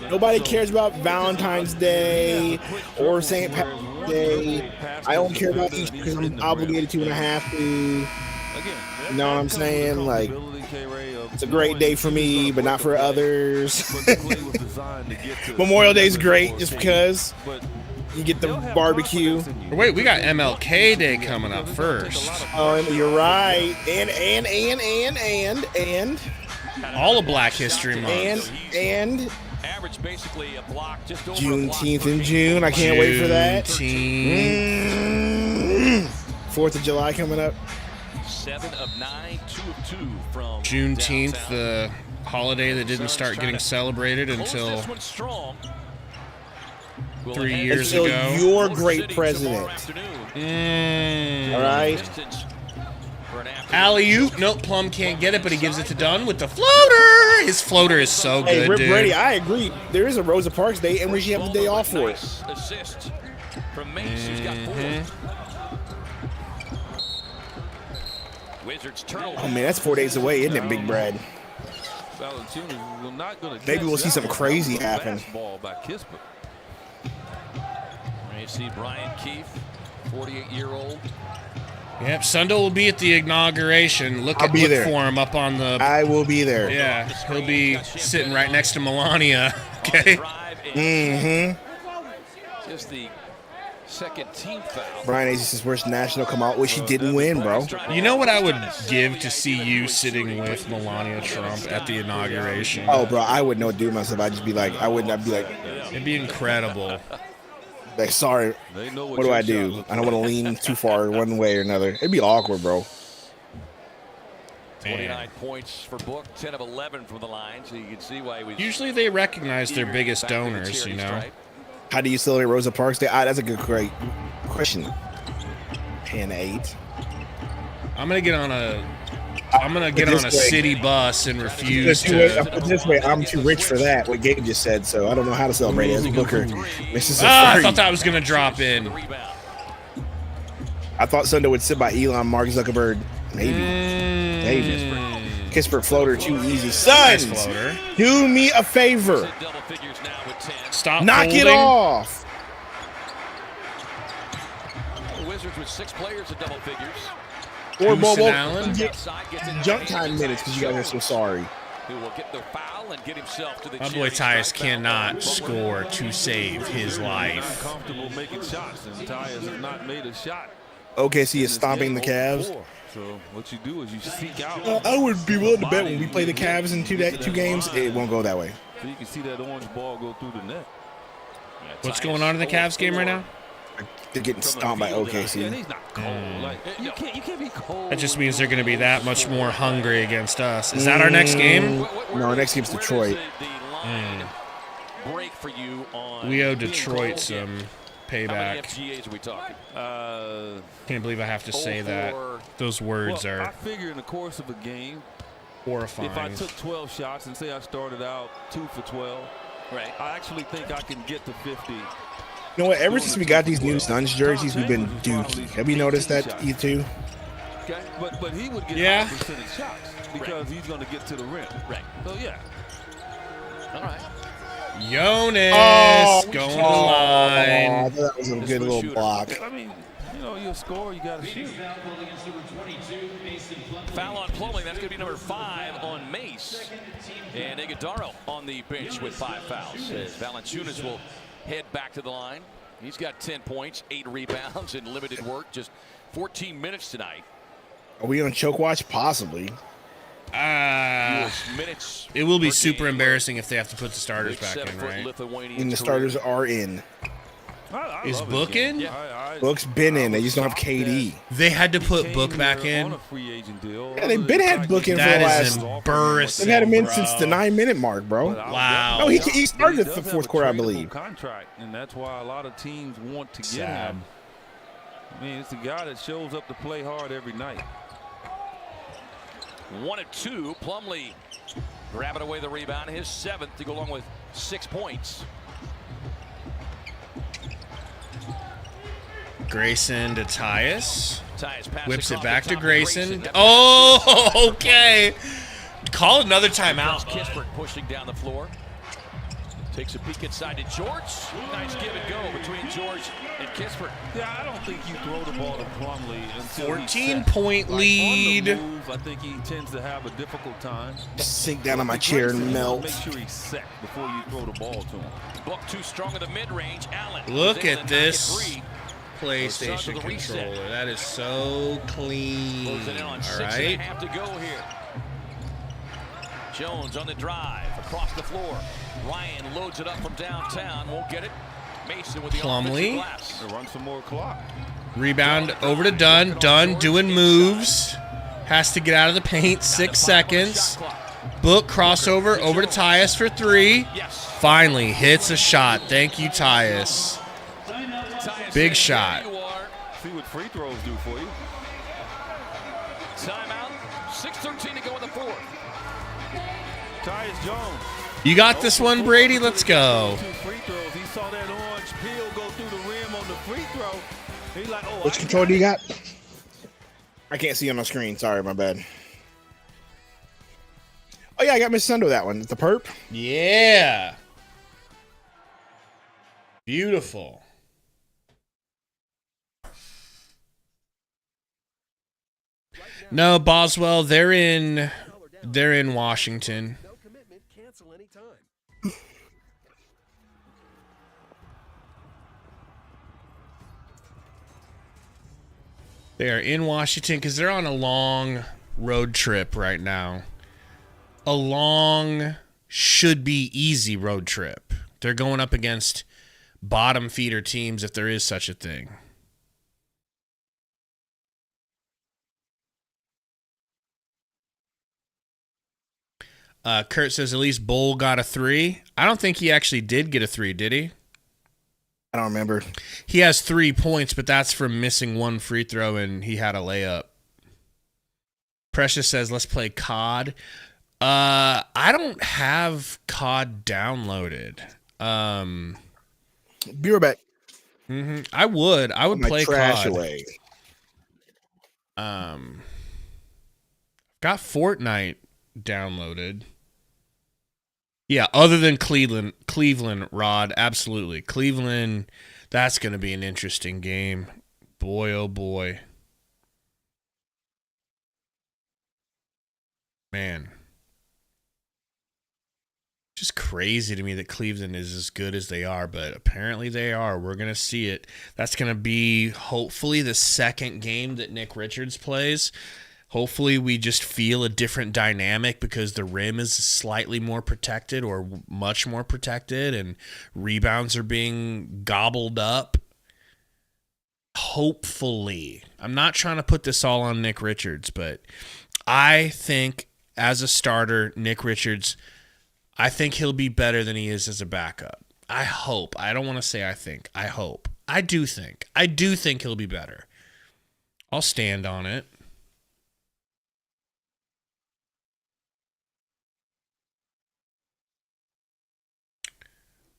Nobody cares about Valentine's Day or St. Patrick's Day. I only care about Easter because I'm obligated to and I have to. You know what I'm saying? Like, it's a great day for me, but not for others. Memorial Day is great just because you get the barbecue. Wait, we got MLK Day coming up first. Oh, you're right. And all of Black History Month. And average basically a block just over Juneteenth in June. I can't wait for that. 4th of July coming up. 7 of 9, 2 of 2 from Juneteenth, downtown. the holiday that didn't start getting celebrated until 3 years until ago. Your great president. All right. Alley-oop. Nope, Plum can't get it, but he gives it to Dunn with the floater. His floater is so good, Hey, Rip dude. Brady, I agree. There is a Rosa Parks Day, and we should have the day off for it. Assist from Mace, who's got 4. Wizards turnover. Oh, man, that's 4 days away, isn't it, Big Brad? Maybe we'll see something crazy happen. You see Brian Keefe, 48-year-old. Yep, Sundo will be at the inauguration. Look I'll be there. for him up on the... I will be there. Yeah, he'll be sitting right next to Melania. Okay. Just the second team foul. Brian Hayes is his worst national come out. Wish he didn't win, bro. You know what I would give to see you sitting with Melania Trump at the inauguration? Oh, bro, I wouldn't know what to do myself. I'd just be like, I'd be like... It'd be incredible. Like, sorry, what do I do? I don't want to lean too far one way or another. It'd be awkward, bro. 29 points for Book, 10 of 11 from the line, so you can see why he was... Usually they recognize their biggest donors, you know. How do you celebrate Rosa Parks Day? That's a great question. 10-8. I'm gonna get on a city bus and refuse to. This way, I'm too rich for that. What Gabe just said, so I don't know how to celebrate it as a Booker. I thought that was gonna drop in. I thought Sundo would sit by Elon, Mark Zuckerberg, maybe. Pittsburgh floater too easy. Suns, do me a favor. Stop. Knock it off. The Wizards with 6 players in double figures. Or Allen. Junk time minutes because you guys are so sorry. Who will get the foul and get himself to the My boy Tyus cannot score to save his life. Comfortable making shots, and Tyus has not made a shot. OKC is stomping the Cavs. So what you do is you seek out. I would be willing to bet when we play the Cavs in two games, it won't go that way. So you can see that orange ball go through the net. What's going on in the Cavs game right now? They're getting stomped by OKC. He's not cold. Like, you can't be cold. That just means they're going to be that much more hungry against us. Is that our next game? No, our next game's Detroit. Break for you on We owe Detroit some payback. How many FGAs are we talking? Can't believe I have to say that. Those words I are figure in the course of a game, horrifying. if I took 12 shots and say I started out 2 for 12, right, I actually think I can get to 50. You know what? Ever since we got these new Suns jerseys, we've been dookie. Have you noticed that, you two? Okay, but he would get 100% shots because he's going to get to the rim. Right. So yeah. All right. Jonas going to the line. That was a good little block. I mean, you know, you're a scorer, you got to shoot. Foul on Plumlee. That's going to be number 5 on Mace. And Iguodaro on the bench with 5 fouls. As Valanciunas will head back to the line. He's got 10 points, 8 rebounds, and limited work. Just 14 minutes tonight. Are we on choke watch? Possibly. Minutes. It will be super embarrassing if they have to put the starters back in, right? And the starters are in. Is Book in? Yeah. Book's been in. They just don't have KD. They had to put Book back in. Yeah, they've been had Book in for the That last. is embarrassing. They've had him in bro. since the 9-minute mark, bro. Wow. No, he started the fourth quarter, I believe. Contract, and that's why a lot of teams want to get him. I mean, it's the guy that shows up to play hard every night. 1 of 2. Plumlee grabbing away the rebound. His 7th to go along with 6 points. Grayson to Tyus. Whips it across back the to top Grayson. Oh, okay. Call another timeout. Kispert pushing down the floor. Takes a peek inside to George. Nice give and go between George and Kispert. Yeah, I don't think you throw the ball to Plumlee until 14-point lead. On the move, I think he tends to have a difficult time. Just sink down on my chair and melt. Make sure he's set before you throw the ball to him. Book too strong in the mid-range. Allen. Look at this PlayStation controller. That is so clean. All right. Have to go here. Jones on the drive across the floor. Ryan loads it up from downtown. Won't get it. Mason with the Plumlee. glass. Run some more clock. Rebound over to Dunn. Dunn doing moves. Has to get out of the paint. 6 seconds. Book crossover over to Tyus for 3. Finally hits a shot. Thank you, Tyus. Big shot. See what free throws do for you. Timeout. 6:13 to go in the fourth. Tyus Jones. You got this one, Brady? Let's go. 2 free throws. He saw that orange peel go through the rim on the free throw. He's like, oh, Which controller do you got? I can't see on my screen. Sorry, my bad. Oh, yeah, I got Miss Sundo that one. The perp? Yeah. Beautiful. No, Boswell, they're in Washington. They are in Washington because they're on a long road trip right now. A long, should be easy road trip. They're going up against bottom feeder teams if there is such a thing. Kurt says at least Bull got a 3. I don't think he actually did get a 3, did he? I don't remember. He has 3 points, but that's from missing 1 free throw, and he had a layup. Precious says, let's play COD. I don't have COD downloaded. Be right back. I would My play trash COD. away. Got Fortnite downloaded. Yeah, other than Cleveland, Rod, absolutely. Cleveland, that's going to be an interesting game. Boy, oh boy. Man. Just crazy to me that Cleveland is as good as they are, but apparently they are. We're going to see it. That's going to be hopefully the second game that Nick Richards plays. Hopefully we just feel a different dynamic because the rim is slightly more protected or much more protected and rebounds are being gobbled up. Hopefully. I'm not trying to put this all on Nick Richards, but I think as a starter, Nick Richards, I think he'll be better than he is as a backup. I hope. I don't want to say I think. I hope. I do think. I do think he'll be better. I'll stand on it.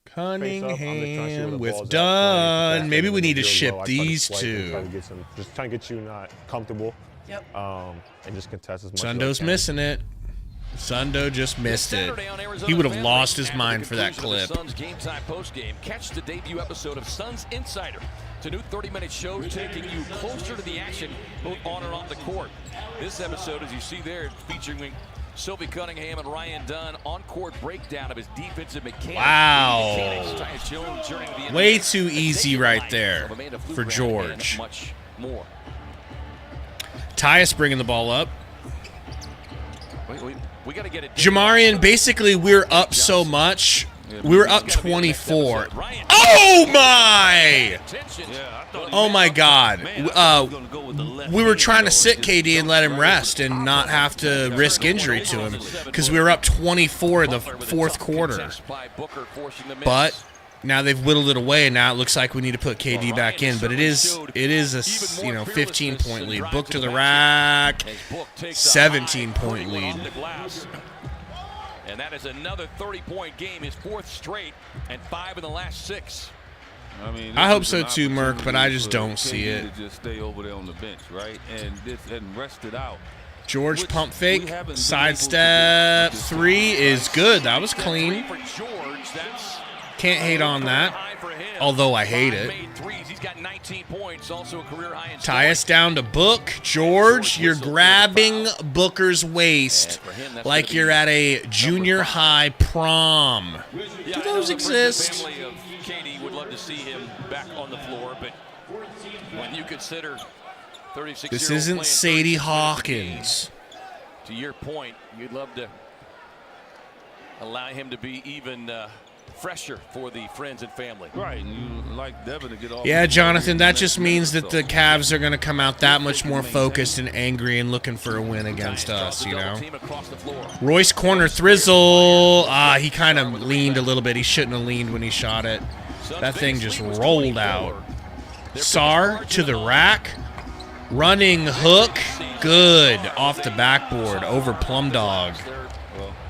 Cunningham with Dunn. Maybe we need to ship these two. Just trying to get you not comfortable. Yep. And just contest as much. Sundo's missing it. Sundo just missed it. He would have lost his mind for that clip. Suns Game Time Postgame. Catch the debut episode of Suns Insider. It's a new 30-minute show taking you closer to the action, both on and off the court. This episode, as you see there, featuring Sophie Cunningham and Ryan Dunn on-court breakdown of his defensive mechanics. Wow. Way too easy right there for George. Much more. Tyus bringing the ball up. We got to get it. Jamarian, basically, we're up so much. We were up 24. Oh, my! Oh, my God. We were trying to sit KD and let him rest and not have to risk injury to him because we were up 24 in the fourth quarter. But now they've whittled it away, and now it looks like we need to put KD back in. But it is a 15-point lead. Book to the rack, 17-point lead. And that is another 30-point game, his fourth straight, and 5 in the last 6. I hope so too, Merck, but I just don't see it. Just stay over there on the bench, right, and rest it out. George pump fake, sidestep 3 is good. That was clean. Can't hate on that, although I hate it. Tyus down to Book. George, you're grabbing Booker's waist like you're at a junior high prom. Do those exist? Katie would love to see him back on the floor, but when you consider 36-year-old This isn't Sadie Hawkins. To your point, you'd love to allow him to be even fresher for the friends and family. Right, and you like Devin to get off. Yeah, Jonathan, that just means that the Cavs are going to come out that much more focused and angry and looking for a win against us, you know. Royce corner Thrizzle. He kind of leaned a little bit. He shouldn't have leaned when he shot it. That thing just rolled out. Sar to the rack. Running hook. Good. Off the backboard over Plum Dog.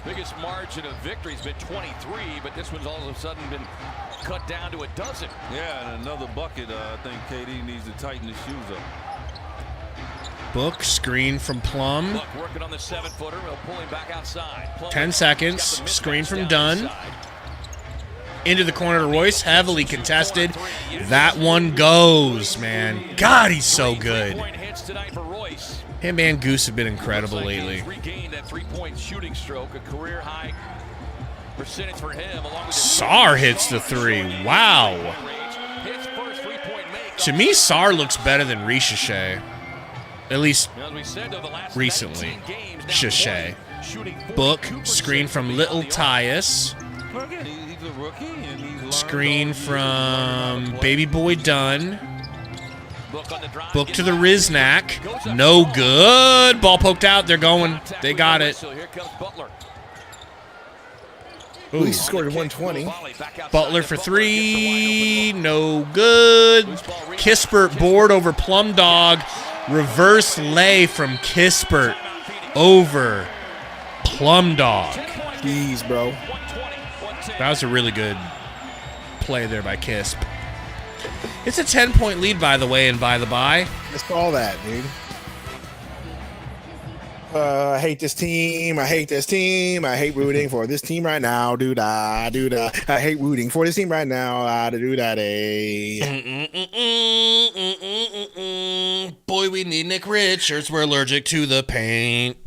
Biggest margin of victory has been 23, but this one's all of a sudden been cut down to a dozen. Yeah, and another bucket. I think KD needs to tighten his shoes up. Book screen from Plum. Book working on the 7-footer. We'll pull him back outside. Plum 10 seconds. Screen from Dunn. Into the corner to Royce. Heavily contested. That one goes, man. God, he's so good. Him and Goose have been incredible lately. Regained that 3-point shooting stroke, a career high percentage for him. Sar hits the 3. Wow. To me, Sar looks better than Ricochet. At least recently. Shashay. Book, screen from Little Tyus. Screen from Baby Boy Dunn. Book to the Riznak. No good. Ball poked out. They're going. They got it. Ooh, he scored 120. Butler for 3. No good. Kispert board over Plum Dog. Reverse lay from Kispert over Plum Dog. Jeez, bro. That was a really good play there by Kisp. It's a 10-point lead, by the way, and by the by. I saw that, dude. I hate this team. I hate this team. I hate rooting for this team right now. Do-da, do-da. I hate rooting for this team right now. Do-da-day. Boy, we need Nick Richards. We're allergic to the paint.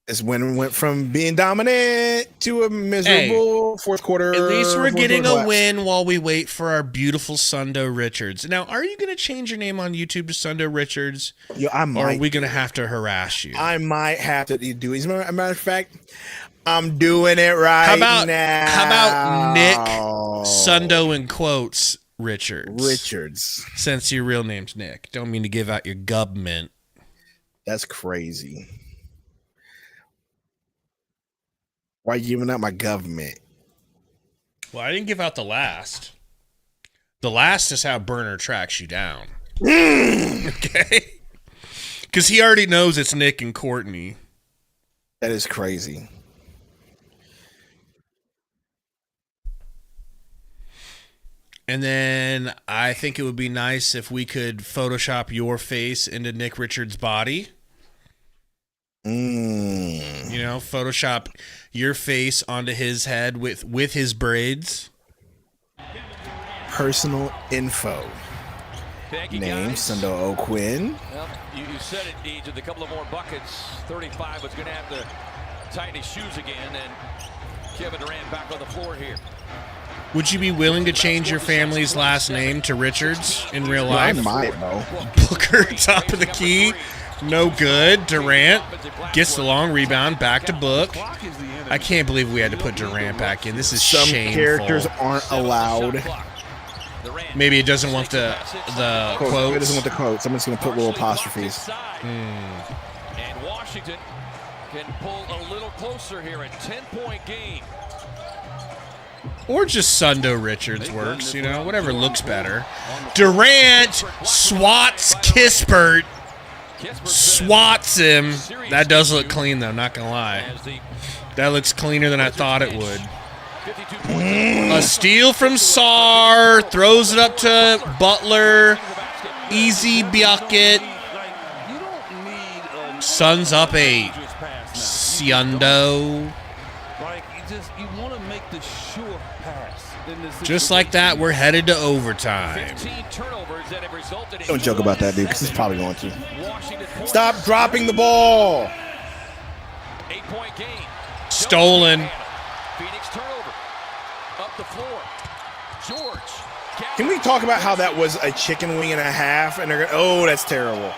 This win went from being dominant to a miserable fourth quarter. At least we're getting a win while we wait for our beautiful Sundo Richards. Now, are you going to change your name on YouTube to Sundo Richards? Yo, I might. Or are we going to have to harass you? I might have to do it. As a matter of fact, I'm doing it right now. How about Nick Sundo in quotes Richards? Since your real name's Nick. Don't mean to give out your government. That's crazy. Why are you giving out my government? Well, I didn't give out the last. The last is how Burner tracks you down. Okay? Because he already knows it's Nick and Courtney. That is crazy. And then I think it would be nice if we could Photoshop your face into Nick Richards' body. You know, Photoshop your face onto his head with his braids. Personal info. Name Sundo O'Quinn. Well, you said it, Deej, with a couple of more buckets. 35 was going to have to tighten his shoes again, and Kevin Durant back on the floor here. Would you be willing to change your family's last name to Richards in real life? I might, bro. Booker, top of the key. No good. Durant gets the long rebound. Back to Book. I can't believe we had to put Durant back in. This is Some shameful. characters aren't allowed. Maybe it doesn't want the quotes. It doesn't want the quotes. I'm just going to put little apostrophes. And Washington can pull a little closer here. A 10-point game. Or just Sundo Richards works, you know, whatever looks better. Durant swats Kispert. Swats him. That does look clean, though, not going to lie. That looks cleaner than I thought it would. A steal from Sar. Throws it up to Butler. Easy bucket. Suns up 8. Sundo. You want to make the sure pass. Just like that, we're headed to overtime. Don't joke about that, dude, because he's probably going to. Stop dropping the ball. 8-point game. Stolen. Phoenix turnover. Up the floor. George. Can we talk about how that was a chicken wing and a half? And they're going, oh, that's terrible.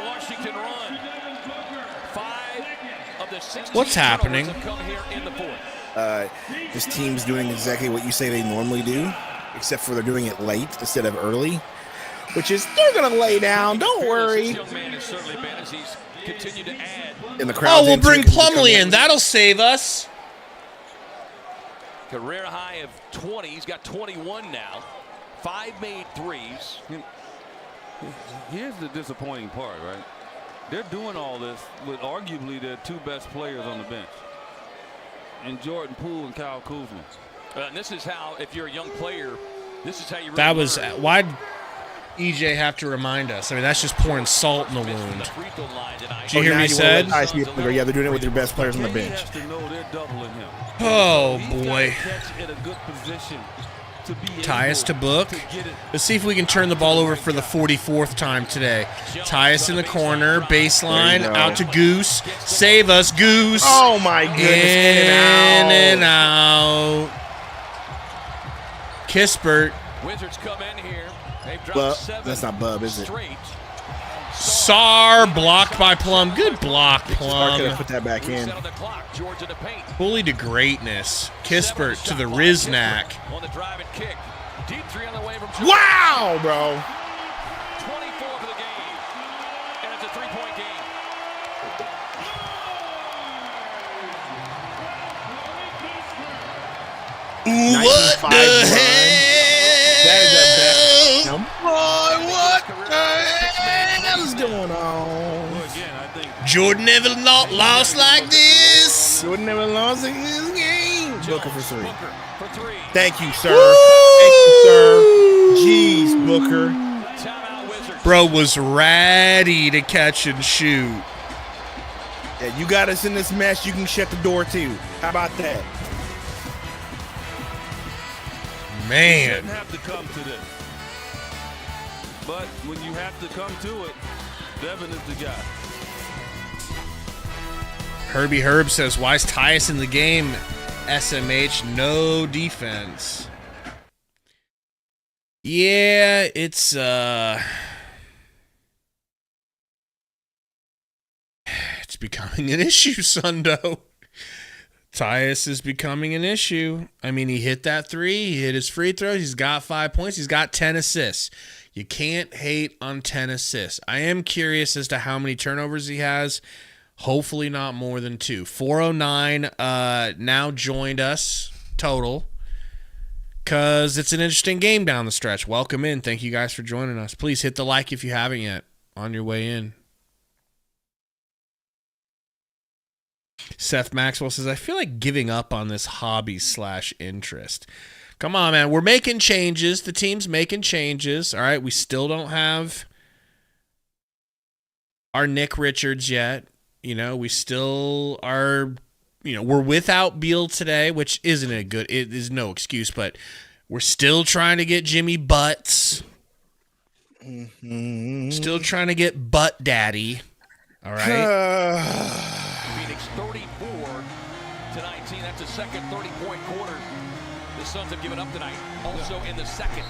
Washington run. 5 of the 16 What's happening? have come here in the fourth. This team's doing exactly what you say they normally do, except for they're doing it late instead of early, which is they're going to lay down. Don't worry. In the crowd. Oh, we'll bring Plumlee in. That'll save us. Career high of 20. He's got 21 now. 5 made threes. Here's the disappointing part, right? They're doing all this with arguably their 2 best players on the bench. And Jordan Poole and Kyle Kuzma. And this is how, if you're a young player, this is how you really That was learn. why'd EJ have to remind us? I mean, that's just pouring salt in the wound. Did you hear me said? Yeah, they're doing it with their best players on the bench. Oh boy. Tyus to Book. Let's see if we can turn the ball over for the 44th time today. Tyus in the corner, baseline, out to Goose. Save us, Goose. Oh my goodness. In and out. Kispert. Wizards come in here. They've dropped Bub. 7 That's not Bub, is it? straight. Sar blocked by Plum. Good block, I could Plum. have put that back in. Set on the clock. George in the paint. Bully to greatness. Kispert to the Riznak. On the drive and kick. Deep 3 on the way from George. Wow, bro. 24 for the game. And it's a 3-point game. What the hell? That is the best. Now, boy, what the hell is going on? Jordan never lost like this. Jordan never lost in this game. Booker for 3. For 3. Thank you, sir. Woo! Thank you, sir. Jeez, Booker. Timeout, Wizards. Bro was ready to catch and shoot. Yeah, you got us in this mess. You can shut the door too. How about that? Man. Shouldn't have to come to this. But when you have to come to it, Devin is the guy. Herbie Herb says, why is Tyus in the game? SMH, no defense. Yeah, it's becoming an issue, Sundo. Tyus is becoming an issue. I mean, he hit that 3. He hit his free throws. He's got 5 points. He's got 10 assists. You can't hate on 10 assists. I am curious as to how many turnovers he has. Hopefully not more than 2. 409 now joined us total because it's an interesting game down the stretch. Welcome in. Thank you guys for joining us. Please hit the like if you haven't yet on your way in. Seth Maxwell says, I feel like giving up on this hobby/interest. Come on, man. We're making changes. The team's making changes. All right. We still don't have our Nick Richards yet. You know, we still are we're without Beal today, which it is no excuse, but we're still trying to get Jimmy butts. Still trying to get butt daddy. All right. Phoenix 34 to 19. That's a second 30-point quarter. The Suns have given up tonight. Also in the second.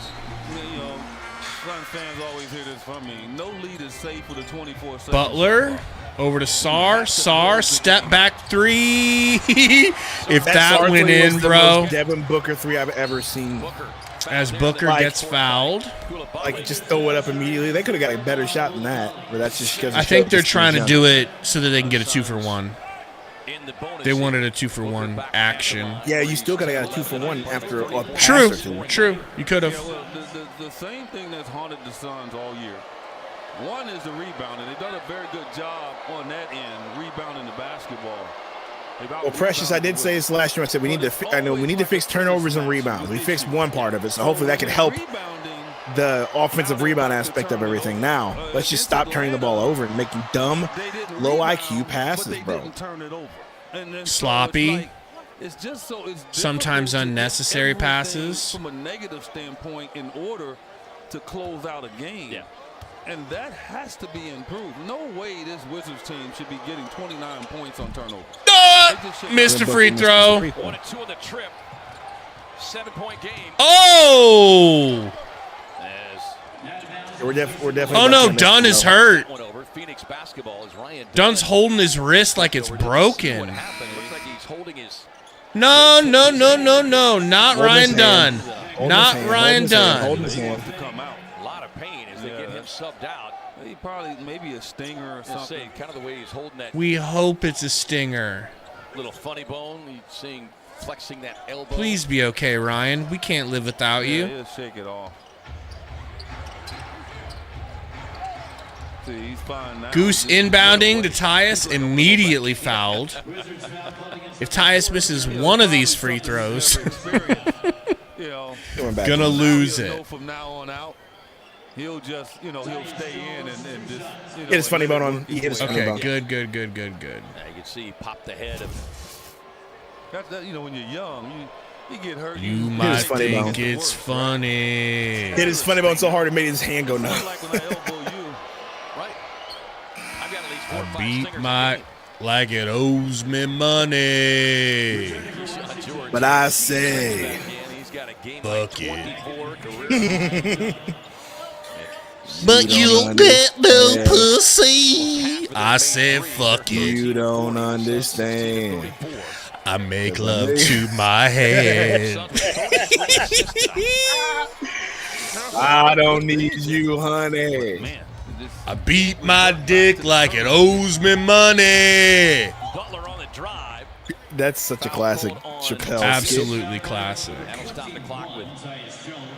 Suns fans always hear this from me. No lead is safe with a 24 seconds. Butler over to Sar. Sar, step back three. If that went in, bro. Devin Booker 3 I've ever seen. As Booker gets fouled. Like, just throw it up immediately. They could have got a better shot than that. But that's just because I think they're trying to do it so that they can get a 2-for-1. They wanted a 2-for-1 action. Yeah, you still got to get a 2-for-1 after a pass True, or two. true. You could have. The same thing that's haunted the Suns all year. One is the rebounding. They've done a very good job on that end, rebounding the basketball. Well, Precious, I did say this last year. I said we need to fix turnovers and rebounds. We fixed one part of it, so hopefully that can help the offensive rebound aspect of everything. Now, let's just stop turning the ball over and making dumb, low IQ passes, bro. Sloppy. Sometimes unnecessary passes. From a negative standpoint, in order to close out a game. Yeah. And that has to be improved. No way this Wizards team should be getting 29 points on turnover. Missed a free throw. 1 and 2 on the trip. 7-point game. Oh! We're definitely. Oh no, Dunn is hurt. Phoenix basketball is Ryan. Dunn's holding his wrist like it's broken. Looks like he's holding his. No, not Ryan Dunn. Not Ryan Dunn. A lot of pain as they get him subbed out. He probably maybe a stinger or something. Kind of the way he's holding that. We hope it's a stinger. Little funny bone. You're seeing flexing that elbow. Please be okay, Ryan. We can't live without you. He'll shake it off. See, he's fine now. Goose inbounding to Tyus, immediately fouled. If Tyus misses one of these free throws, gonna lose it. From now on out, he'll just, he'll stay in and just. Hit his funny bone on. Okay, good. Yeah, you can see he popped the head of. When you're young, you get hurt. You might think it's funny. Hit his funny bone so hard it made his hand go numb. I beat my like it owes me money. But I say, fuck it. But you'll get no pussy. I said fuck it. You don't understand. I make love to my head. I don't need you, honey. I beat my dick like it owes me money. Butler on the drive. That's such a classic Chappelle. Absolutely classic. That'll stop the clock with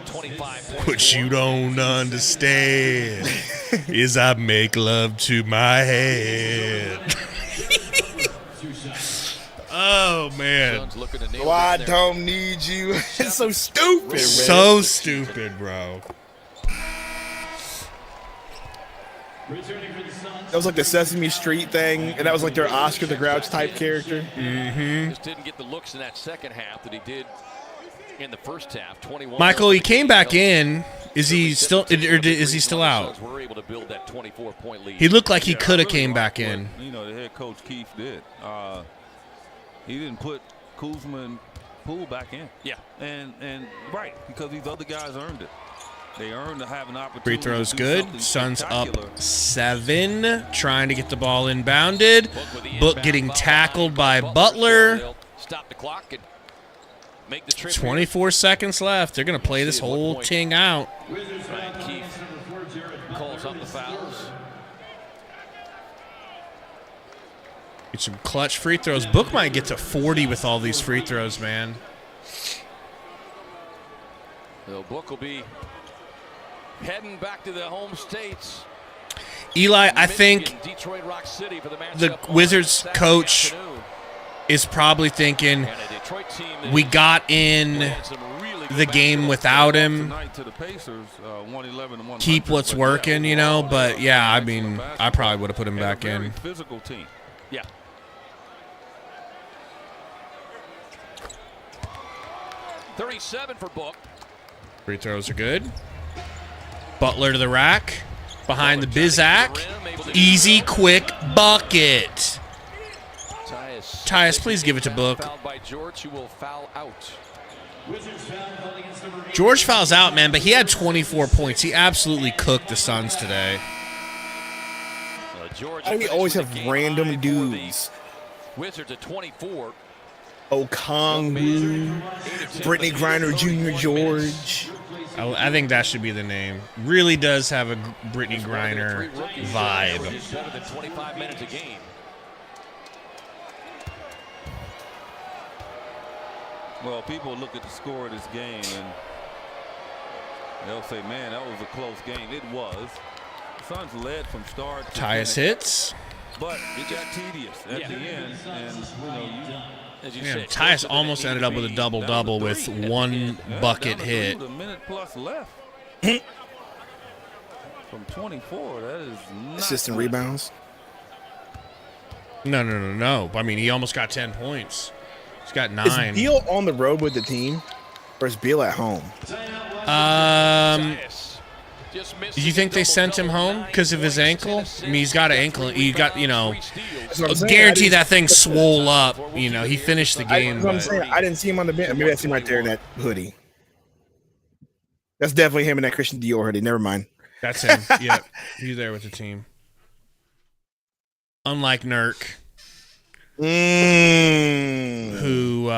25. What you don't understand is I make love to my head. Oh, man. Oh, I don't need you. It's so stupid, man. So stupid, bro. That was like the Sesame Street thing, and that was like their Oscar the Grouch type character. Mm-hmm. Just didn't get the looks in that second half that he did in the first half. 21. Michael, he came back in. Is he still? Or is he still out? We're able to build that 24-point lead. He looked like he could have came back in. The head coach Keith did. He didn't put Kuzma and Poole back in. Yeah, and right, because these other guys earned it. They earned to have an opportunity. Free throw's good. Suns up 7, trying to get the ball inbounded. Book getting tackled by Butler. Stop the clock and make the trip. 24 seconds left. They're going to play this whole thing out. Ryan Keith calls up the fouls. Get some clutch free throws. Book might get to 40 with all these free throws, man. So Book will be heading back to the home states. Eli, I think Detroit Rock City for the Wizards coach is probably thinking, we got in the game without him. Keep what's working, But, yeah, I mean, I probably would have put him back in. Physical team. Yeah. 37 for Book. Free throws are good. Butler to the rack. Behind the Bizak. Easy, quick bucket. Tyus, please give it to Book. By George, who will foul out. George fouls out, man, but he had 24 points. He absolutely cooked the Suns today. Why do we always have random dudes? Wizards at 24. Okongwu, Brittany Griner Jr. George. I think that should be the name. Really does have a Brittany Griner vibe. Better than 25 minutes a game. Well, people look at the score of this game and they'll say, man, that was a close game. It was. The Suns led from start to Tyus finish, hits. but it got tedious at the end. And, as you said, Tyus almost ended up with a double-double with one bucket hit. A minute plus left. From 24, that is not Assistant rebounds. No. I mean, he almost got 10 points. He's got 9. Is Beal on the road with the team, or is Beal at home? Do you think they sent him home because of his ankle? I mean, he's got an ankle. He got, guarantee that thing swole up. He finished the game. That's what I'm saying. I didn't see him on the bench. Maybe I see him right there in that hoodie. That's definitely him in that Christian Dior hoodie. Never mind. That's him. Yep. He's there with the team. Unlike Nurk, who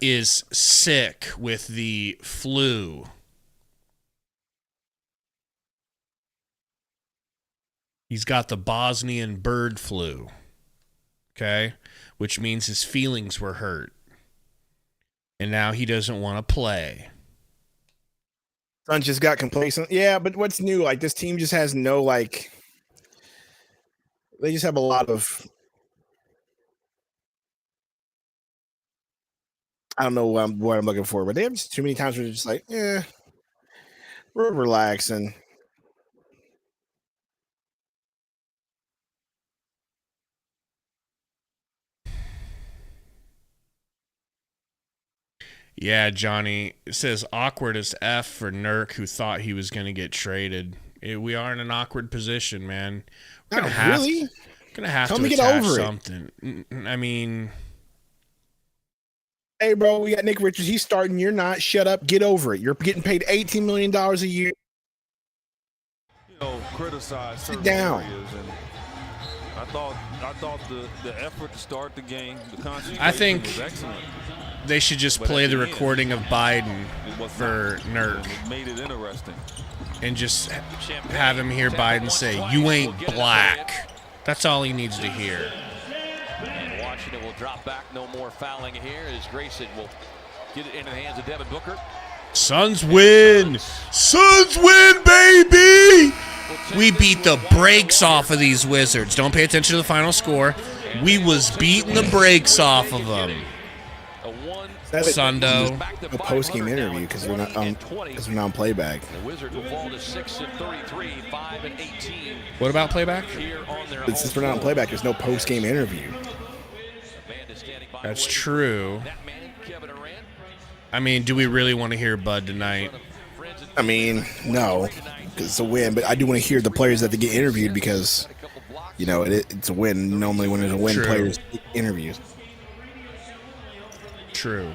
is sick with the flu. He's got the Bosnian bird flu, okay, which means his feelings were hurt, and now he doesn't want to play. Sun just got complacent. Yeah, but what's new? Like, this team just has no, they just have a lot of, I don't know what I'm looking for, but they have just too many times where they're just like, we're relaxing. Yeah, Johnny, it says awkward as F for Nurk, who thought he was going to get traded. We are in an awkward position, man. We're going to have to get attach over something. I mean, hey, bro, we got Nick Richards. He's starting. You're not. Shut up. Get over it. You're getting paid $18 million a year. Criticize certain Sit down. areas, and I thought the effort to start the game, the concentration I think was excellent. They should just play the recording of Biden for Nurk. It made it interesting. And just have him hear Biden say, "You ain't black." That's all he needs to hear. And Washington will drop back. No more fouling here as Grayson will get it into the hands of Devin Booker. Suns win! Suns win, baby! We beat the brakes off of these Wizards. Don't pay attention to the final score. We was beating the brakes off of them. Sundo. A post-game interview because we're not on playback. The Wizards will fall to 6-33, 5-18. What about playback? Since we're not on playback, there's no post-game interview. That's true. I mean, do we really want to hear Bud tonight? I mean, no, because it's a win. But I do want to hear the players that they get interviewed because, it's a win. Normally, when there's a win, players get interviews. True.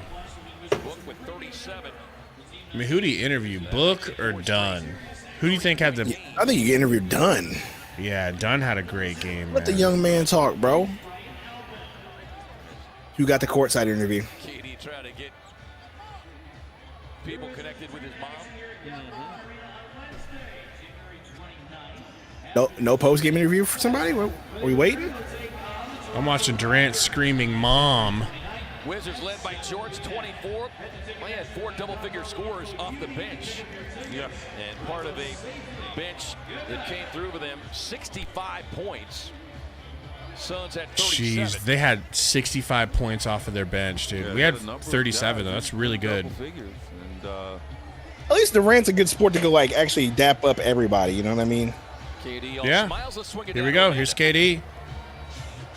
I mean, who do you interview, Book or Dunn? Who do you think had the... I think you interviewed Dunn. Yeah, Dunn had a great game, Let the young man talk, bro. Who got the courtside interview? KD trying to get people connected with his mom. No post-game interview for somebody? Are we waiting? I'm watching Durant screaming, "Mom." Wizards led by George, 24. They had 4 double-figure scores off the bench. Yeah. And part of a bench that came through for them, 65 points. Suns had 37. Jeez, they had 65 points off of their bench, dude. Yeah, we had 37, though. That's really good. At least Durant's a good sport to go, actually dap up everybody. You know what I mean? KD Yeah. smiles. Let's swing it Here we down go. Here's KD.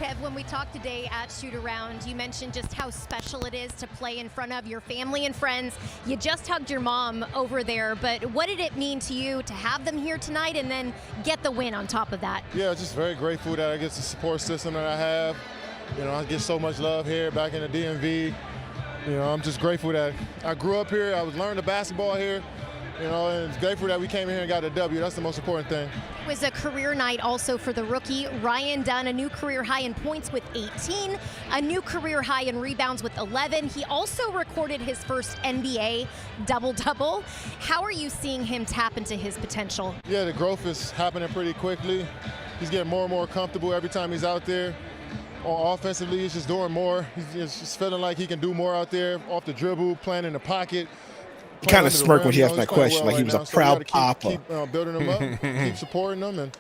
Kev, when we talked today at Shoot Around, you mentioned just how special it is to play in front of your family and friends. You just hugged your mom over there, but what did it mean to you to have them here tonight and then get the win on top of that? Yeah, just very grateful that I get the support system that I have. You know, I get so much love here back in the DMV. You know, I'm just grateful that I grew up here. I was learning the basketball here. You know, and grateful that we came in here and got a W. That's the most important thing. It was a career night also for the rookie. Ryan Dunn, a new career high in points with 18, a new career high in rebounds with 11. He also recorded his first NBA double-double. How are you seeing him tap into his potential? Yeah, the growth is happening pretty quickly. He's getting more and more comfortable every time he's out there. Offensively, he's just doing more. He's just feeling like he can do more out there, off the dribble, playing in the pocket. He kind of smirked when he asked that question, like he was a proud papa. Keep building him up, keep supporting him, and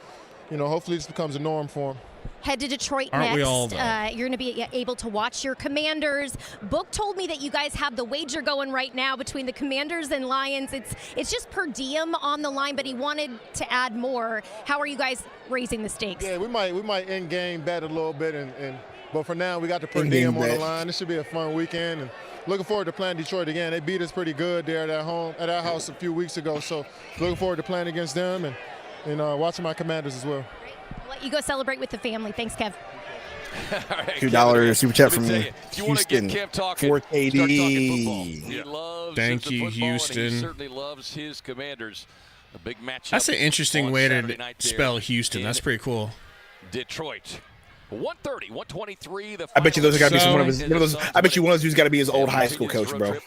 hopefully this becomes a norm for him. Head to Detroit Aren't next. we all, though? You're going to be able to watch your Commanders. Book told me that you guys have the wager going right now between the Commanders and Lions. It's just per diem on the line, but he wanted to add more. How are you guys raising the stakes? Yeah, we might end game bet a little bit, but for now we got the per diem on the line. This should be a fun weekend. And looking forward to playing Detroit again. They beat us pretty good there at our house a few weeks ago. So looking forward to playing against them and watching my Commanders as well. I'll let you go celebrate with the family. Thanks, Kev. Right, $2 super chat from Houston. For KD. Thank you, Houston. He certainly loves his Commanders. A big matchup. That's an interesting way to spell Houston. That's pretty cool. Detroit. 130, 123. I bet you those are got to be one of those. I bet you one of those dudes got to be his old high school coach, bro.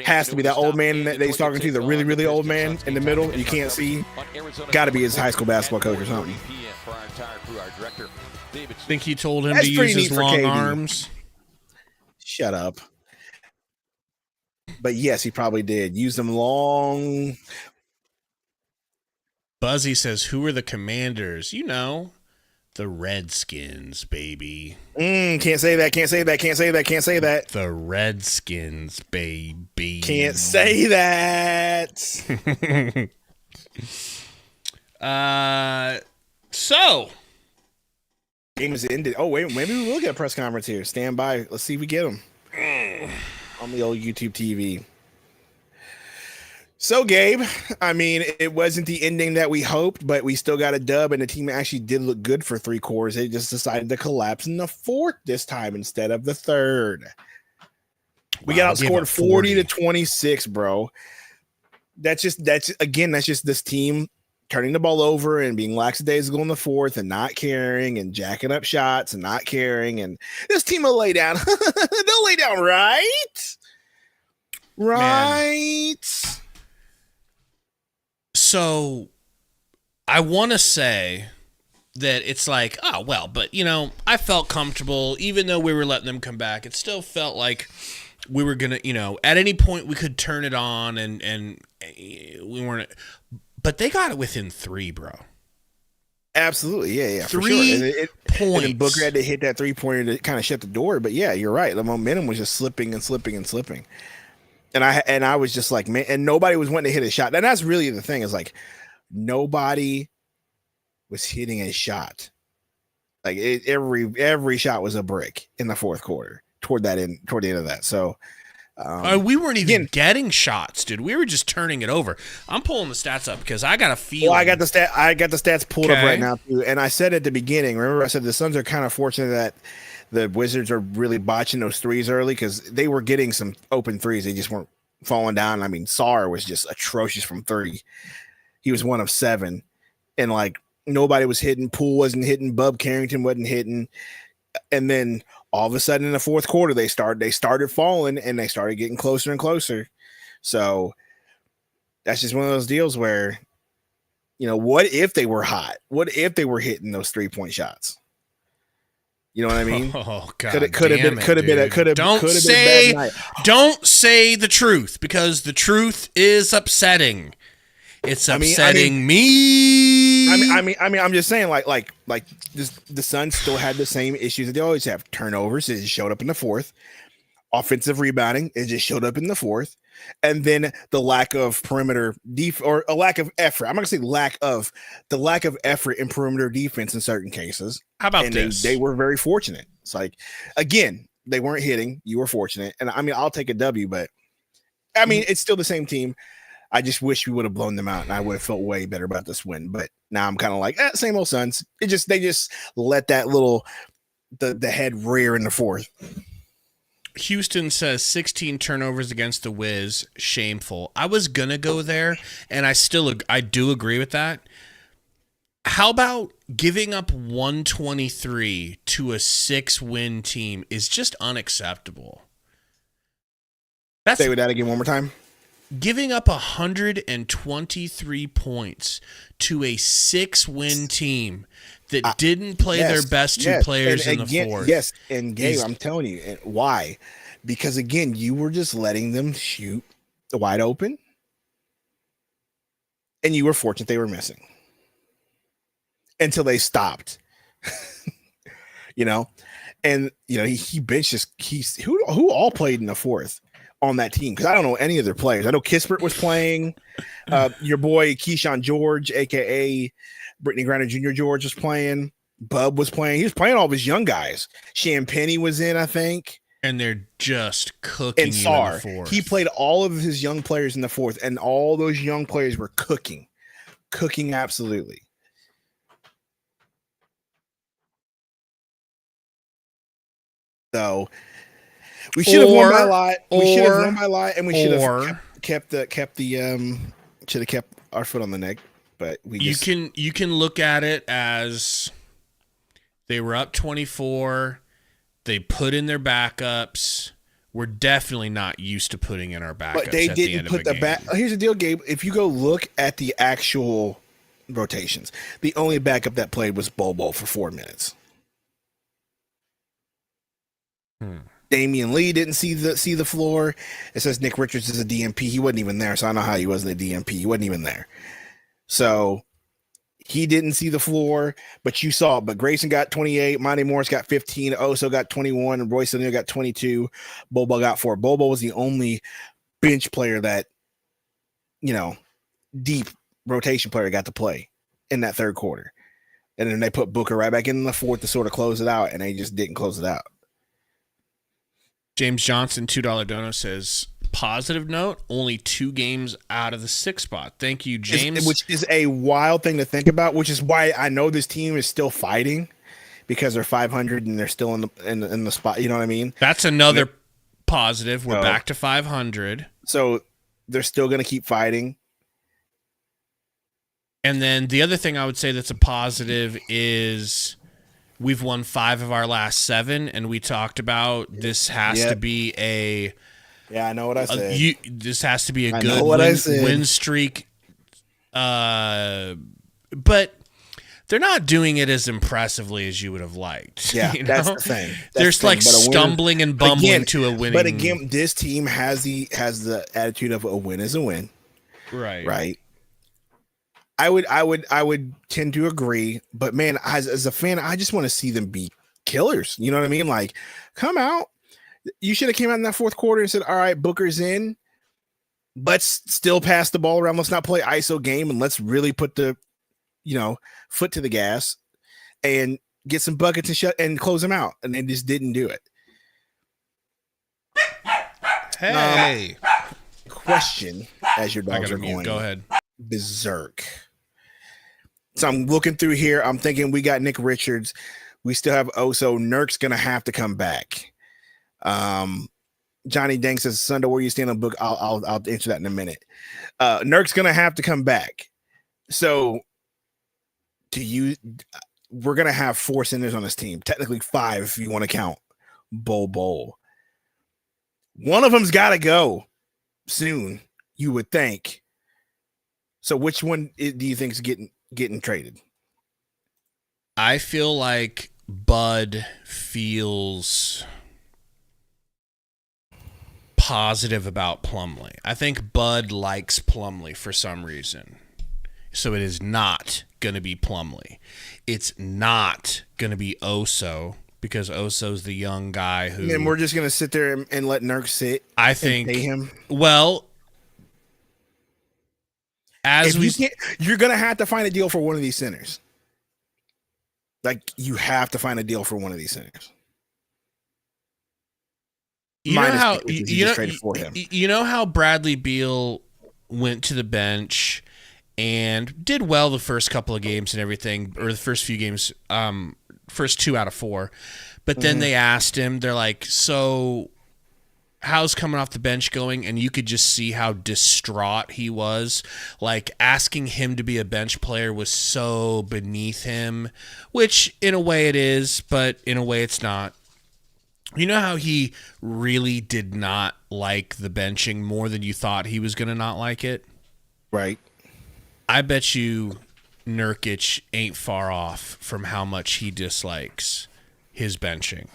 Has to be that old man that he's talking to, the really, really old man in the middle. You can't see. Got to be his high school basketball coach or something. Think he told him to use his long arms. Shut up. But yes, he probably did. Use them long. Buzzy says, "Who are the Commanders?" You know. The Redskins, baby. Can't say that. Can't say that. Can't say that. Can't say that. The Redskins, baby. Can't say that. So. Game is ended. Oh, wait. Maybe we will get a press conference here. Stand by. Let's see if we get them. On the old YouTube TV. So, Gabe, I mean, it wasn't the ending that we hoped, but we still got a dub, and the team actually did look good for 3 quarters. They just decided to collapse in the 4th this time instead of the 3rd. We got outscored 40-26, bro. That's just this team turning the ball over and being lackadaisical in the 4th and not caring and jacking up shots and not caring. And this team will lay down. They'll lay down, right? Right. Man. So I want to say that it's like, oh, well, but, I felt comfortable. Even though we were letting them come back, it still felt like we were going to, at any point we could turn it on and we weren't. But they got it within 3, bro. Absolutely. Yeah, 3 for sure. points. And Booker had to hit that 3-pointer to kind of shut the door. But, yeah, you're right. The momentum was just slipping and slipping and slipping. And I was just like, man, and nobody was wanting to hit a shot. And that's really the thing is like nobody was hitting a shot. Like every shot was a brick in the 4th quarter toward the end of that. So we weren't even getting shots, dude. We were just turning it over. I'm pulling the stats up because I got a feeling. Well, I got the stats pulled up right now too. And I said at the beginning, remember I said the Suns are kind of fortunate that the Wizards are really botching those threes early because they were getting some open threes. They just weren't falling down. I mean, Sarr was just atrocious from 30. He was 1 of 7. And, like, nobody was hitting. Poole wasn't hitting. Bub Carrington wasn't hitting. And then all of a sudden in the 4th quarter, they started falling, and they started getting closer and closer. So that's just one of those deals where, what if they were hot? What if they were hitting those 3-point shots? You know what I mean? Oh God! Could have been. Don't say the truth because the truth is upsetting. It's upsetting me. I'm just saying, like the Suns still had the same issues that they always have. Turnovers, it just showed up in the 4th. Offensive rebounding, it just showed up in the 4th. And then the lack of perimeter or a lack of effort. I'm not gonna say the lack of effort in perimeter defense in certain cases. How about and this? They were very fortunate. It's like, again, they weren't hitting. You were fortunate. And I mean, I'll take a W, but I mean, it's still the same team. I just wish we would have blown them out, and I would have felt way better about this win. But now I'm kind of like, same old Suns. They just let that little the head rear in the fourth. Houston says 16 turnovers against the Wiz, shameful. I was gonna go there, and I do agree with that. How about giving up 123 to a 6-win team is just unacceptable. Say that again one more time. Giving up 123 points to a 6-win team that didn't play their best two players in the fourth. Yes, and Gabe, I'm telling you, why? Because, again, you were just letting them shoot wide open, and you were fortunate they were missing until they stopped. And, he benched who all played in the fourth on that team, because I don't know any of their players. I know Kispert was playing. Your boy Keyshawn George, a.k.a. Brittany Griner Jr. George, was playing. Bub was playing. He was playing all of his young guys. Champagny was in, I think. And they're just cooking and you Sar, in the fourth. He played all of his young players in the fourth, and all those young players were cooking. Cooking absolutely. So we should have won by a lot. We should have won by a lot, and we should have kept our foot on the neck. But you can look at it as they were up 24. They put in their backups. We're definitely not used to putting in our backups. But they at didn't the end put of a the game. Here's the deal, Gabe. If you go look at the actual rotations, the only backup that played was Bobo for 4 minutes. Damian Lee didn't see the floor. It says Nick Richards is a DMP. He wasn't even there, so I don't know how he wasn't a DMP. He wasn't even there. So he didn't see the floor, but you saw it. But Grayson got 28, Monty Morris got 15, Oso got 21, and Royce O'Neal got 22. Bobo got 4. Bobo was the only bench player that, deep rotation player got to play in that third quarter. And then they put Booker right back in the fourth to sort of close it out, and they just didn't close it out. James Johnson, $2 dono, says, positive note, only 2 games out of the 6th spot. Thank you, James. Which is a wild thing to think about, which is why I know this team is still fighting, because they're 500 and they're still in the spot. You know what I mean? That's another positive. We're back to 500. So they're still going to keep fighting. And then the other thing I would say that's a positive is we've won 5 of our last 7, and we talked about this has to be a I know what I said. This has to be a good win streak. But they're not doing it as impressively as you would have liked. Yeah, that's the thing. They're stumbling and bumbling to a winning. But again, this team has the attitude of a win is a win. Right. Right. I would tend to agree, but man, as a fan, I just want to see them be killers. You know what I mean? Like, come out. You should have came out in that fourth quarter and said, all right, Booker's in. Let's still pass the ball around. Let's not play ISO game, and let's really put the, foot to the gas and get some buckets and close them out. And they just didn't do it. Hey. Question, as your dogs are going. Go ahead. Berserk. So I'm looking through here. I'm thinking we got Nick Richards. We still have Oso. Nurk's going to have to come back. Johnny Dang says, Sundo, where you stand on book? I'll answer that in a minute. Nurk's going to have to come back. So we're going to have 4 centers on this team. Technically 5 if you want to count Bol. One of them's got to go soon, you would think. So which one do you think is getting traded? I feel like Bud feels positive about Plumlee. I think Bud likes Plumlee for some reason. So it is not going to be Plumlee. It's not going to be Oso because Oso's the young guy who. And we're just gonna sit there and let Nurk sit. I think. And pay him. Well, you're gonna have to find a deal for one of these centers. Like you have to find a deal for one of these centers. You know how Bradley Beal went to the bench and did well the first couple of games and everything, or the first few games, first 2 out of 4. But then they asked him, they're like, so how's coming off the bench going? And you could just see how distraught he was. Like asking him to be a bench player was so beneath him, which in a way it is, but in a way it's not. You know how he really did not like the benching more than you thought he was going to not like it? Right. I bet you Nurkic ain't far off from how much he dislikes his benching.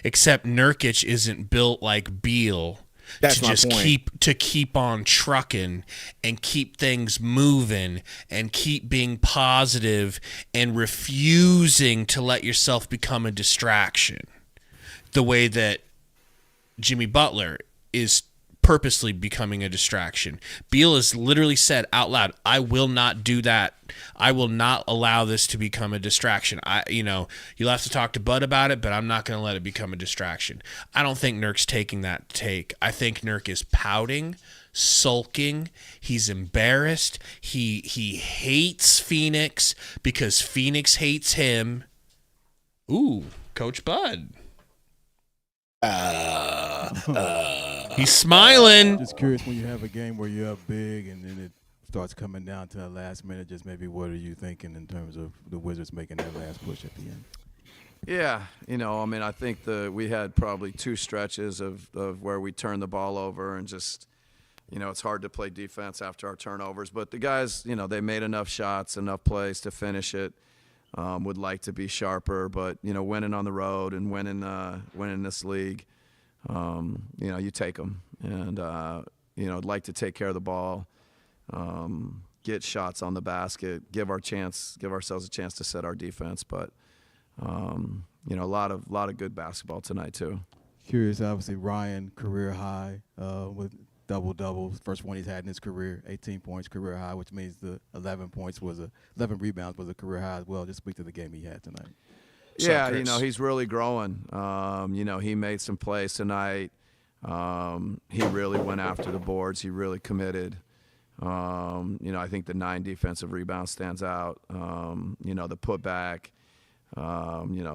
Except Nurkic isn't built like Beal to keep on trucking and keep things moving and keep being positive and refusing to let yourself become a distraction. The way that Jimmy Butler is purposely becoming a distraction. Beal has literally said out loud, I will not do that. I will not allow this to become a distraction. You'll have to talk to Bud about it, but I'm not going to let it become a distraction. I don't think Nurk's taking that take. I think Nurk is pouting, sulking. He's embarrassed. He hates Phoenix because Phoenix hates him. Ooh, Coach Bud. He's smiling. Just curious, when you have a game where you're up big and then it starts coming down to the last minute, just maybe what are you thinking in terms of the Wizards making that last push at the end? Yeah, I think we had probably 2 stretches of where we turned the ball over and just, it's hard to play defense after our turnovers. But the guys, they made enough shots, enough plays to finish it. Would like to be sharper, but winning on the road and winning this league, you take them, and I'd like to take care of the ball, get shots on the basket, give ourselves a chance to set our defense, but a lot of good basketball tonight too. Curious, obviously Ryan career high with double-doubles, first one he's had in his career, 18 points, career high, which means the 11 rebounds was a career high as well. Just speak to the game he had tonight. Yeah, he's really growing. He made some plays tonight. He really went after the boards. He really committed. I think the 9 defensive rebounds stands out. The putback.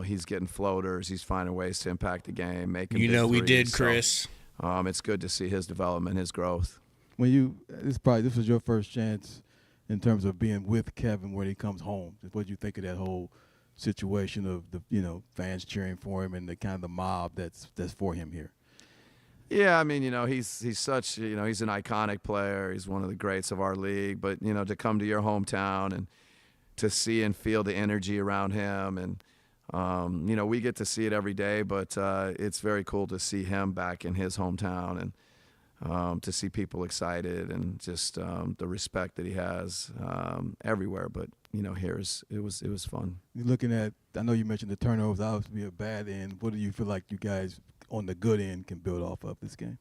He's getting floaters. He's finding ways to impact the game, making big we threes. did, Chris. It's good to see his development, his growth. This was your first chance in terms of being with Kevin when he comes home. What do you think of that whole situation of the fans cheering for him and the kind of the mob that's for him here? Yeah, he's such he's an iconic player. He's one of the greats of our league. But to come to your hometown and to see and feel the energy around him and. We get to see it every day, but it's very cool to see him back in his hometown and to see people excited and just the respect that he has everywhere. But here it was fun. You're looking at, I know you mentioned the turnovers obviously a bad end. What do you feel like you guys on the good end can build off of this game?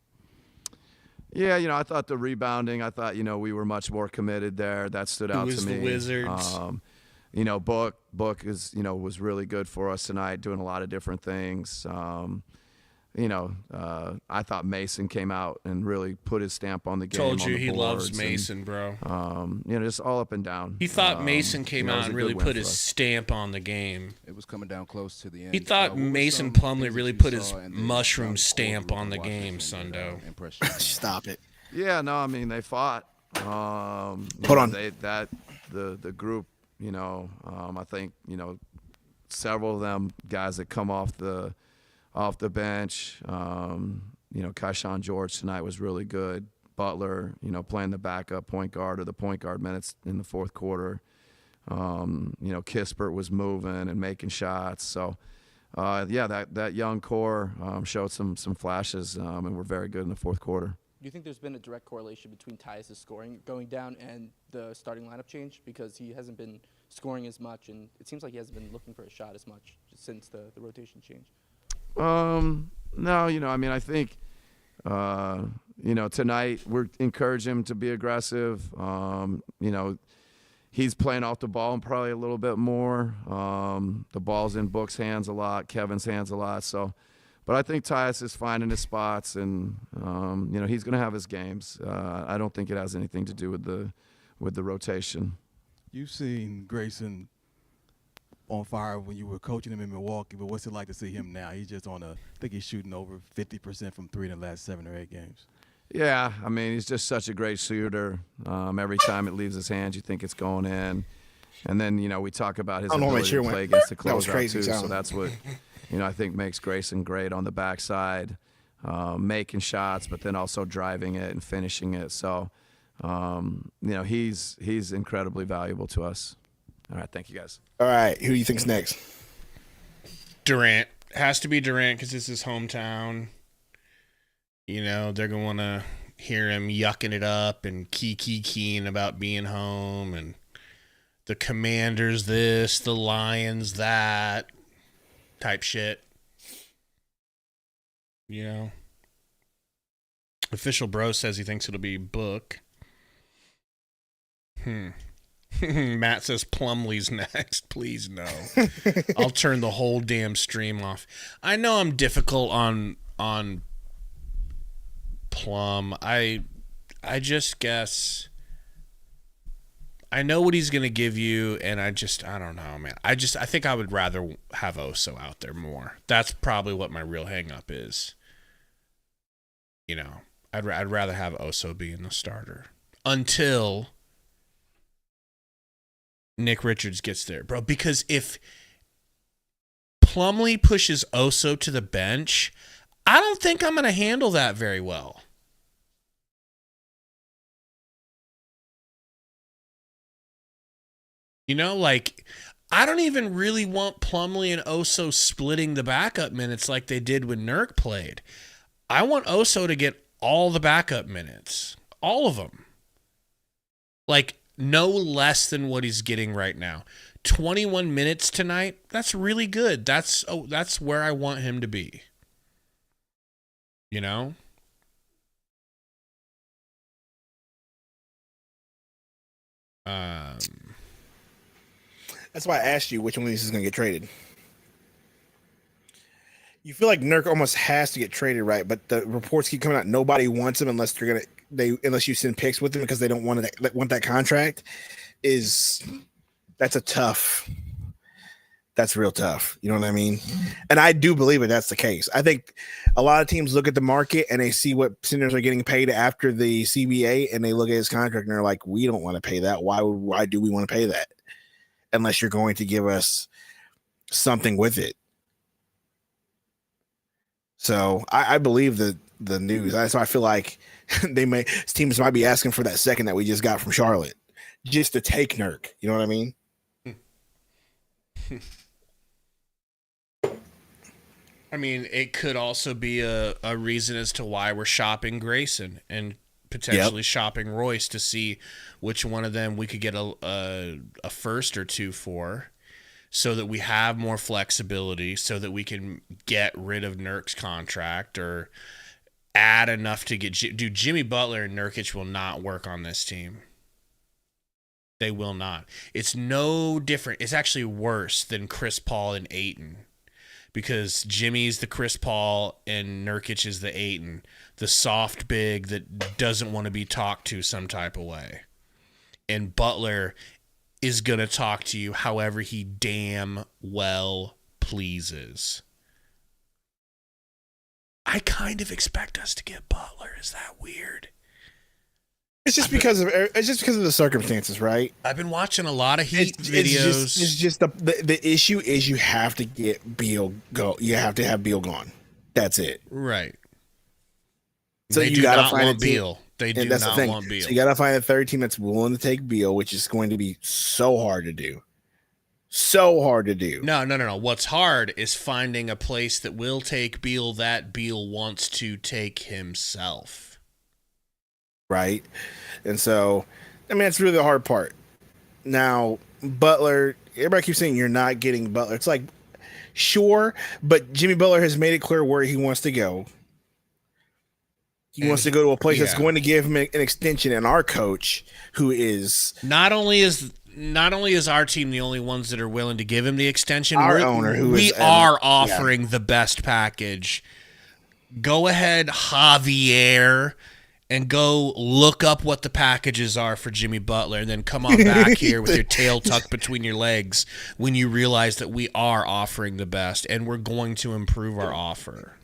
Yeah, I thought the rebounding. I thought we were much more committed there. That stood out to me. The Wizards. Book is was really good for us tonight, doing a lot of different things. I thought Mason came out and really put his stamp on the game. Told you he loves Mason, bro. Just all up and down. He thought Mason came out and really put his stamp on the game. It was coming down close to the end. He thought Mason Plumlee really put his mushroom stamp on the game, Sundo. Stop it. Yeah, no, they fought. Hold on. The group. I think several of them guys that come off the bench. Kaishan George tonight was really good. Butler, playing the backup point guard or the point guard minutes in the fourth quarter. Kispert was moving and making shots. So, that young core showed some flashes and were very good in the fourth quarter. Do you think there's been a direct correlation between Tyus' scoring going down and the starting lineup change? Because he hasn't been scoring as much, and it seems like he hasn't been looking for a shot as much since the rotation change. No, I mean, I think, tonight we're encouraging him to be aggressive. He's playing off the ball and probably a little bit more. The ball's in Book's hands a lot, Kevin's hands a lot. So, but I think Tyus is finding his spots, and he's going to have his games. I don't think it has anything to do with the rotation. You've seen Grayson on fire when you were coaching him in Milwaukee, but what's it like to see him now? He's just I think he's shooting over 50% from 3 in the last 7 or 8 games. Yeah, I mean, he's just such a great shooter. Every time it leaves his hands, you think it's going in. And then, we talk about his ability to play against the closeout, too. So that's what, I think makes Grayson great on the backside, making shots, but then also driving it and finishing it. So, he's incredibly valuable to us. All right, thank you, guys. All right, who do you think's next? Durant. Has to be Durant because it's his hometown. They're going to want to hear him yucking it up and keying about being home and the Commanders this, the Lions that type shit. Official Bro says he thinks it'll be Book. Matt says Plumlee's next. Please no. I'll turn the whole damn stream off. I know I'm difficult on Plum. I just guess I know what he's going to give you, and I don't know, man. I think I would rather have Oso out there more. That's probably what my real hang-up is. I'd rather have Oso being the starter until Nick Richards gets there, bro. Because if Plumlee pushes Oso to the bench, I don't think I'm going to handle that very well. I don't even really want Plumlee and Oso splitting the backup minutes like they did when Nurk played. I want Oso to get all the backup minutes. All of them. No less than what he's getting right now. 21 minutes tonight, that's really good. That's where I want him to be. That's why I asked you which one of these is going to get traded. You feel like Nurk almost has to get traded, right? But the reports keep coming out. Nobody wants him unless unless you send picks with him because they don't want that contract. That's real tough. You know what I mean? And I do believe that's the case. I think a lot of teams look at the market and they see what centers are getting paid after the CBA, and they look at his contract and they're like, we don't want to pay that. Why do we want to pay that? Unless you're going to give us something with it. So I believe the news. So I feel like teams might be asking for that second that we just got from Charlotte just to take Nurk. You know what I mean? I mean, it could also be a reason as to why we're shopping Grayson and potentially shopping Royce to see which one of them we could get a first or two for, so that we have more flexibility, so that we can get rid of Nurk's contract or add enough to get. Dude, Jimmy Butler and Nurkic will not work on this team. They will not. It's no different. It's actually worse than Chris Paul and Ayton, because Jimmy's the Chris Paul and Nurkic is the Ayton, the soft big that doesn't want to be talked to some type of way. And Butler is going to talk to you however he damn well pleases. I kind of expect us to get Butler. Is that weird? It's just because of the circumstances, right? I've been watching a lot of Heat videos. It's just the issue is you have to get Beal go. You have to have Beal gone. That's it. Right. So they you do gotta not find want a team, Beal. They do that's not the thing. want Beal. So you got to find a third team that's willing to take Beal, which is going to be so hard to do. So hard to do. No. What's hard is finding a place that will take Beal that Beal wants to take himself. Right. And so, I mean, that's really the hard part. Now, Butler, everybody keeps saying you're not getting Butler. It's like, sure, but Jimmy Butler has made it clear where he wants to go. He wants to go to a place that's going to give him an extension, and our coach, who is not only is our team the only ones that are willing to give him the extension, our owner, we are offering the best package. Go ahead, Javier, and go look up what the packages are for Jimmy Butler, and then come on back here with your tail tucked between your legs when you realize that we are offering the best, and we're going to improve our offer.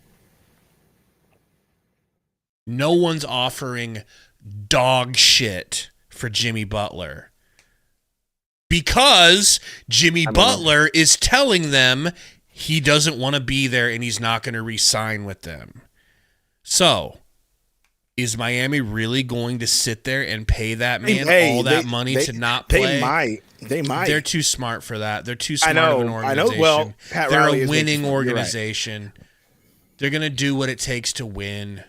No one's offering dog shit for Jimmy Butler because Jimmy Butler is telling them he doesn't want to be there and he's not going to re-sign with them. So, is Miami really going to sit there and pay that man all that money to not play? They might. They're too smart for that. They're too smart of an organization. I know. Well, Pat they're Riley a winning right. organization. They're going to do what it takes to win.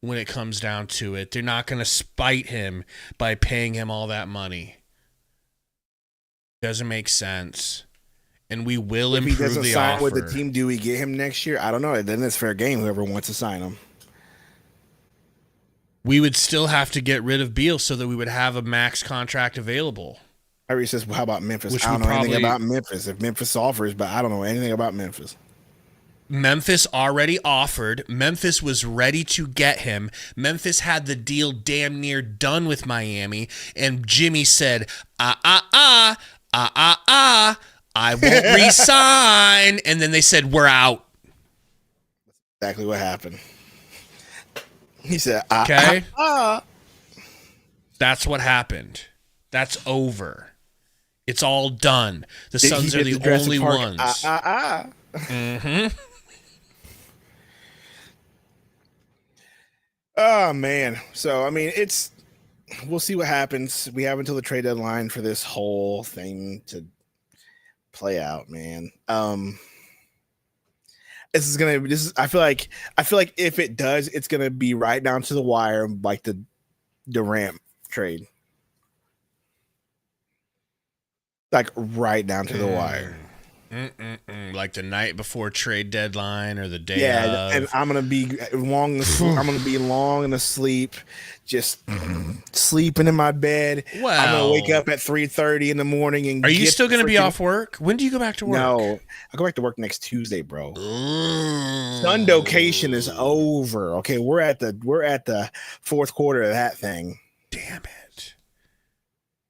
When it comes down to it, they're not going to spite him by paying him all that money. Doesn't make sense. And we will improve the offer. If he doesn't sign with the team, do we get him next year? I don't know. Then it's fair game, whoever wants to sign him. We would still have to get rid of Beal so that we would have a max contract available. Kyrie says, well, how about Memphis? I don't know anything about Memphis. If Memphis offers, but I don't know anything about Memphis. Memphis already offered. Memphis was ready to get him. Memphis had the deal damn near done with Miami, and Jimmy said, I won't resign. And then they said, we're out. Exactly what happened. He said, okay. That's what happened. That's over. It's all done. The Suns are the only ones. Mm-hmm. Oh, man. So, I mean, we'll see what happens. We have until the trade deadline for this whole thing to play out, man. I feel like if it does, it's going to be right down to the wire, like the Durant trade. Like right down to the wire. Like the night before trade deadline or the day of. And I'm gonna be long. I'm gonna be long in the sleep, just sleeping in my bed. Well, I'm gonna wake up at 3:30 in the morning and. Are you still gonna be off work? When do you go back to work? No, I go back to work next Tuesday, bro. Sundocation is over. Okay, we're at the fourth quarter of that thing. Damn it.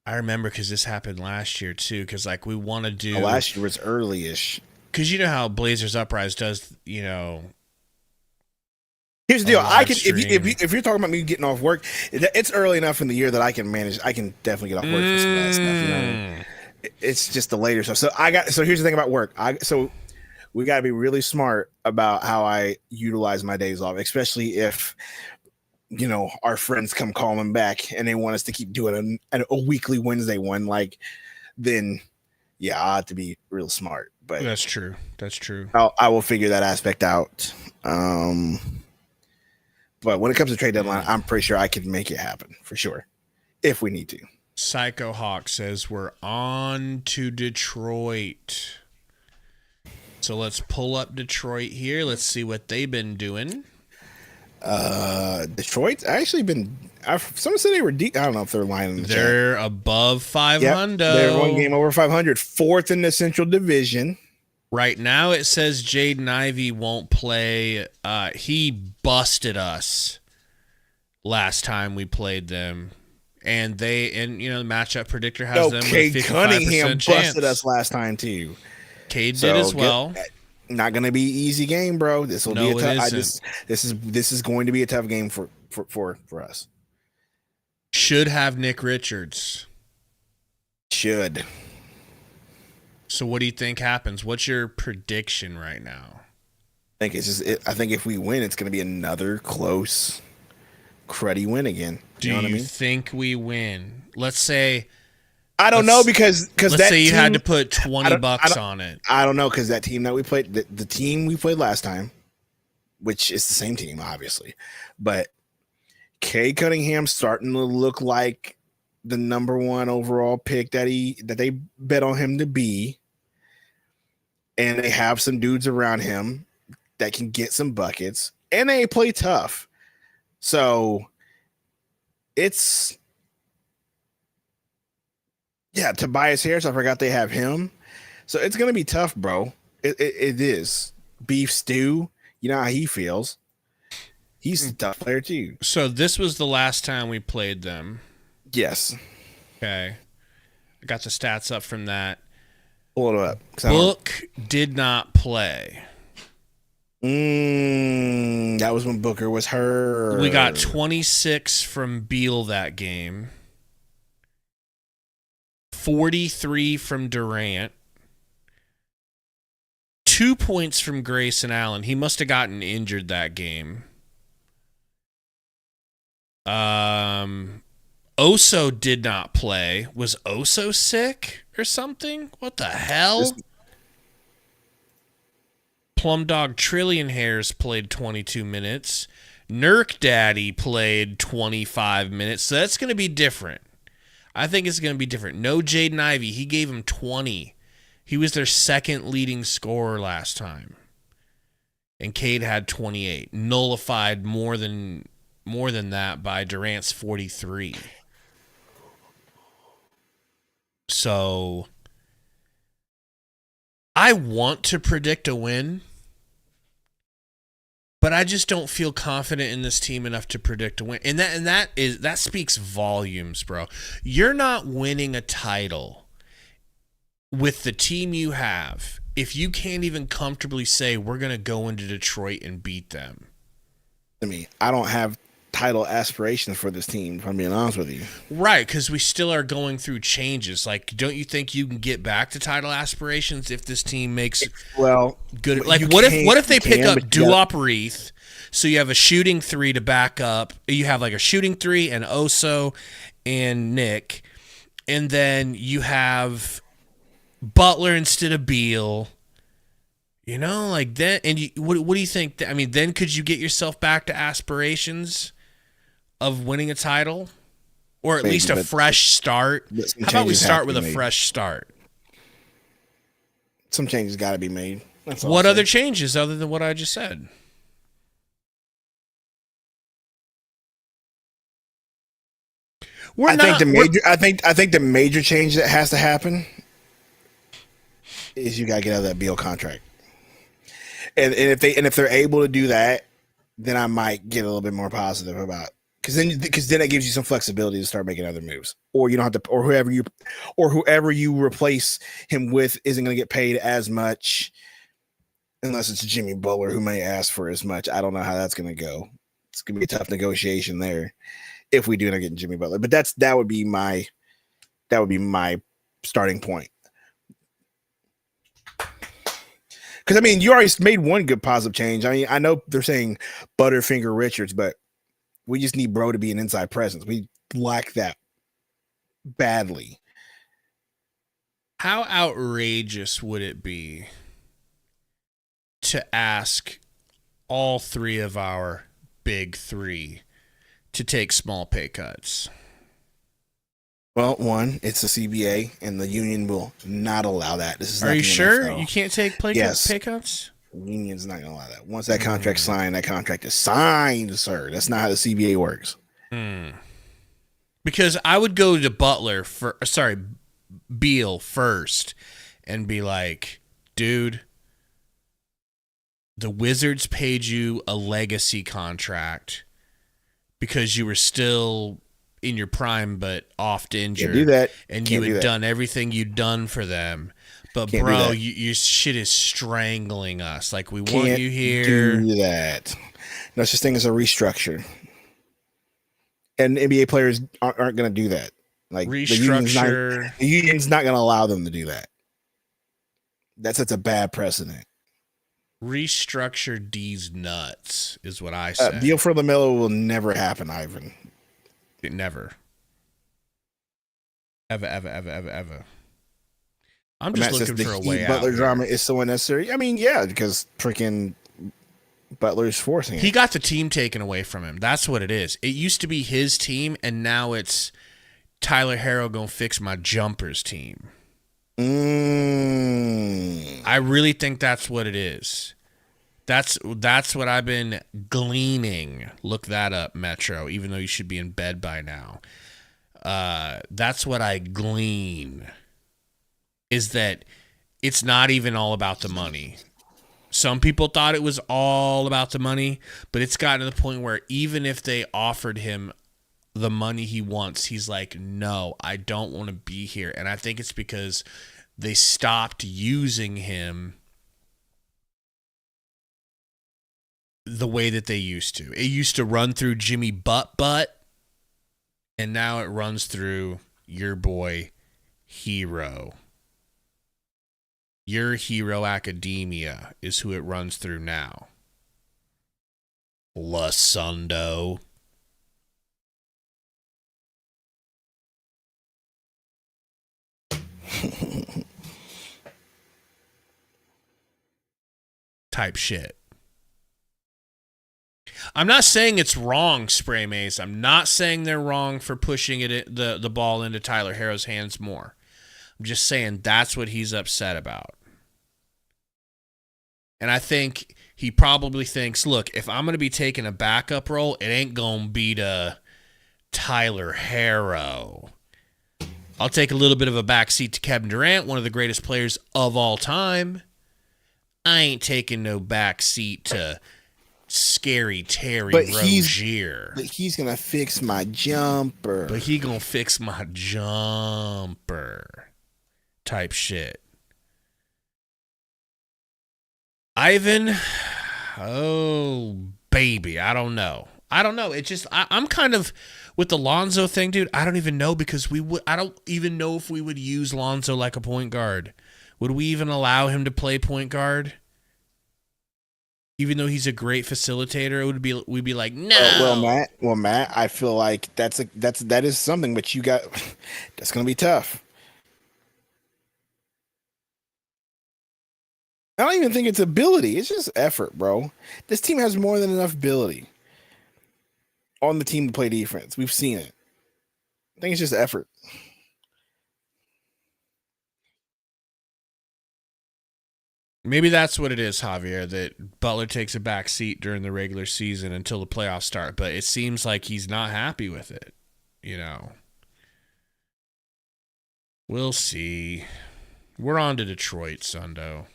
I remember because this happened last year too. Because like we want to do last year was early-ish. Because you know how Blazers Uprise does. You know. Here's the deal. I can if you're talking about me getting off work, it's early enough in the year that I can manage. I can definitely get off work for some of that stuff. You know? It's just the later stuff. So here's the thing about work. So we got to be really smart about how I utilize my days off, especially if. You know, our friends come calling back and they want us to keep doing a weekly Wednesday one, like, then yeah, I have to be real smart. But that's true. That's true. I will figure that aspect out. But when it comes to trade deadline, I'm pretty sure I can make it happen for sure if we need to. Psycho Hawk says we're on to Detroit. So let's pull up Detroit here. Let's see what they've been doing. Detroit's actually been. Someone said they were deep. I don't know if they're lying in the They're chat. above 500. Yep, they're one game over 500. Fourth in the Central Division. Right now, it says Jaden Ivey won't play. He busted us last time we played them, and the matchup predictor has them with a 55% Cunningham chance. busted us last time too. Cade did as well. Not going to be easy game, bro. This will be a tough. This is going to be a tough game for us. Should have Nick Richards. Should. So what do you think happens? What's your prediction right now? I think I think if we win, it's going to be another close, cruddy win again. Do you think we win? Let's say. I don't know because let's say you had to put $20 on it. I don't know because that team that we played, the team we played last time, which is the same team obviously, but Cade Cunningham's starting to look like the #1 overall pick that they bet on him to be, and they have some dudes around him that can get some buckets, and they play tough. So it's Tobias Harris. I forgot they have him. So it's gonna be tough, bro. It is. Beef stew. You know how he feels. He's a tough player too. So this was the last time we played them. Yes. Okay. I got the stats up from that. Pull it up. Book did not play. That was when Booker was hurt. We got 26 from Beal that game. 43 from Durant. 2 points from Grayson Allen. He must have gotten injured that game. Oso did not play. Was Oso sick or something? What the hell? Plum Dog Trillion Hairs played 22 minutes. Nurk Daddy played 25 minutes. So that's going to be different. I think it's going to be different. No Jaden Ivey. He gave him 20. He was their second leading scorer last time. And Cade had 28. Nullified more than that by Durant's 43. So I want to predict a win, but I just don't feel confident in this team enough to predict a win. And that speaks volumes, bro. You're not winning a title with the team you have if you can't even comfortably say we're going to go into Detroit and beat them. I don't have title aspirations for this team, if I'm being honest with you. Right, because we still are going through changes. Like, don't you think you can get back to title aspirations if this team makes good? Like, what if they pick up Duop Reith? So you have a shooting 3 to back up. You have like a shooting 3 and Oso and Nick, and then you have Butler instead of Beal. You know, like that. And what do you think? I mean, then could you get yourself back to aspirations of winning a title, or at least a fresh start? How about we start with a fresh start? Some changes got to be made. What other changes other than what I just said? I think the major change that has to happen is you got to get out of that Beal contract. And if they're able to do that, then I might get a little bit more positive about, because then it gives you some flexibility to start making other moves, or you don't have to, or whoever you replace him with isn't going to get paid as much, unless it's Jimmy Butler, who may ask for as much. I don't know how that's going to go. It's going to be a tough negotiation there if we do not get Jimmy Butler. But that would be my starting point. Because, I mean, you already made one good positive change. I mean, I know they're saying Butterfinger Richards, but we just need Bro to be an inside presence. We lack that badly. How outrageous would it be to ask all three of our big three to take small pay cuts? Well, one, it's the CBA, and the union will not allow that. This is Are not you the sure NFL. you can't take pay cuts? The union's not going to allow that. Once that contract's signed, that contract is signed, sir. That's not how the CBA works. Because I would go to Beal first and be like, dude, the Wizards paid you a legacy contract because you were still in your prime but oft injured. Can't do that. And Can't you do had that. done everything you'd done for them. But Can't do bro, that. your shit is strangling us. Like, we want Can't you here. do that. No such thing as a restructure. And NBA players aren't going to do that. Like, Restructure. the union's not going to allow them to do that. That's a bad precedent. Restructure D's nuts is what I said. Deal for LaMelo will never happen, Ivan. It never. Ever. I'm just Matt looking says for a the way Heat out. Butler here. drama is so unnecessary. I mean, yeah, because freaking Butler's forcing it. He got the team taken away from him. That's what it is. It used to be his team, and now it's Tyler Harrow gonna fix my jumpers team. I really think that's what it is. That's what I've been gleaning. Look that up, Metro, even though you should be in bed by now. That's what I glean, is that it's not even all about the money. Some people thought it was all about the money, but it's gotten to the point where even if they offered him the money he wants, he's like, no, I don't want to be here. And I think it's because they stopped using him the way that they used to. It used to run through Jimmy Butt, and now it runs through your boy Hero. Your Hero Academia is who it runs through now. Sundo. Type shit. I'm not saying it's wrong, Spray Mace. I'm not saying they're wrong for pushing the ball into Tyler Harrow's hands more. I'm just saying that's what he's upset about. And I think he probably thinks, look, if I'm going to be taking a backup role, it ain't going to be to Tyler Harrow. I'll take a little bit of a backseat to Kevin Durant, one of the greatest players of all time. I ain't taking no backseat to Scary Terry Rozier. But he's going to fix my jumper. But he going to fix my jumper type shit. Ivan, oh, baby, I don't know. It just, I'm kind of, with the Lonzo thing, dude, I don't even know, because I don't even know if we would use Lonzo like a point guard. Would we even allow him to play point guard? Even though he's a great facilitator, we'd be like, no. Well, Matt, I feel like that is something, but that's going to be tough. I don't even think it's ability. It's just effort, bro. This team has more than enough ability on the team to play defense. We've seen it. I think it's just effort. Maybe that's what it is, Javier, that Butler takes a back seat during the regular season until the playoffs start, but it seems like he's not happy with it, you know. We'll see. We're on to Detroit, Sundo.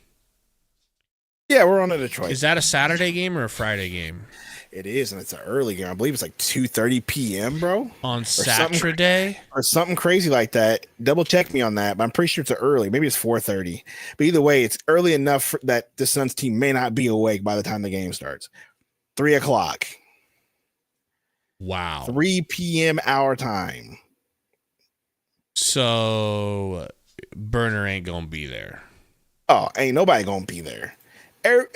Yeah, we're on to Detroit. Is that a Saturday game or a Friday game? It is, and it's an early game. I believe it's like 2:30 p.m., bro. On Saturday? Or something crazy like that. Double check me on that, but I'm pretty sure it's early. Maybe it's 4:30. But either way, it's early enough that the Suns team may not be awake by the time the game starts. 3 o'clock. Wow. 3 p.m. our time. So, Burner ain't going to be there. Oh, ain't nobody going to be there. We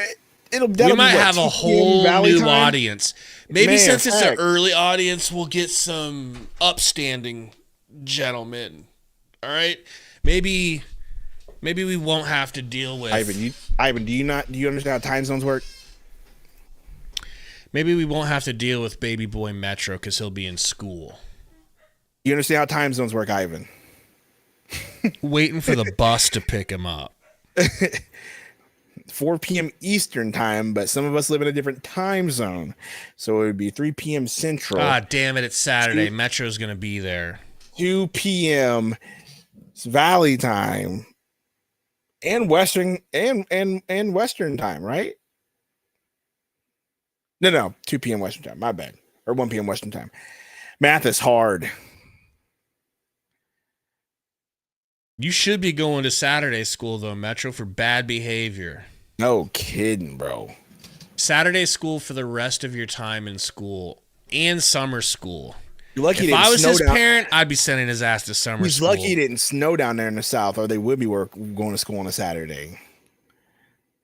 might have a whole new audience. Maybe since it's an early audience, we'll get some upstanding gentlemen. All right? Maybe we won't have to deal with Ivan, do you understand how time zones work? Maybe we won't have to deal with baby boy Metro because he'll be in school. You understand how time zones work, Ivan? Waiting for the bus to pick him up. 4 p.m. Eastern time, but some of us live in a different time zone. So it would be 3 p.m. Central. Ah, damn it, it's Saturday. Metro's going to be there. 2 p.m. Valley time. And Western and Western time, right? No, 2 p.m. Western time. My bad. Or 1 p.m. Western time. Math is hard. You should be going to Saturday school, though, Metro, for bad behavior. No kidding, bro. Saturday school for the rest of your time in school and summer school. You're lucky if I was his parent, I'd be sending his ass to summer school. He's lucky it didn't snow down there in the South, or they would be going to school on a Saturday.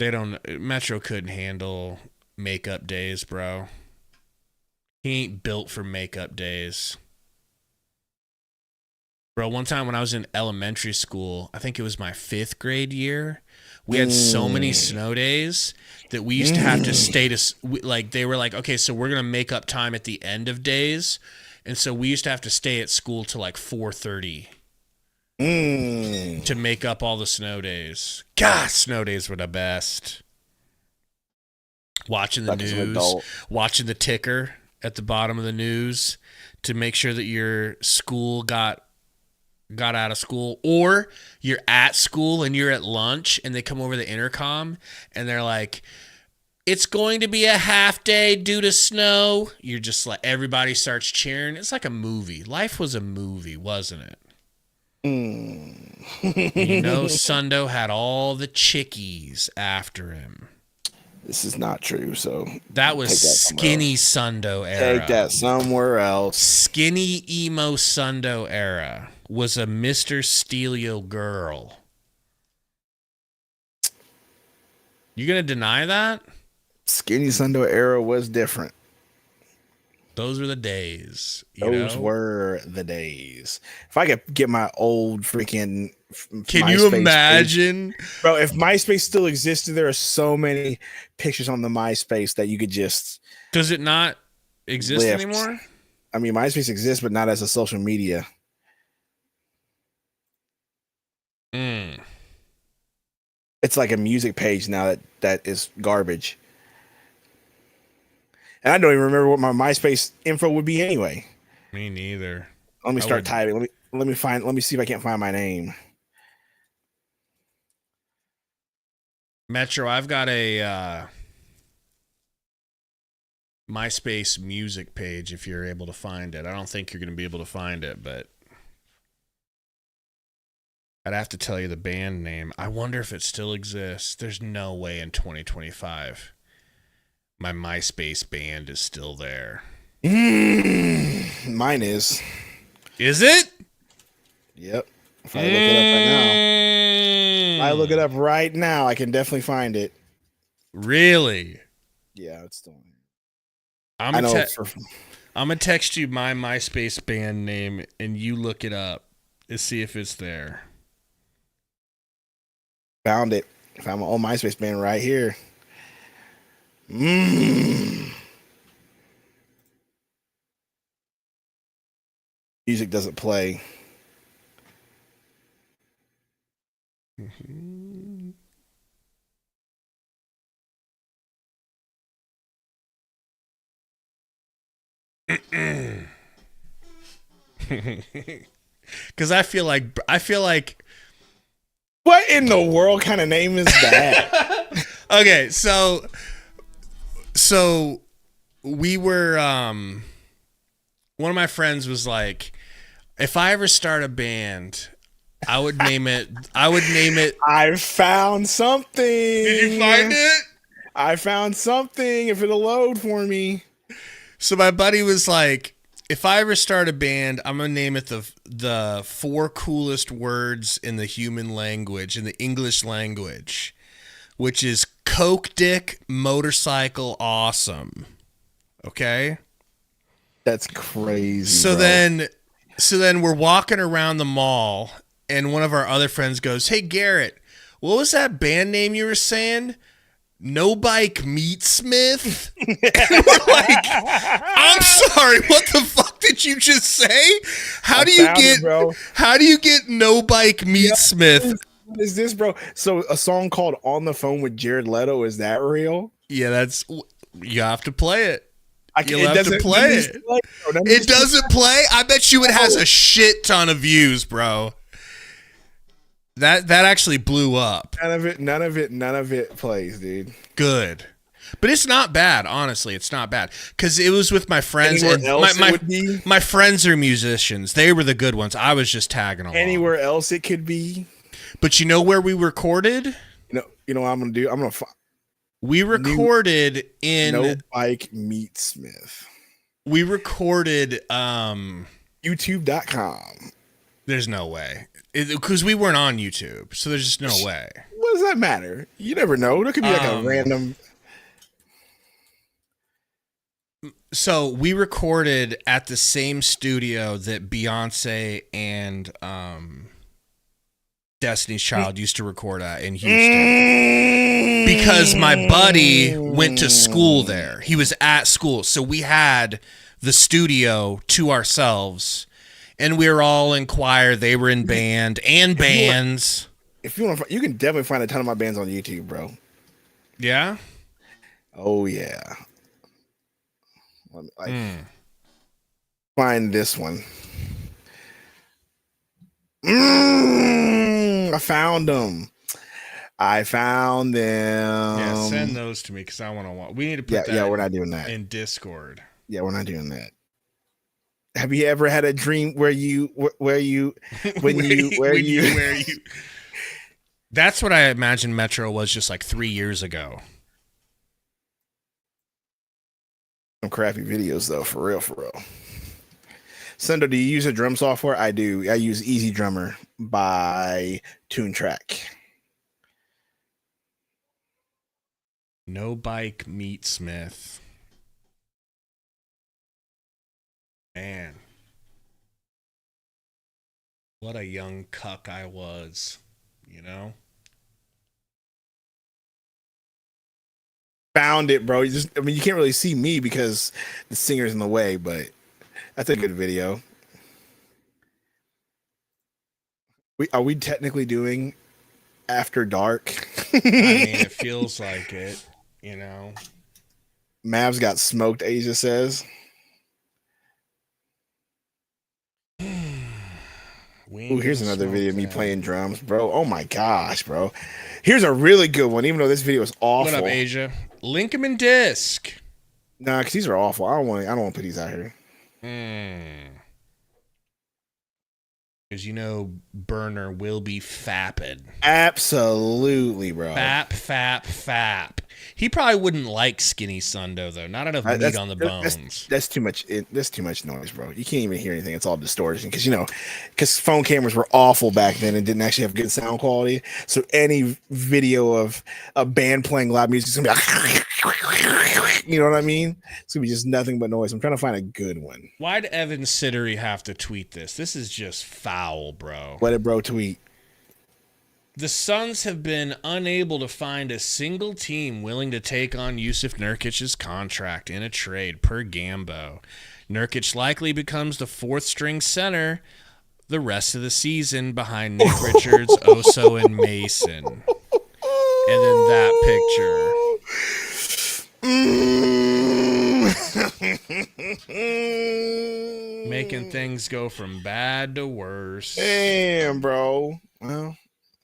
Metro couldn't handle makeup days, bro. He ain't built for makeup days. Bro, one time when I was in elementary school, I think it was my 5th grade year, we had so many snow days that we used to have to stay to, like, they were like, okay, so we're going to make up time at the end of days And so we used to have to stay at school till like 4:30 to make up all the snow days. God, snow days were the best. Watching the news, watching the ticker at the bottom of the news to make sure that your school got out of school, or you're at school and you're at lunch and they come over the intercom and they're like, it's going to be a half day due to snow. You're just like, everybody starts cheering. It's like a movie. Life was a movie, wasn't it? Sundo had all the chickies after him. This is not true, so that was skinny Sundo era. Take that somewhere else. Skinny emo Sundo era was a Mr. Steelio girl. You gonna deny that? Skinny Sundo era was different. Those were the days. Those were the days. If I could get my old freaking Can you imagine? Bro, if MySpace still existed, there are so many pictures on the MySpace that you could just... Does it not exist anymore? I mean, MySpace exists, but not as a social media. It's like a music page now that is garbage. And I don't even remember what my MySpace info would be anyway. Me neither. Let me start typing. Let me see if I can't find my name. Metro, I've got a MySpace music page if you're able to find it. I don't think you're going to be able to find it, but I'd have to tell you the band name. I wonder if it still exists. There's no way in 2025 my MySpace band is still there. Mine is. Is it? Yep. If I look it up right now, I can definitely find it. Really? Yeah, it's still. I'm gonna text you my MySpace band name, and you look it up and see if it's there. Found it. Found my old MySpace band right here. Music doesn't play. Because I feel like what in the world kind of name is that? Okay, so we were one of my friends was like, if I ever start a band, I would name it I found something. Did you find it? I found something. If it'll load for me. So my buddy was like, if I ever start a band, I'm gonna name it the 4 coolest words in the human language, in the English language, which is Coke Dick Motorcycle Awesome. Okay? That's crazy. So then we're walking around the mall and one of our other friends goes, "Hey Garrett, what was that band name you were saying? No Bike Meatsmith?" We're like, I'm sorry, what the fuck did you just say? How do you get No Bike Meatsmith? What is this, bro? So a song called On the Phone with Jared Leto, is that real? Yeah, you have to play it. You'll have to play it. It doesn't play? I bet you it has a shit ton of views, bro. That actually blew up. None of it plays, dude. Good. But it's not bad, honestly. It's not bad. Because it was with my friends. My friends are musicians. They were the good ones. I was just tagging along. Anywhere else it could be. But you know where we recorded? You know what I'm going to do? We recorded in No Bike Meatsmith. We recorded YouTube.com. There's no way. Because we weren't on YouTube, so there's just no way. What does that matter? You never know. There could be like a random. So we recorded at the same studio that Beyonce and Destiny's Child used to record at in Houston. Because my buddy went to school there. He was at school. So we had the studio to ourselves, and we were all in choir. They were in band and bands. If you want, you can definitely find a ton of my bands on YouTube, bro. Yeah. Oh yeah. Find this one. I found them. I found them. Yeah, send those to me because I want to watch. We need to put that. Yeah, we're not doing that in Discord. Yeah, we're not doing that. Have you ever had a dream where you? That's what I imagine Metro was just like 3 years ago. Some crappy videos though, for real. Sundo, do you use a drum software? I do. I use Easy Drummer by TuneTrack. No Bike Meat Smith. Man. What a young cuck I was, you know? Found it, bro. You can't really see me because the singer's in the way, but that's a good video. Are we technically doing After Dark? I mean, it feels like it, you know. Mavs got smoked, Asia says. Ooh, here's another video of me playing drums, bro. Oh my gosh, bro. Here's a really good one, even though this video is awful. What up, Asia? Link them in disc. Nah, because these are awful. I don't want to put these out here. Because you know Burner will be fapping. Absolutely, bro. Fap. He probably wouldn't like skinny Sundo though. Not enough meat on the bones. That's too much. That's too much noise, bro. You can't even hear anything. It's all distortion because phone cameras were awful back then and didn't actually have good sound quality. So any video of a band playing loud music is gonna be you know what I mean? It's gonna be just nothing but noise. I'm trying to find a good one. Why'd Evan Sittery have to tweet this? This is just foul, bro. What did bro tweet? The Suns have been unable to find a single team willing to take on Yusuf Nurkic's contract in a trade per Gambo. Nurkic likely becomes the fourth-string center the rest of the season behind Nick Richards, Oso, and Mason. And then that picture. Making things go from bad to worse. Damn, bro. Well,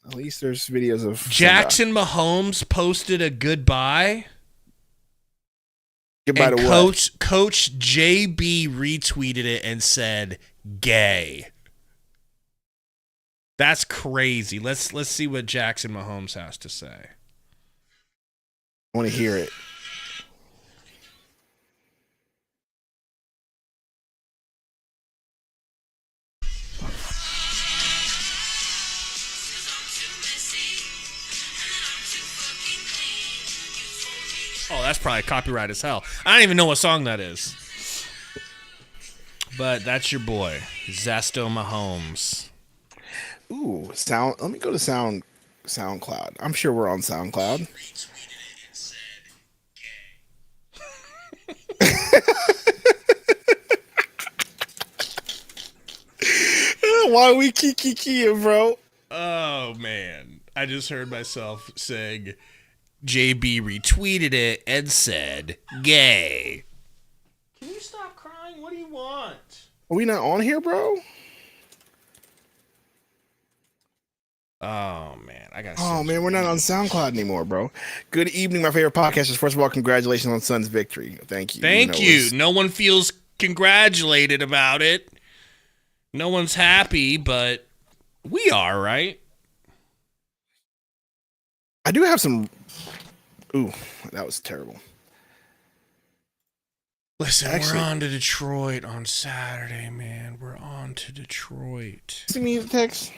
at least there's videos of Jackson Mahomes posted a goodbye. Goodbye and to what? Coach JB retweeted it and said gay. That's crazy. Let's see what Jackson Mahomes has to say. I want to hear it. Oh, that's probably copyright as hell. I don't even know what song that is. But that's your boy, Zesto Mahomes. Ooh, sound. Let me go to SoundCloud. I'm sure we're on SoundCloud. Why we keying, bro? Oh man, I just heard myself saying JB retweeted it and said gay. Can you stop crying? What do you want? Are we not on here, bro? Oh man, man, we're not on SoundCloud anymore, bro. Good evening, my favorite podcasters. First of all, congratulations on Suns' victory. Thank you. Thank you. No one feels congratulated about it. No one's happy, but we are, right? I do have some. Ooh, that was terrible. Listen, we're on to Detroit on Saturday, man. We're on to Detroit. See me the text.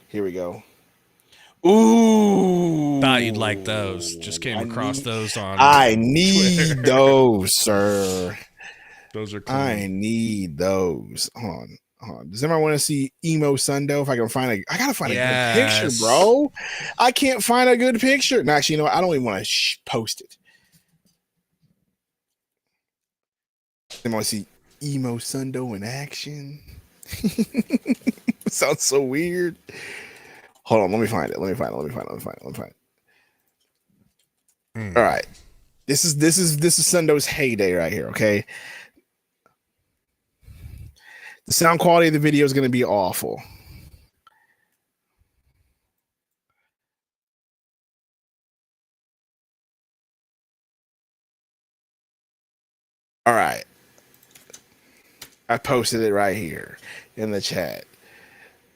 Here we go. Ooh. Thought you'd like those. Just came across those on I need Twitter. Those, sir. Those are cool. I need those. Hold on. Does anyone want to see Emo Sundo? If I can find I gotta find a good picture, bro. I can't find a good picture. No, actually, you know what? I don't even want to post it. I want to see Emo Sundo in action. Sounds so weird. Hold on, let me find it. All right. This is Sundo's heyday right here, okay? The sound quality of the video is going to be awful. All right. I posted it right here in the chat.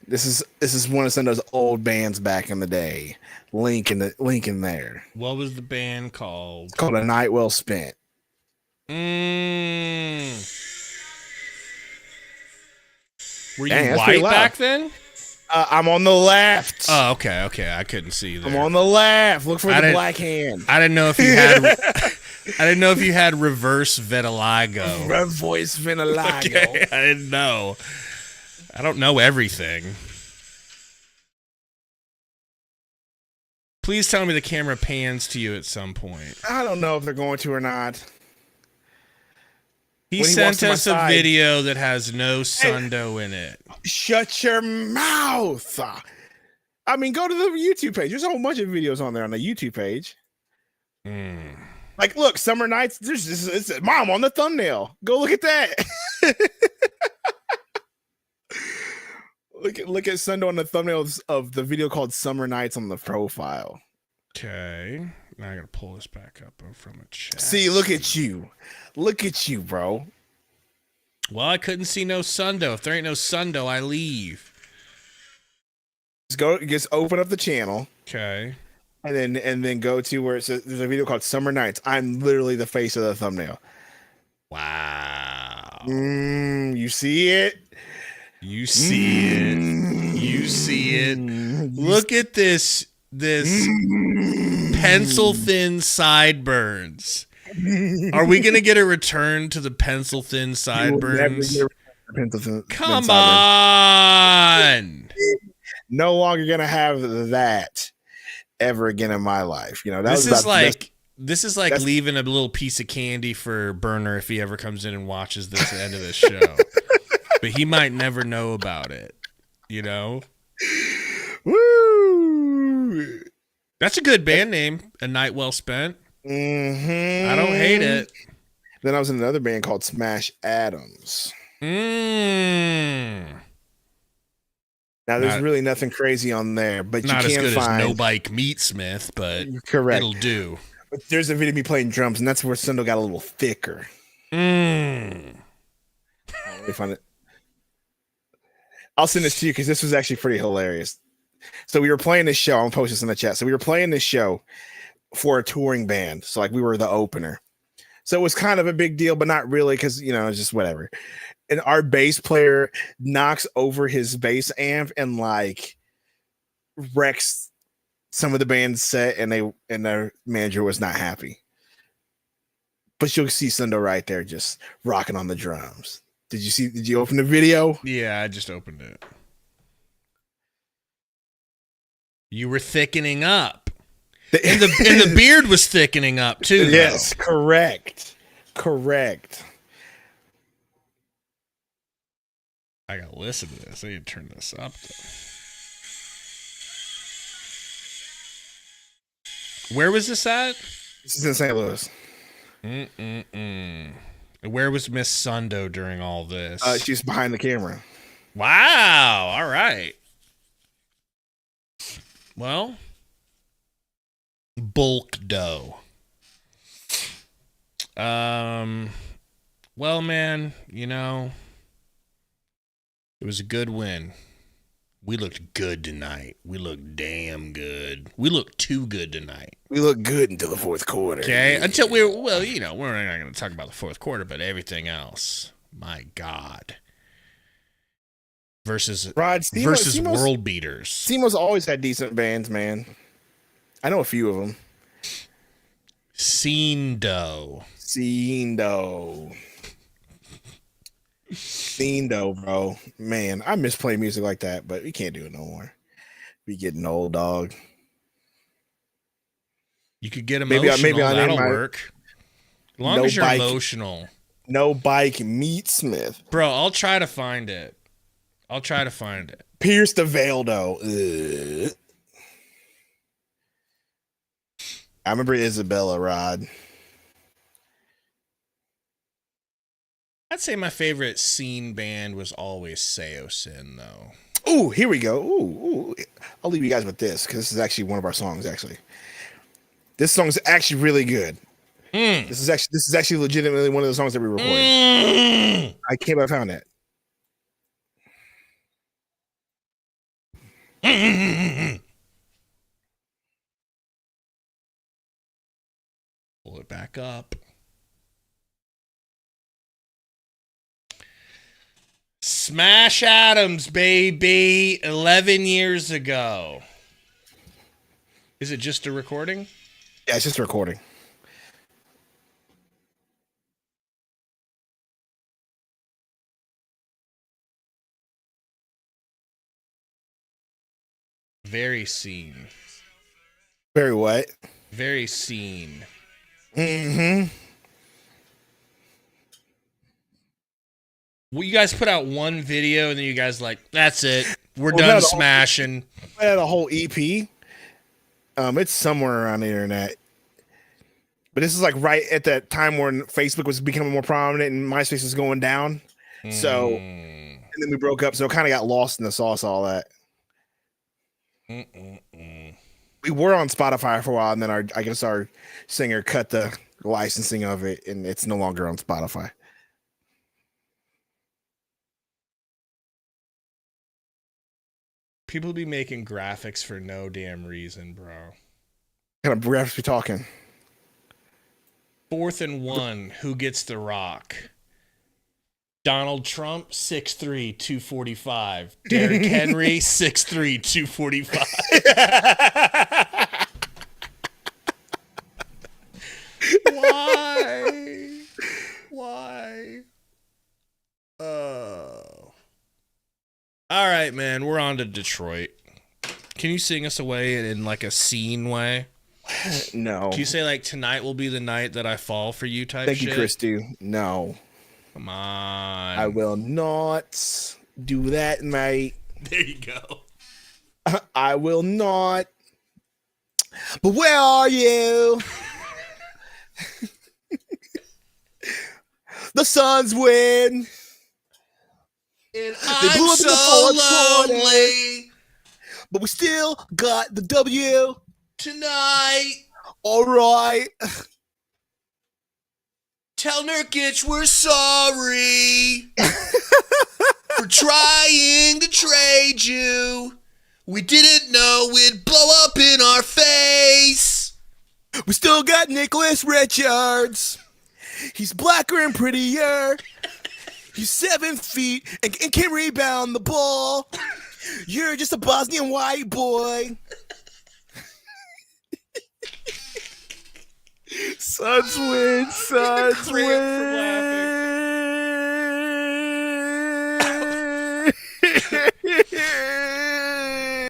This is one of Sundo's old bands back in the day. Link in there. What was the band called? It's called A Night Well Spent. Were you Dang, white back then? I'm on the left. Oh, okay. I couldn't see that. I'm on the left. Look for the black hand. I didn't know if you had. I didn't know if you had reverse vitiligo. Reverse vitiligo. Okay, I didn't know. I don't know everything. Please tell me the camera pans to you at some point. I don't know if they're going to or not. He sent us a video that has no Sundo in it. Shut your mouth. I mean, go to the YouTube page. There's a whole bunch of videos on there on the YouTube page. Like, look, Summer Nights. It's Mom on the thumbnail. Go look at that. Look at Sundo on the thumbnails of the video called Summer Nights on the profile. Okay. Now I gotta pull this back up from a chat. See, look at you. Look at you, bro. Well, I couldn't see no Sundo. If there ain't no Sundo, I leave. Just open up the channel. Okay. And then go to where it says there's a video called Summer Nights. I'm literally the face of the thumbnail. Wow. You see it? You see it. You see it. Look at this pencil thin sideburns. Are we gonna get a return to the pencil thin sideburns? Come on. No longer gonna have that ever again in my life. You know, this is like leaving a little piece of candy for Burner if he ever comes in and watches this end of this show. But he might never know about it, you know? Woo! That's a good band name, A Night Well Spent. Mm-hmm. I don't hate it. Then I was in another band called Smash Adams. Now, there's really nothing crazy on there, but not you as can good find as No Bike Meatsmith, but correct. It'll do. But there's a video of me playing drums, and that's where Sundo got a little thicker. Let me find it. I'll send this to you because this was actually pretty hilarious. So we were playing this show. I'm gonna post this in the chat. So we were playing this show for a touring band. So like we were the opener. So it was kind of a big deal, but not really because it's just whatever. And our bass player knocks over his bass amp and like wrecks some of the band's set, and their manager was not happy. But you'll see Sundo right there just rocking on the drums. Did you open the video? Yeah, I just opened it. You were thickening up. And the beard was thickening up too. Yes, correct. I gotta listen to this. I need to turn this up though. Where was this at? This is in St. Louis. Where was Miss Sundo during all this? She's behind the camera. Wow. All right. Well, bulk dough. Well, man, it was a good win. We looked good tonight. We looked damn good. We looked too good tonight. We looked good until the fourth quarter. Okay, until we're not going to talk about the fourth quarter, but everything else. My God. Versus world beaters. Simo's always had decent bands, man. I know a few of them. Sundo, bro. Man, I miss playing music like that, but we can't do it no more. We getting old, dog. You could get emotional. That'll work. As long as you're emotional. No bike, meet Smith. Bro, I'll try to find it. Pierce the veil, though. Ugh. I remember Isabella, Rod. I'd say my favorite scene band was always Seosin, though. Ooh, here we go. Ooh. I'll leave you guys with this because this is actually one of our songs. Actually, this song is actually really good. This is actually legitimately one of the songs that we recorded. I can't believe I found it. Pull it back up. Smash Adams, baby. 11 years ago. Is it just a recording? Yeah, it's just a recording. Very scene. Very what? Very scene. Mm-hmm. Well, you guys put out one video and then you guys like, that's it. We're done smashing. We had a whole EP. It's somewhere around the internet. But this is like right at that time when Facebook was becoming more prominent and MySpace was going down. So, and then we broke up. So it kind of got lost in the sauce, all that. We were on Spotify for a while, and then I guess our singer cut the licensing of it, and it's no longer on Spotify. People be making graphics for no damn reason, bro. What kind of graphics we talking? 4th and 1. Who gets the rock? Donald Trump, 6'3", 245. Derrick Henry, 6'3", 245. Why? Oh. All right, man. We're on to Detroit. Can you sing us away in like a scene way? No. Can you say like tonight will be the night that I fall for you type Thank shit? you, Christy. No. Come on. I will not do that, mate. There you go. I will not. But where are you? The Suns win. And They blew I'm up in the so fourth quarter, lonely but we still got the W tonight. All right. Tell Nurkic we're sorry for trying to trade you. We didn't know it'd blow up in our face. We still got Nicholas Richards. He's blacker and prettier. He's 7 feet and can rebound the ball. You're just a Bosnian white boy. Suns win. Suns win.